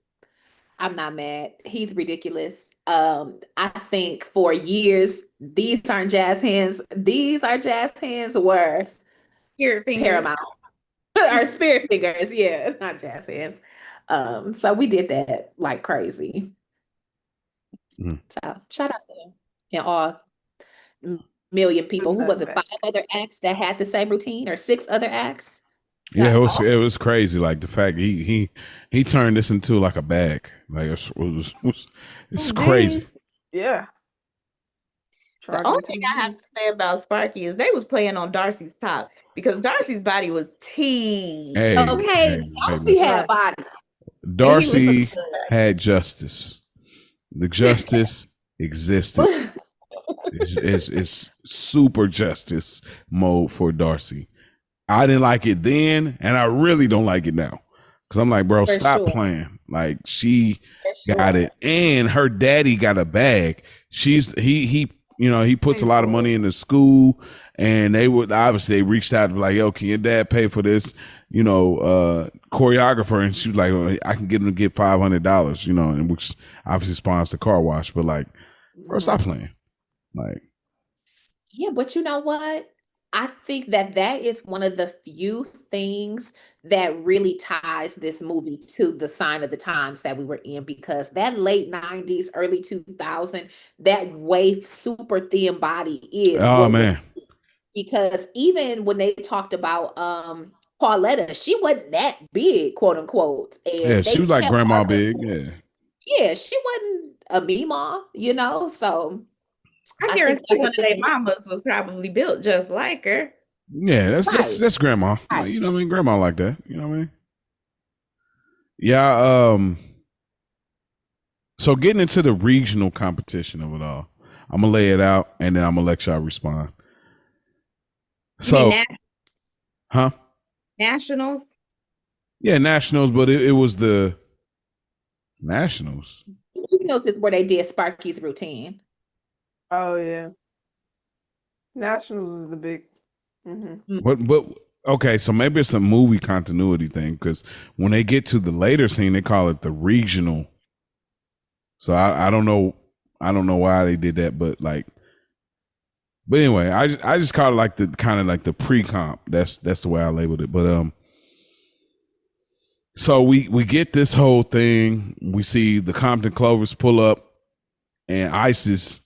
I'm not mad. He's ridiculous. I think for years, these aren't jazz hands. These are jazz hands were paramount. Our spirit fingers, yeah, not jazz hands. So we did that like crazy. So shout out to him and all million people. Who was it? 5 other acts that had the same routine, or 6 other acts? Yeah, it was crazy. Like the fact he turned this into like a bag. Like it's crazy. Yeah. The only thing I have to say about Sparky is they was playing on Darcy's top, because Darcy's body was teased. Darcy had body. Darcy had justice. The justice existed. It's super justice mode for Darcy. I didn't like it then, and I really don't like it now. Cause I'm like, bro, For stop sure. playing. Like she For got sure. it, and her daddy got a bag. He puts a lot of money into school, and they would obviously they reached out to be like, yo, can your dad pay for this? Choreographer, and she was like, well, I can get him to get $500. And which obviously spawns the car wash. But like, bro, stop playing. Like, yeah, but you know what? I think that is one of the few things that really ties this movie to the sign of the times that we were in, because that late 90s, early 2000, that waif super thin body is oh what man, because even when they talked about Pauletta, she wasn't that big, quote unquote. yeah, And she they was like kept grandma her, big, yeah. yeah, she wasn't a Mima, so I I think guarantee that's one a of their thing. mamas was probably built just like her. Yeah, that's grandma. Right. You know what I mean? Grandma like that. You know what I mean? Yeah, so getting into the regional competition of it all, I'm gonna lay it out and then I'm gonna let y'all respond. You mean huh? nationals? Yeah, nationals, but it was the nationals. Nationals is where they did Sparky's routine. Oh yeah. Nationals is the big. But okay, so maybe it's a movie continuity thing because when they get to the later scene, they call it the regional. So I don't know why they did that, but anyway, I just call it like the kind of like the pre-comp. That's the way I labeled it. But so we get this whole thing. We see the Compton Clovers pull up, and ISIS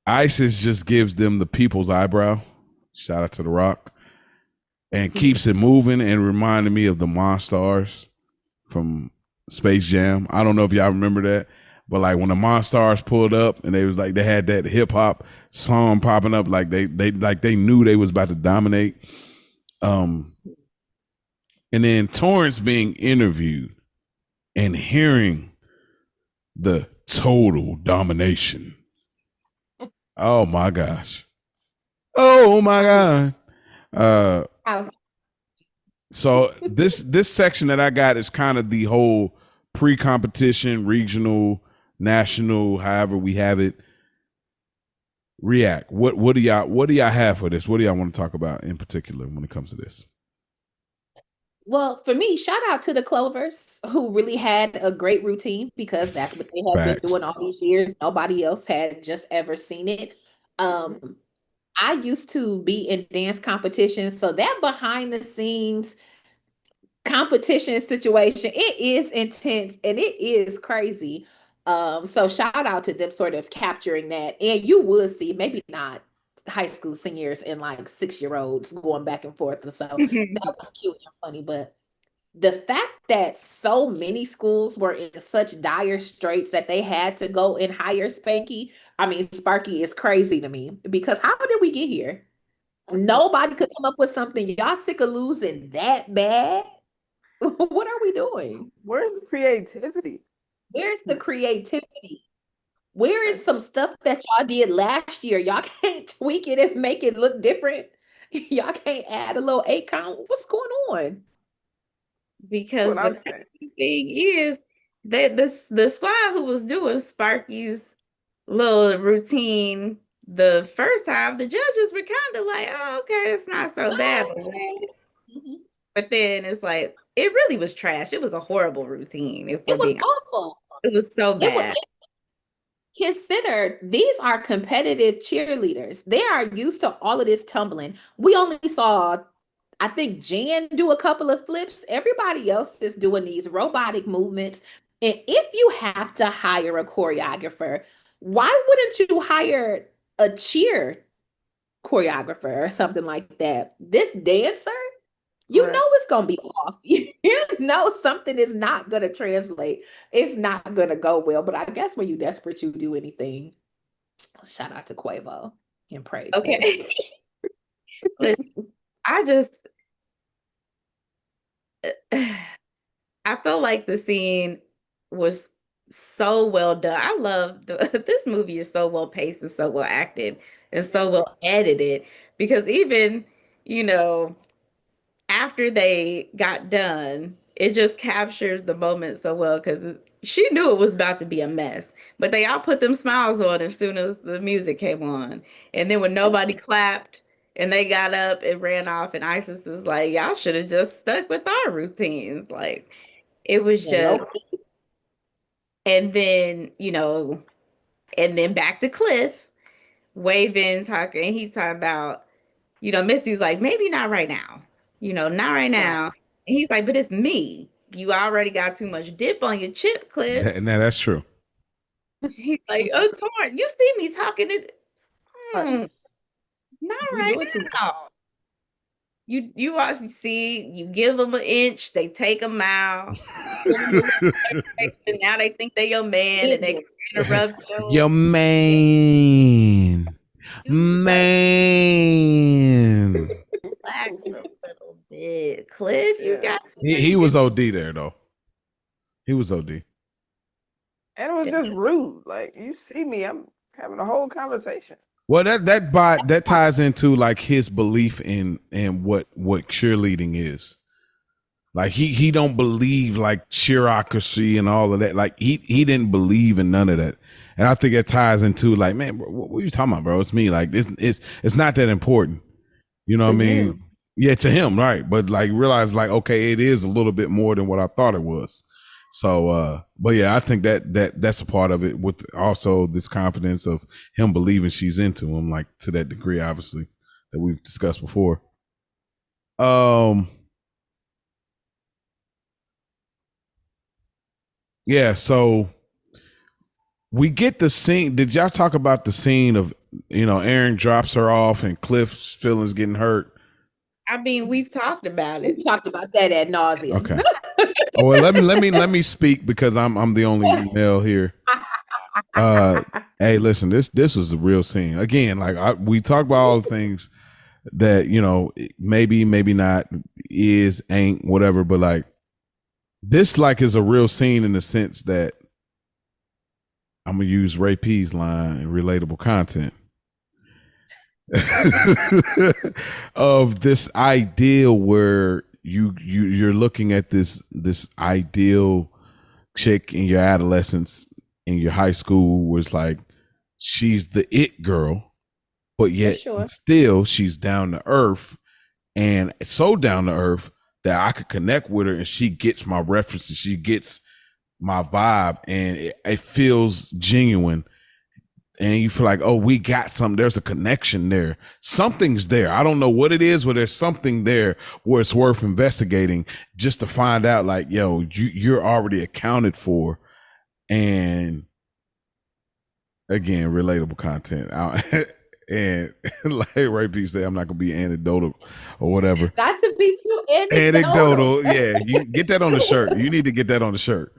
just gives them the people's eyebrow. Shout out to The Rock, and keeps it moving and reminded me of the Monstars from Space Jam. I don't know if y'all remember that, but like when the Monstars pulled up and they was like they had that hip hop song popping up, like they knew they was about to dominate. And then Torrance being interviewed and hearing the total domination. Oh my gosh. Oh my God. So this section that I got is kind of the whole pre-competition, regional, national, however we have it. React. What do y'all have for this? What do y'all want to talk about in particular when it comes to this? Well, for me, shout out to the Clovers who really had a great routine because that's what they have been doing all these years. Nobody else had just ever seen it. I used to be in dance competitions, so that behind the scenes competition situation, it is intense and it is crazy. So shout out to them sort of capturing that. And you would see maybe not high school seniors and like 6-year-olds going back and forth. And so that was cute and funny. But the fact that so many schools were in such dire straits that they had to go and hire Sparky is crazy to me because how did we get here? Nobody could come up with something. Y'all sick of losing that bad? What are we doing? Where's the creativity? Where's the creativity? Where is some stuff that y'all did last year? Y'all can't tweak it and make it look different. Y'all can't add a little 8 count. What's going on? Because the crazy thing is that the squad who was doing Sparky's little routine the first time, the judges were kind of like, oh, okay, it's not so bad. But then it's like, it really was trash. It was a horrible routine. It was awful. It was so bad. Consider these are competitive cheerleaders. They are used to all of this tumbling. We only saw, I think, Jan do a couple of flips. Everybody else is doing these robotic movements. And if you have to hire a choreographer, why wouldn't you hire a cheer choreographer or something like that? This dancer, you know it's going to be off. You know something is not going to translate. It's not going to go well. But I guess when you're desperate, you do anything. Shout out to Quavo and praise. Okay. I feel like the scene was so well done. I love this movie is so well paced and so well acted and so well edited because even, after they got done, it just captures the moment so well because she knew it was about to be a mess, but they all put them smiles on as soon as the music came on. And then when nobody clapped and they got up and ran off, and Isis is like, y'all should have just stuck with our routines. Like, it was just, and then, and then back to Cliff, waving, talking, and he talking about, Missy's like, maybe not right now. Not right now. And he's like, but it's me. You already got too much dip on your chip, Cliff. Now that's true. He's like, oh, Torrance, you see me talking to not right now. You also see, you give them an inch, they take them out. Now they think they your man and they interrupt you. Your man. Man. Relax a little bit. Cliff, you got to. He was OD there, though. He was OD. And it was just rude. Like, you see me, I'm having a whole conversation. Well, that ties into like his belief in what cheerleading is. Like he don't believe like cheerocracy and all of that. Like he didn't believe in none of that. And I think it ties into like, man, bro, what are you talking about, bro? It's me. Like it's not that important. You know what I mean? Yeah, to him, right? But like realize like, okay, it is a little bit more than what I thought it was. So, but yeah, I think that's a part of it, with also this confidence of him believing she's into him, like to that degree, obviously, that we've discussed before. Yeah, so we get the scene. Did y'all talk about the scene of, Aaron drops her off and Cliff's feelings getting hurt? I mean, we've talked about it. We talked about that ad nauseum. Okay. Oh, well, let me speak because I'm the only male here. Hey, listen, this is a real scene. Again, like we talk about all the things that maybe not, is, ain't, whatever, but like this like is a real scene in the sense that I'm gonna use Ray P's line in relatable content. Of this ideal where you're looking at this ideal chick in your adolescence, in your high school, where it's like she's the it girl, but yet still she's down to earth, and so down to earth that I could connect with her and she gets my references, she gets my vibe, and it feels genuine. And you feel like, oh, we got something. There's a connection there. Something's there. I don't know what it is, but there's something there where it's worth investigating just to find out, like, yo, you're already accounted for. And again, relatable content. And like Ray P said, I'm not going to be anecdotal or whatever. Not to be too anecdotal. Yeah, you get that on the shirt. You need to get that on the shirt.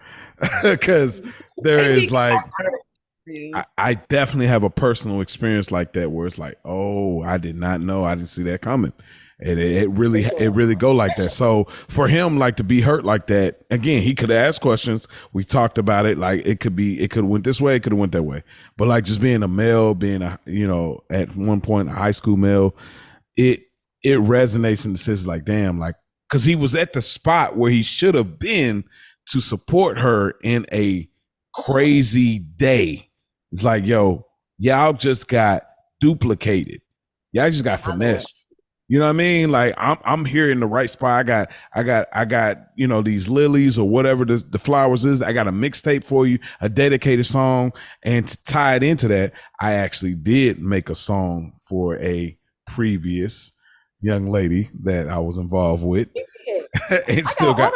Because there is like... I definitely have a personal experience like that where it's like, oh, I did not know, I didn't see that coming, and it really go like that. So for him, like, to be hurt like that, again, he could have asked questions. We talked about it, like it could have went this way, it could have went that way, but like just being a male, being a at one point a high school male, it resonates in the sense like, damn, like, because he was at the spot where he should have been to support her in a crazy day. It's like, yo, y'all just got duplicated. Y'all just got finessed. You know what I mean? Like I'm here in the right spot. I got these lilies or whatever the flowers is. I got a mixtape for you, a dedicated song, and to tie it into that, I actually did make a song for a previous young lady that I was involved with, and still got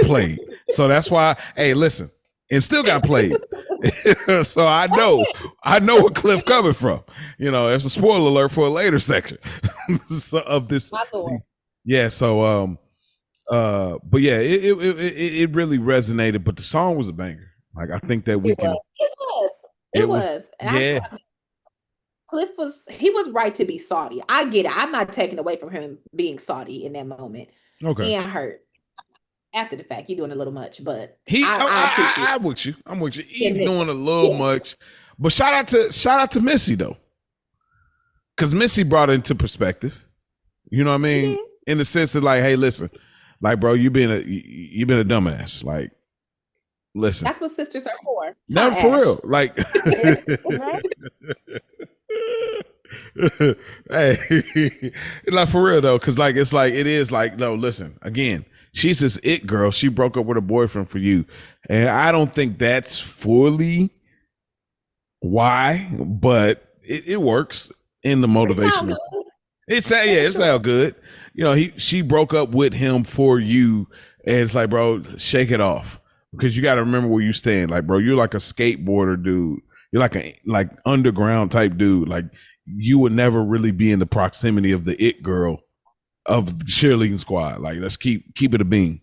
played. So that's why. Hey, listen, and still got played. So I know what Cliff coming from. It's a spoiler alert for a later section of this. Yeah. So but yeah, it really resonated. But the song was a banger. Like, I think that we can. It was. Yeah. Cliff was right to be salty. I get it. I'm not taking away from him being salty in that moment. Okay. And hurt. After the fact, you're doing a little much, but I appreciate it. I'm with you. He's doing a little much, but shout out to Missy though, because Missy brought it into perspective. You know what I mean? In the sense of like, hey, listen, like, bro, you been a dumbass. Like, listen, that's what sisters are for. never for Ash. real. Like, hey, like for real though, because like it's like it is like no. Listen, again, she's this it girl. She broke up with her boyfriend for you, and I don't think that's fully why, but it works in the motivational. It's all good. You know, she broke up with him for you, and it's like, bro, shake it off because you got to remember where you stand. Like, bro, you're like a skateboarder dude. You're like a underground type dude. Like, you would never really be in the proximity of the it girl of the cheerleading squad. Like, let's keep it a bean.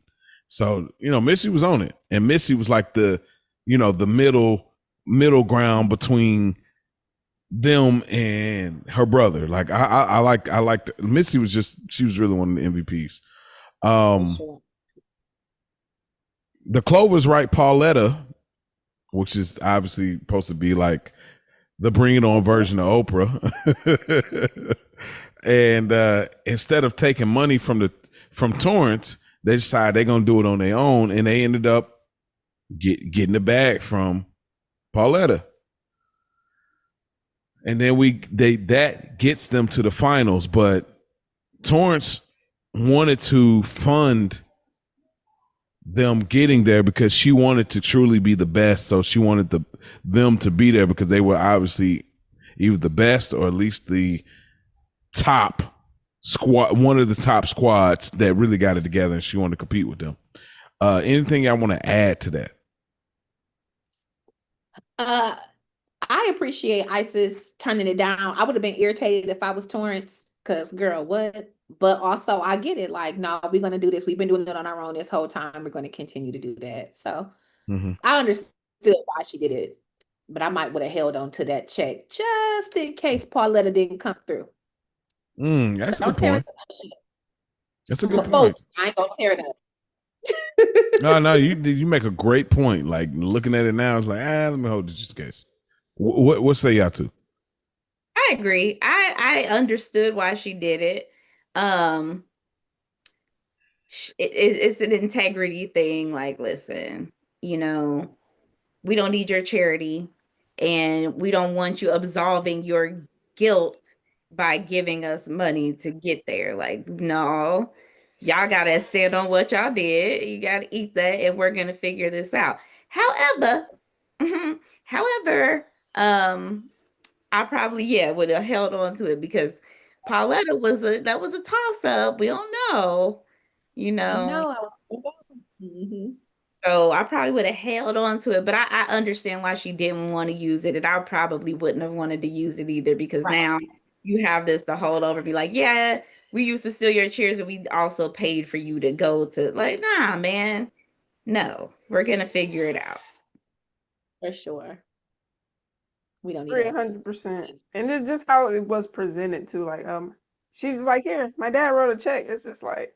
So, you know, Missy was on it, and Missy was like the, you know, the middle ground between them and her brother. Like I liked Missy she was really one of the MVPs. Sure. The Clover's right, Pauletta, which is obviously supposed to be like the Bring It On version of Oprah. And instead of taking money from Torrance, they decided they're gonna do it on their own, and they ended up getting the bag from Pauletta. And then that gets them to the finals, but Torrance wanted to fund them getting there because she wanted to truly be the best. So she wanted them to be there because they were obviously either the best or at least the top squad, one of the top squads that really got it together, and she wanted to compete with them. Anything I want to add to that? I appreciate Isis turning it down. I would have been irritated if I was Torrance, because girl, what? But also I get it. Like, no, we're going to do this. We've been doing it on our own this whole time. We're going to continue to do that. So I understood why she did it, but I might would have held on to that check just in case Pauletta didn't come through. That's a good point. That's a good point. I ain't going to tear it up. No, you make a great point. Like, looking at it now, it's like, let me hold this just in case. What say y'all to? I agree. I understood why she did it. It's an integrity thing. Like, listen, you know, we don't need your charity, and we don't want you absolving your guilt by giving us money to get there. Like, no, y'all gotta stand on what y'all did. You gotta eat that, and we're gonna figure this out. However, I probably would have held on to it because Pauletta was a toss up. We don't know, you know. So I probably would have held on to it, but I understand why she didn't want to use it, and I probably wouldn't have wanted to use it either because now you have this to hold over, be like, yeah, we used to steal your cheers, and we also paid for you to go to, like, nah, man, no, we're gonna figure it out for sure. We don't need 300%, and it's just how it was presented to. Like, she's like, here, my dad wrote a check. It's just like,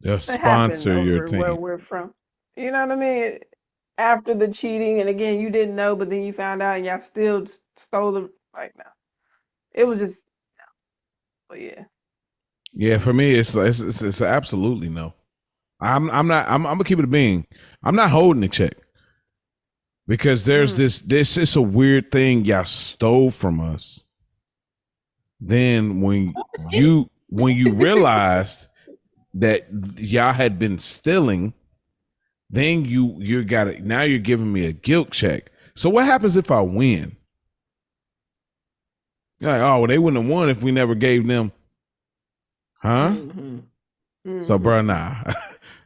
they'll sponsor your team. Where we're from, you know what I mean? After the cheating, and again, you didn't know, but then you found out, and y'all still stole the, like, no, it was just, no. But yeah, for me, it's absolutely no. I'm gonna keep it a being. I'm not holding the check. Because there's this is a weird thing y'all stole from us. Then when you realized that y'all had been stealing, then you got it. Now you're giving me a guilt check. So what happens if I win? You're like, oh, well, they wouldn't have won if we never gave them, huh? So, bro, nah.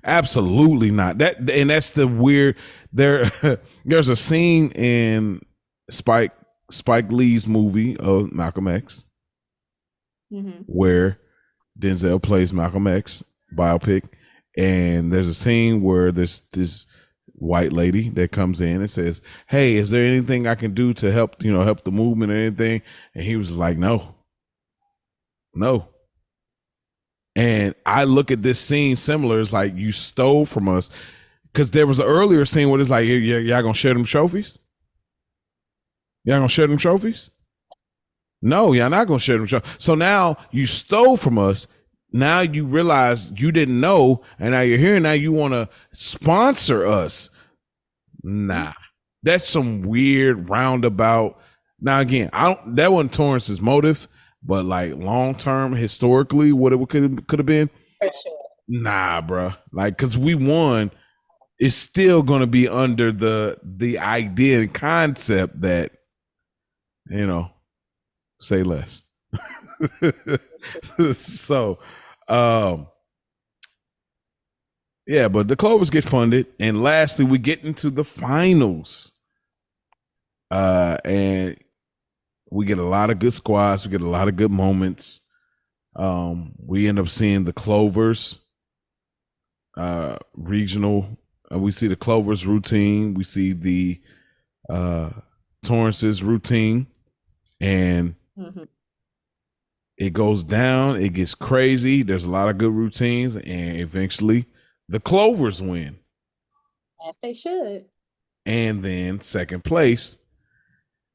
Absolutely not. That's the weird. There's a scene in Spike Lee's movie of Malcolm X where Denzel plays Malcolm X biopic, and there's a scene where this white lady that comes in and says, "Hey, is there anything I can do to help the movement or anything?" And he was like, "No." And I look at this scene similar. It's like you stole from us, because there was an earlier scene where it's like, y'all gonna share them trophies? Y'all gonna share them trophies? No, y'all not gonna share them trophies. So now you stole from us. now you realize you didn't know, and now you're here. Now you want to sponsor us. Nah, that's some weird roundabout. Now again, that wasn't Torrance's motive, but like long term, historically, what it could have been. For sure. Nah, bro. Like, cause we won. It's still going to be under the idea and concept that, say less. So, yeah, but the Clovers get funded, and lastly, we get into the finals, and we get a lot of good squads. We get a lot of good moments. We end up seeing the Clovers regional. We see the Clovers routine. We see the Torrance's routine, and it goes down. It gets crazy. There's a lot of good routines, and eventually the Clovers win. As they should. And then second place.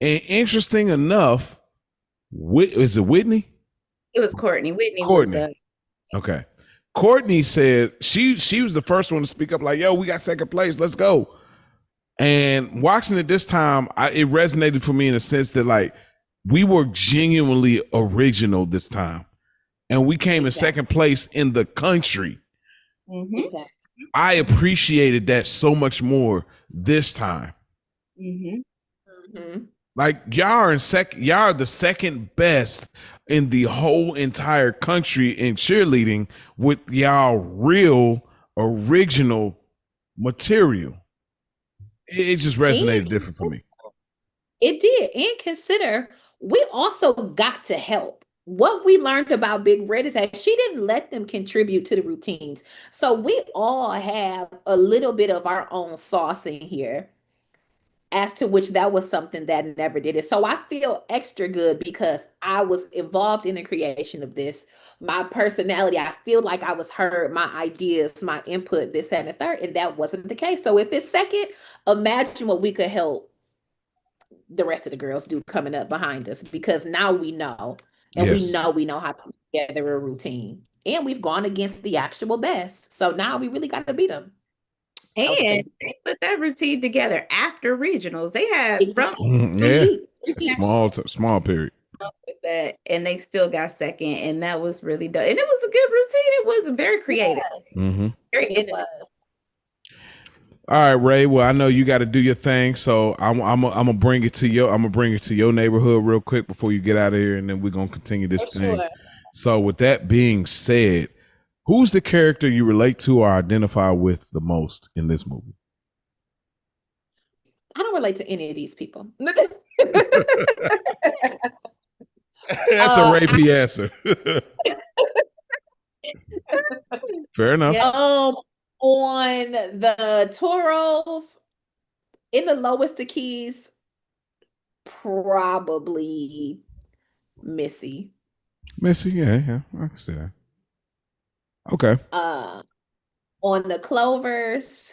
And interesting enough, is it Whitney? It was Courtney. Whitney. Okay. Courtney said she was the first one to speak up, like, yo, we got second place. Let's go. And watching it this time, it resonated for me in a sense that, like, we were genuinely original this time. And we came in second place in the country. Exactly. I appreciated that so much more this time. Like, y'all are the second best in the whole entire country in cheerleading with y'all real original material. It just resonated different for me. It did. And consider, we also got to help. What we learned about Big Red is that she didn't let them contribute to the routines. So we all have a little bit of our own sauce in here, as to which that was something that never did it. So I feel extra good because I was involved in the creation of this. My personality, I feel like I was heard, my ideas, my input, this, and the third, and that wasn't the case. So if it's second, imagine what we could help the rest of the girls do coming up behind us, because now we know, and we know how to put together a routine, and we've gone against the actual best. So now we really got to beat them. And they put that routine together after regionals. They had small period. That, and they still got second, and that was really done. And it was a good routine. It was very creative. Very innovative. All right, Ray. Well, I know you got to do your thing, so I'm gonna bring it to your neighborhood real quick before you get out of here, and then we're gonna continue this thing. Sure. So, with that being said, who's the character you relate to or identify with the most in this movie? I don't relate to any of these people. That's a rapey answer. Fair enough. On the Toros, in the lowest of keys, probably Missy. Yeah, I can see that. Okay. On the Clovers,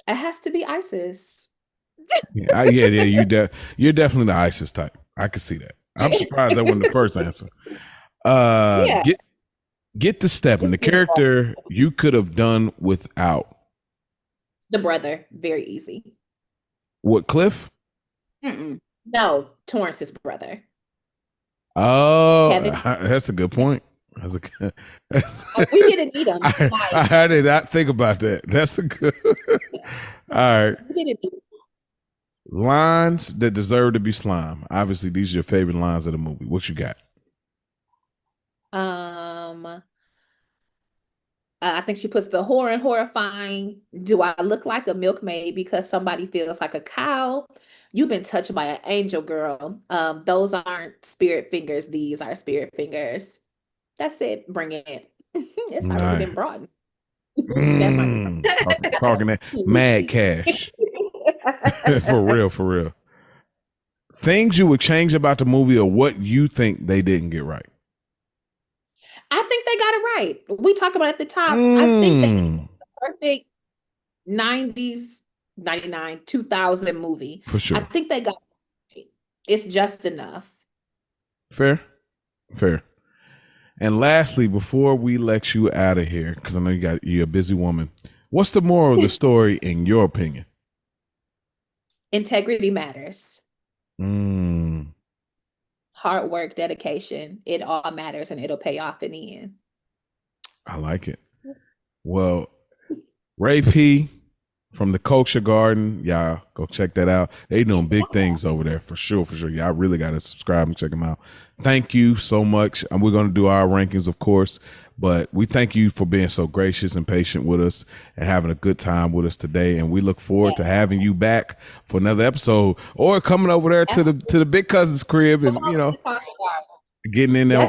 it has to be Isis. You're definitely the Isis type. I can see that. I'm surprised that wasn't the first answer. Get to stepping. The character you could have done without. The brother, very easy. What, Cliff? No, Torrance's brother. Oh, that's a good point. We didn't need him. I did not think about that. That's a good. All right. We didn't need him. Lines that deserve to be slime. Obviously, these are your favorite lines of the movie. What you got? I think she puts the horror and horrifying. Do I look like a milkmaid because somebody feels like a cow? You've been touched by an angel, girl. Those aren't spirit fingers. These are spirit fingers. That's it. Bring it. It's already been brought. Talking that mad cash. For real. Things you would change about the movie, or what you think they didn't get right? I think they got it right. We talked about it at the top. I think they perfect 90s, 99, 2000 movie. For sure. I think they got it right. It's just enough. Fair. Fair. And lastly, before we let you out of here, because I know you're a busy woman, what's the moral of the story in your opinion? Integrity matters. Hard work, dedication, it all matters, and it'll pay off in the end. I like it. Well, Ray P from the Culture Garden, y'all go check that out. They doing big things over there for sure. Y'all really got to subscribe and check them out. Thank you so much. And we're going to do our rankings, of course, but we thank you for being so gracious and patient with us and having a good time with us today. And we look forward to having you back for another episode or coming over there to the big cousin's crib and, getting in there.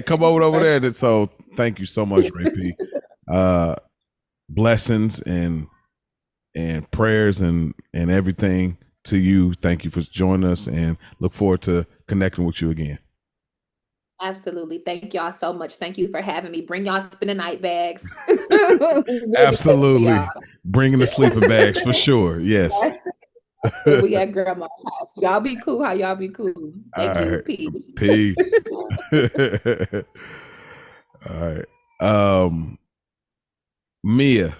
Come over there. So thank you so much, Ray P. Blessings and prayers and everything to you. Thank you for joining us and look forward to connecting with you again. Absolutely. Thank y'all so much. Thank you for having me. Bring y'all spinning night bags. Absolutely. Bringing the sleeping bags for sure. Yes. We at grandma's house. Y'all be cool. How y'all be cool. Thank you. Peace. All right. Mia.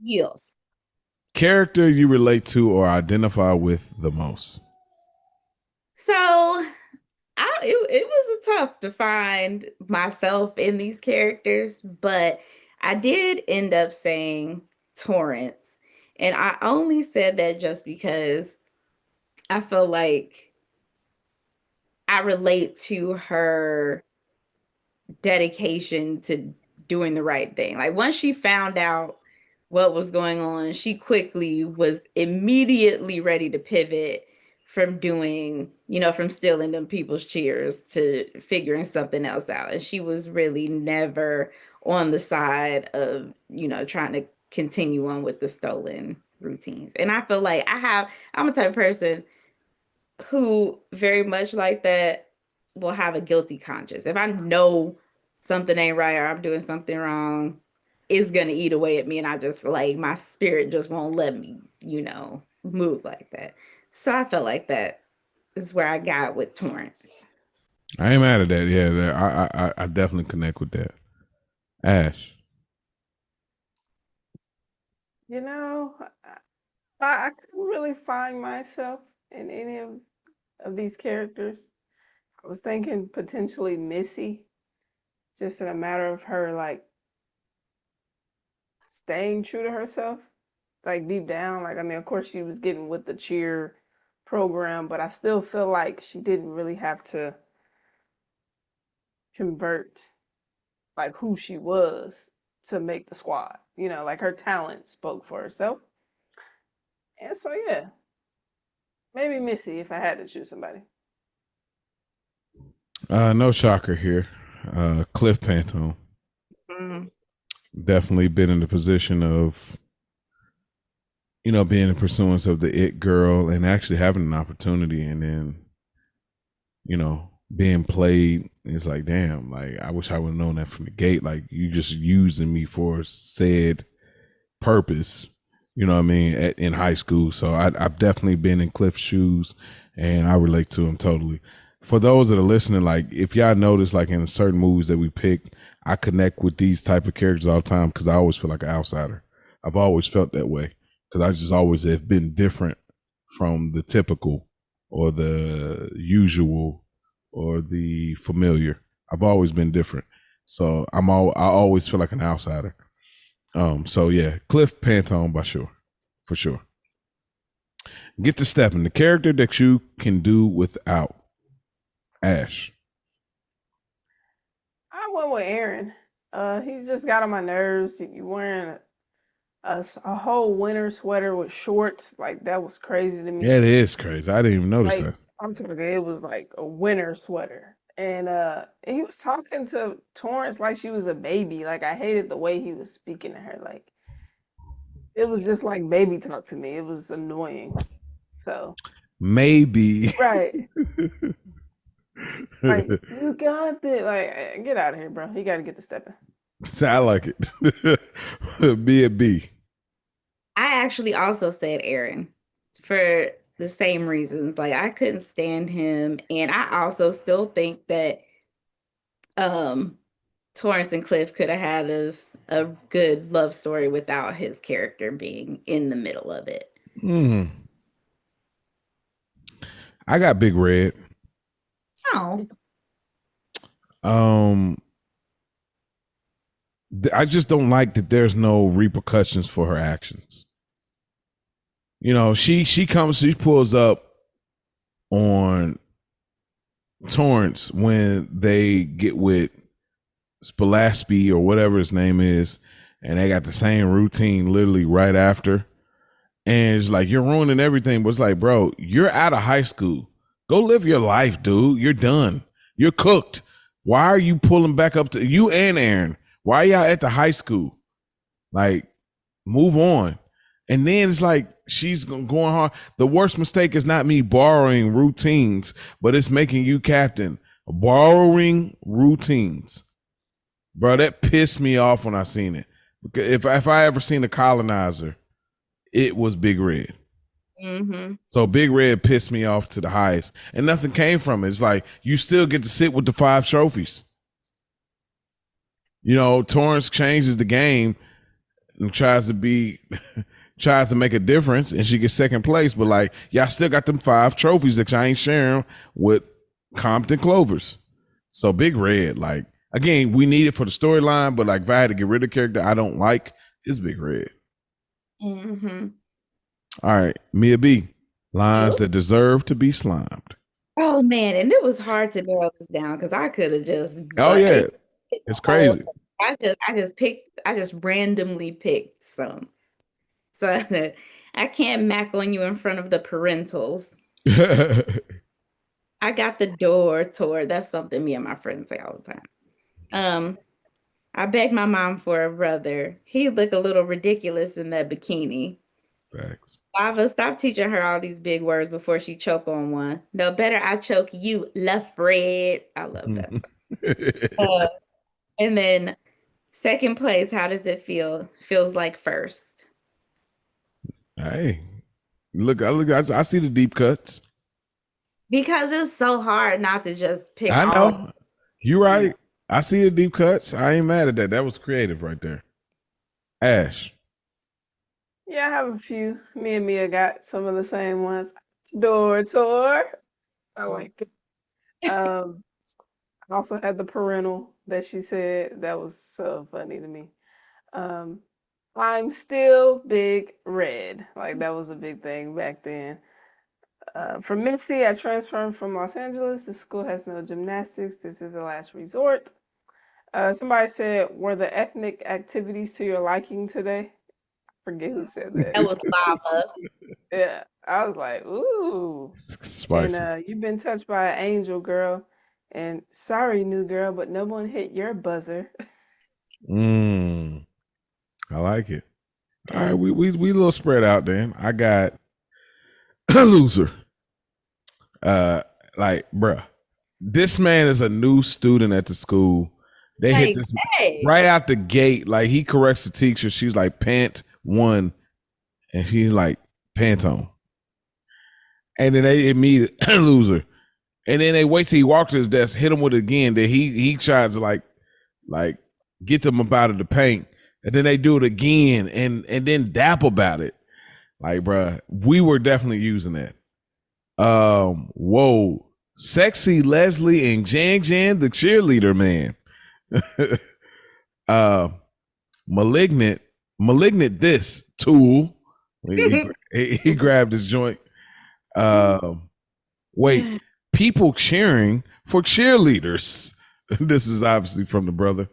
Yes. Character you relate to or identify with the most? So it was tough to find myself in these characters, but I did end up saying Torrance. And I only said that just because I feel like I relate to her dedication to doing the right thing. Like once she found out what was going on, she quickly was immediately ready to pivot from doing, from stealing them people's cheers to figuring something else out. And she was really never on the side of, trying to continue on with the stolen routines. And I feel like I'm a type of person who very much like that will have a guilty conscience. If I know something ain't right or I'm doing something wrong, it's gonna eat away at me, and I just like my spirit just won't let me, move like that. So I felt like that is where I got with Torrance. I ain't mad at that. Yeah, I definitely connect with that. Ash. I couldn't really find myself in any of these characters. I was thinking potentially Missy, just in a matter of her like staying true to herself, like deep down. Like, I mean, of course she was getting with the cheer program, but I still feel like she didn't really have to convert like who she was to make the squad. Like her talent spoke for herself. And so yeah, maybe Missy if I had to choose somebody. No shocker here. Cliff Pantone. Definitely been in the position of, being in pursuance of the it girl and actually having an opportunity and then, being played. It's like, damn, like I wish I would have known that from the gate. Like you just using me for said purpose, you know what I mean, in high school. So I've definitely been in Cliff's shoes and I relate to him totally. For those that are listening, like if y'all notice, like in certain movies that we pick, I connect with these type of characters all the time because I always feel like an outsider. I've always felt that way because I just always have been different from the typical or the usual or the familiar. I've always been different. So I always feel like an outsider. So yeah, Cliff Pantone for sure. Get to stepping. The character that you can do without. Ash. I went with Aaron. He just got on my nerves. He wearing a whole winter sweater with shorts. Like that was crazy to me. Yeah, it is crazy. I didn't even notice that. I'm talking. It was like a winter sweater, and he was talking to Torrance like she was a baby. Like I hated the way he was speaking to her. Like it was just like baby talk to me. It was annoying. So maybe right. Like you got this. Like get out of here, bro. You got to get the stepping. I like it. B and B. I actually also said Aaron for the same reasons. Like, I couldn't stand him, and I also still think that Torrance and Cliff could have had a good love story without his character being in the middle of it. I got Big Red. Oh. I just don't like that there's no repercussions for her actions. You know, she pulls up on Torrance when they get with Spillasby or whatever his name is, and they got the same routine literally right after. And it's like, you're ruining everything. But it's like, bro, you're out of high school. Go live your life, dude. You're done. You're cooked. Why are you pulling back up to you and Aaron? Why are y'all at the high school? Like, move on. And then it's like, she's going hard. The worst mistake is not me borrowing routines, but it's making you captain. Borrowing routines. Bro, that pissed me off when I seen it. If I ever seen a colonizer, it was Big Red. Mm-hmm. So Big Red pissed me off to the highest. And nothing came from it. It's like, you still get to sit with the 5 trophies. You know, Torrance changes the game and tries to make a difference, and she gets second place. But like, y'all still got them 5 trophies that y'all ain't sharing with Compton Clovers. So Big Red, like, again, we need it for the storyline, but like, if I had to get rid of a character I don't like, it's Big Red. Mm-hmm. All right, Mia B. Lines that deserve to be slimed. Oh man, and it was hard to narrow this down because I could have just. Oh yeah, it's crazy. I just randomly picked some, so I can't mac on you in front of the parentals. I got the door tour. That's something me and my friends say all the time. I begged my mom for a brother. He looked a little ridiculous in that bikini. Facts. Lava, stop teaching her all these big words before she choke on one. No, better I choke you, left Fred. I love that. And then second place, how does it feel? Feels like first. Hey, I see the deep cuts. Because it's so hard not to just pick. I know. You're right. I see the deep cuts. I ain't mad at that. That was creative right there. Ash. Yeah, I have a few. Me and Mia got some of the same ones. Door tour. I like it. I also had the parental that she said. That was so funny to me. I'm still Big Red. Like, that was a big thing back then. For Missy, I transferred from Los Angeles. The school has no gymnastics. This is the last resort. Somebody said, were the ethnic activities to your liking today? I forget who said that. That was Lava. Yeah, I was like, ooh. Spicy. And you've been touched by an angel, girl. And sorry, new girl, but no one hit your buzzer. I like it. All right, we a little spread out then. I got a loser. Like, bruh, this man is a new student at the school. They hit this right out the gate. Like, he corrects the teacher. She's like, pant 1, and she's like, Pantone. And then they immediately loser. And then they wait till he walks to his desk, hit him with it again. Then he tries to like get them up out of the paint. And then they do it again and then dap about it. Like, bruh, we were definitely using that. Whoa. Sexy Leslie and Jan the cheerleader man. Malignant this tool. He grabbed his joint. Wait, people cheering for cheerleaders. This is obviously from the brother.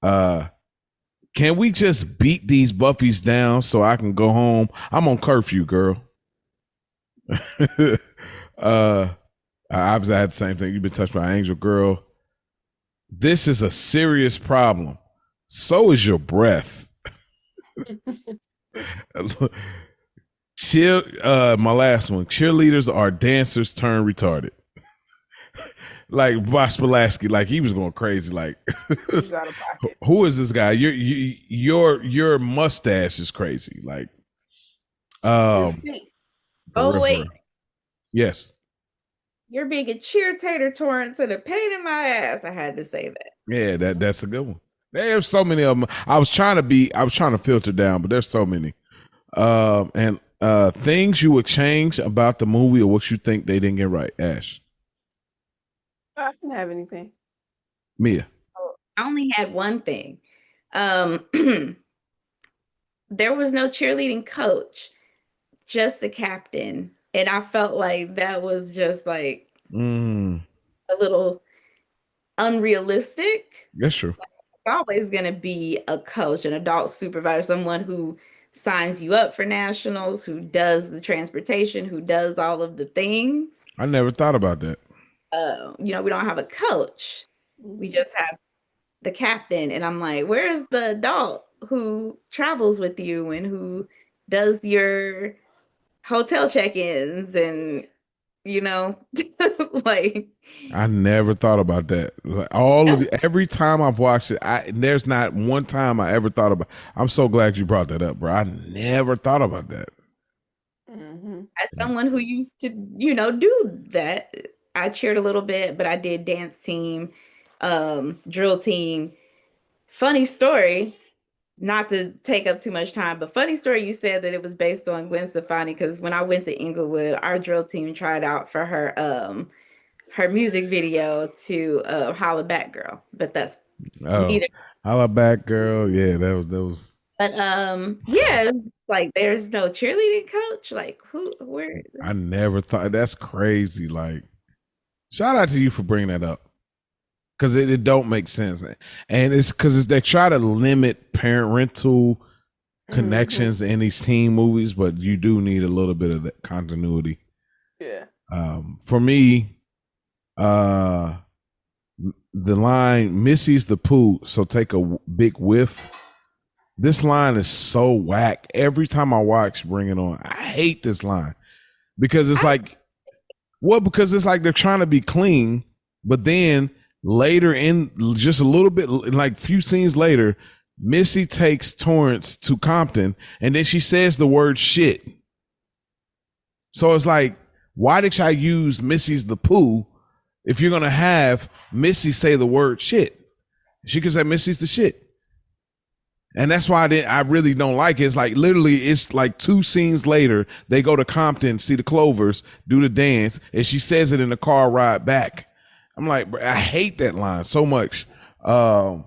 Can we just beat these Buffies down so I can go home? I'm on curfew, girl. Obviously I had the same thing. You've been touched by an angel, girl. This is a serious problem. So is your breath. My last one. Cheerleaders are dancers turned retarded. Like Bosch Pulaski, like he was going crazy. Like, He's out of pocket. Who is this guy? Your mustache is crazy. Like, Oh wait, Yes. You're being a cheertator, Torrance, and a pain in my ass. I had to say that. Yeah, that's a good one. There's so many of them. I was trying to filter down, but there's so many. And things you would change about the movie or what you think they didn't get right, Ash. I didn't have anything. Mia. I only had one thing. There was no cheerleading coach, just the captain. And I felt like that was just like a little unrealistic. That's true. It's always going to be a coach, an adult supervisor, someone who signs you up for nationals, who does the transportation, who does all of the things. I never thought about that. We don't have a coach. We just have the captain. And I'm like, where's the adult who travels with you and who does your hotel check-ins and like I never thought about that. Like every time I've watched it, there's not one time I ever thought about. I'm so glad you brought that up, bro. I never thought about that. As someone who used to, do that, I cheered a little bit, but I did dance team, drill team. Funny story, not to take up too much time, but funny story, you said that it was based on Gwen Stefani, because when I went to Inglewood, our drill team tried out for her music video to Holla Back Girl, but that's neither. Holla Back Girl, yeah, that was. But yeah, like there's no cheerleading coach. Like where? I never thought. That's crazy. Like, shout out to you for bringing that up, because it don't make sense, and it's because they try to limit parental connections in these teen movies, but you do need a little bit of that continuity. Yeah. For me, the line "Missy's the poo," so take a big whiff. This line is so whack. Every time I watch Bring It On, I hate this line because it's because it's like they're trying to be clean, but then later in just a little bit, like few scenes later, Missy takes Torrance to Compton and then she says the word shit. So it's like, why did y'all use Missy's the poo if you're going to have Missy say the word shit? She could say Missy's the shit. And that's why I really don't like it. It's like literally, it's like 2 scenes later, they go to Compton, see the Clovers, do the dance, and she says it in the car ride back. I'm like, I hate that line so much. The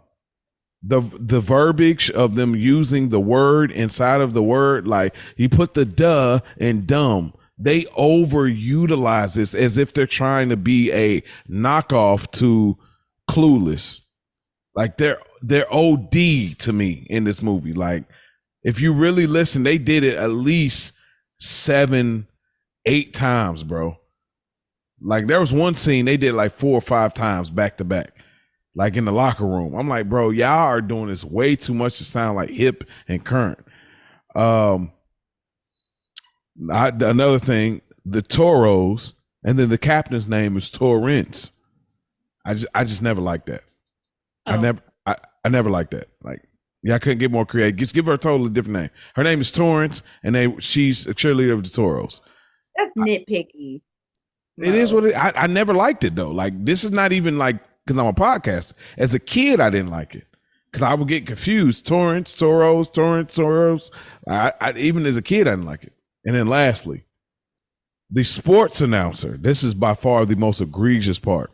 verbiage of them using the word inside of the word, like he put the duh in dumb. They overutilize this as if they're trying to be a knockoff to Clueless. Like they're OD to me in this movie. Like if you really listen, they did it at least 7-8 times, bro. Like there was one scene they did like 4 or 5 times back to back, like in the locker room. I'm like, bro, y'all are doing this way too much to sound like hip and current. Another thing, the Toros, and then the captain's name is Torrance. I just never liked that. I never liked that. Like, yeah, I couldn't get more creative. Just give her a totally different name. Her name is Torrance, and she's a cheerleader of the Toros. That's nitpicky. It is what I never liked it though. Like this is not even like because I'm a podcaster. As a kid, I didn't like it because I would get confused. Torrance, Toros, Torrance, Toros. Even as a kid, I didn't like it. And then lastly, the sports announcer. This is by far the most egregious part.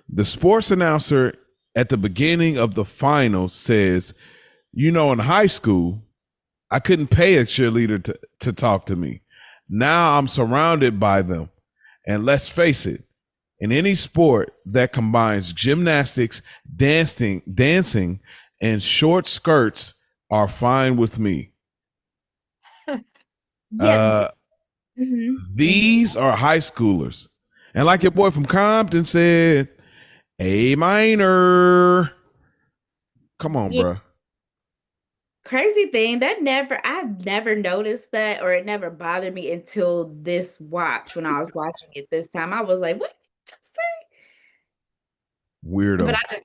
The sports announcer at the beginning of the finals says, in high school, I couldn't pay a cheerleader to talk to me. Now I'm surrounded by them. And let's face it, in any sport that combines gymnastics, dancing, and short skirts are fine with me. These are high schoolers. And like your boy from Compton said, A minor. Come on, bro. Crazy thing I never noticed that, or it never bothered me until this watch. When I was watching it this time, I was like, "What did you say?" Weirdo. But I just,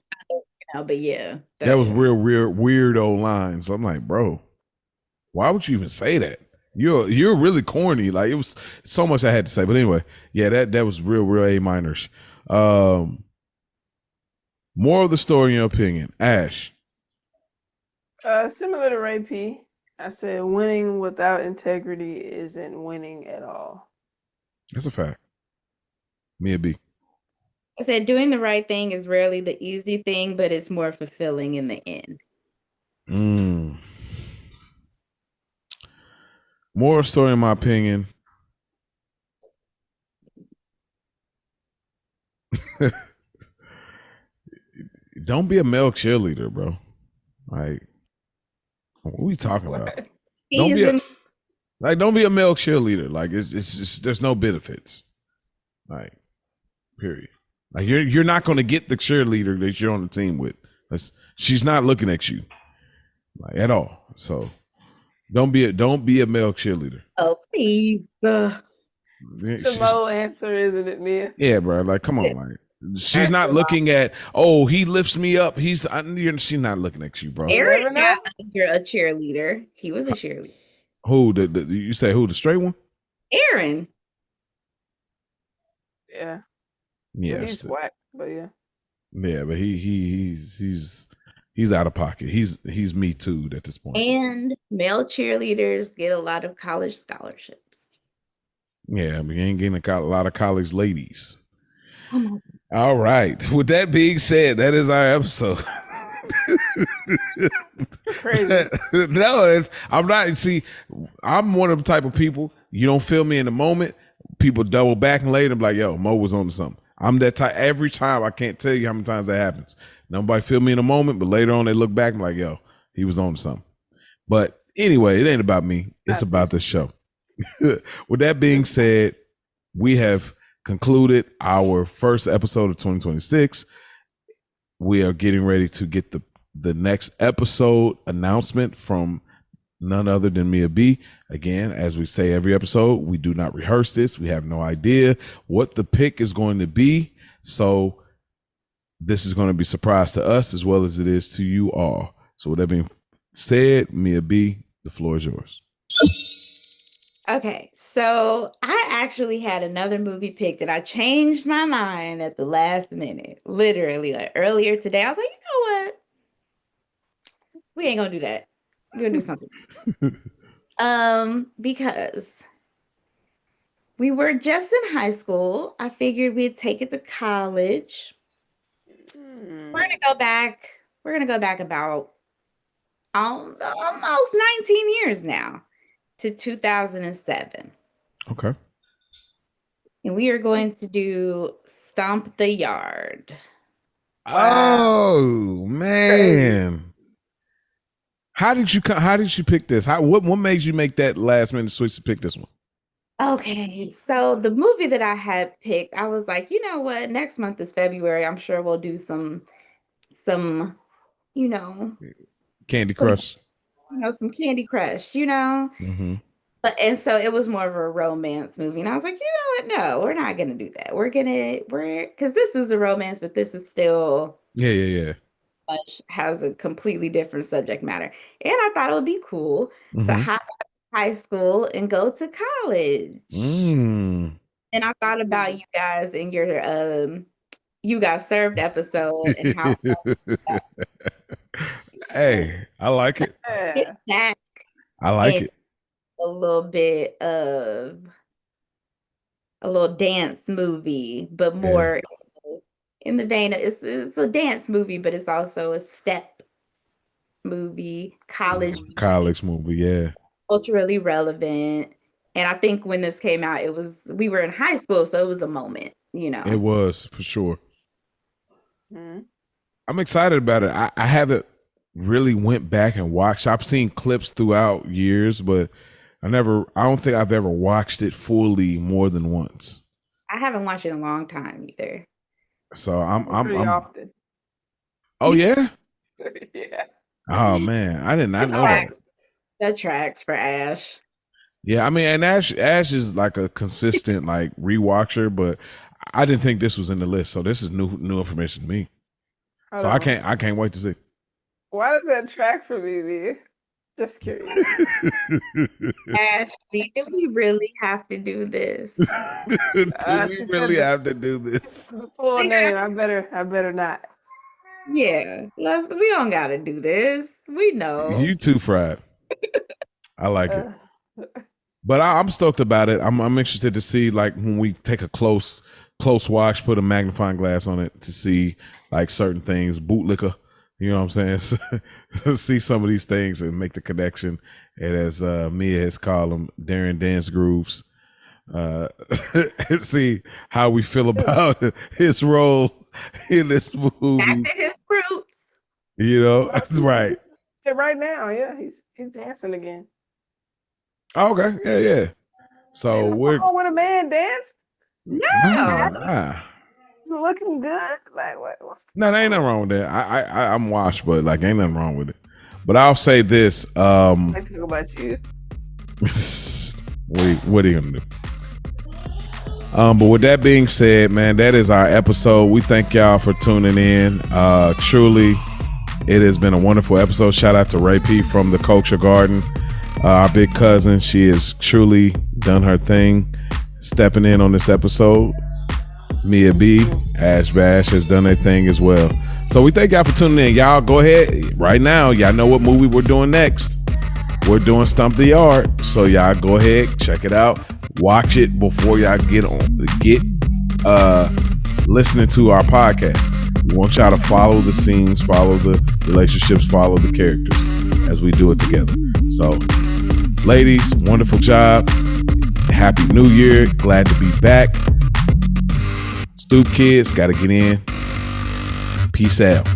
but yeah, that was real weirdo lines. I'm like, bro, why would you even say that? You're really corny. Like, it was so much I had to say. But anyway, yeah, that was real A minors. More of the story, in your opinion, Ash. Similar to Ray P. I said winning without integrity isn't winning at all. That's a fact. Mia B. I said doing the right thing is rarely the easy thing, but it's more fulfilling in the end. More story, in my opinion. Don't be a male cheerleader, bro. Like, what are we talking about? Don't be a male cheerleader. Like, it's just, there's no benefits. Like, period. Like, you're not going to get the cheerleader that you're on the team with. She's not looking at you, like, at all. So don't be a male cheerleader. Oh, please. Jamal answer, isn't it, Mia? Yeah, bro. Like, come on, like, she's not looking at. Oh, he lifts me up. She's not looking at you, bro. Aaron, you're a cheerleader. He was a cheerleader. Who you say? Who, the straight one? Aaron. Yeah. Yeah, he's whack, but yeah. Yeah, but he's out of pocket. He's Me Too'd at this point. And male cheerleaders get a lot of college scholarships. Yeah, but you ain't getting a lot of college ladies. Oh my God. All right. With that being said, that is our episode. Crazy. No, I'm not. See, I'm one of the type of people, you don't feel me in the moment, people double back and later and be like, yo, Mo was on to something. I'm that type. Every time, I can't tell you how many times that happens. Nobody feel me in the moment, but later on they look back and be like, yo, he was on to something. But anyway, it ain't about me. It's about this show. With that being said, we have concluded our first episode of 2026. We are getting ready to get the next episode announcement from none other than Mia B. Again, as we say every episode, we do not rehearse this. We have no idea what the pick is going to be. So this is going to be a surprise to us as well as it is to you all. So with that being said, Mia B, the floor is yours. Okay, so I actually had another movie pick that I changed my mind at the last minute. Literally, like earlier today, I was like, you know what? We ain't gonna do that. We're gonna do something. Because we were just in high school. I figured we'd take it to college. We're gonna go back. We're gonna go back about almost 19 years now to 2007. Okay. And we are going to do Stomp the Yard. Oh man. How did you pick this? What made you make that last minute switch to pick this one? Okay, so the movie that I had picked, I was like, you know what? Next month is February. I'm sure we'll do some, Candy Crush. Some Candy Crush, Mm-hmm. And so it was more of a romance movie. And I was like, you know what? No, we're not going to do that. Because this is a romance, but this is still. Yeah. Has a completely different subject matter. And I thought it would be cool to hop out of high school and go to college. And I thought about you guys in your You Got Served episode and how hey, I like it. Back I like it. A little bit of a little dance movie, but more in the vein of it's a dance movie, but it's also a step movie, college movie, yeah. Culturally relevant. And I think when this came out, we were in high school, so it was a moment, It was, for sure. Mm-hmm. I'm excited about it. I haven't really went back and watched. I've seen clips throughout years, but I don't think I've ever watched it fully more than once. I haven't watched it in a long time either. So I'm often. Oh yeah? Yeah. Oh man, I did not know that. That tracks for Ash. Yeah, I mean, and Ash is like a consistent like rewatcher, but I didn't think this was in the list. So this is new information to me. So I can't wait to see. Why does that track for me, man? Just curious. Ashley, do we really have to do this? Do we really have to do this? Full name. I better not. Yeah, we don't gotta do this. We know. You too, Fried. I like it. But I'm stoked about it. I'm interested to see, like, when we take a close watch, put a magnifying glass on it to see like certain things, bootlicker. You know what I'm saying? See some of these things and make the connection. And as Mia has called them, Darren Dance Grooves. See how we feel about his role in this movie. Back to his roots. You know, right. Right now, yeah, he's dancing again. Okay, yeah. So we're when a man dance. No. Looking good. Like what? No, there ain't nothing wrong with that. I'm washed, but like ain't nothing wrong with it. But I'll say this. I talk about you. What are you gonna do? But with that being said, man, that is our episode. We thank y'all for tuning in. Truly, it has been a wonderful episode. Shout out to Ray P from the Culture Garden, our big cousin. She has truly done her thing, stepping in on this episode. Mia B, Ash Bash has done their thing as well. So we thank y'all for tuning in. Y'all go ahead right now. Y'all know what movie we're doing next. We're doing Stump the Yard. So y'all go ahead, check it out, watch it before y'all get listening to our podcast. We want y'all to follow the scenes, follow the relationships, follow the characters as we do it together. So, ladies, wonderful job. Happy New Year. Glad to be back. Stoop kids, gotta get in. Peace out.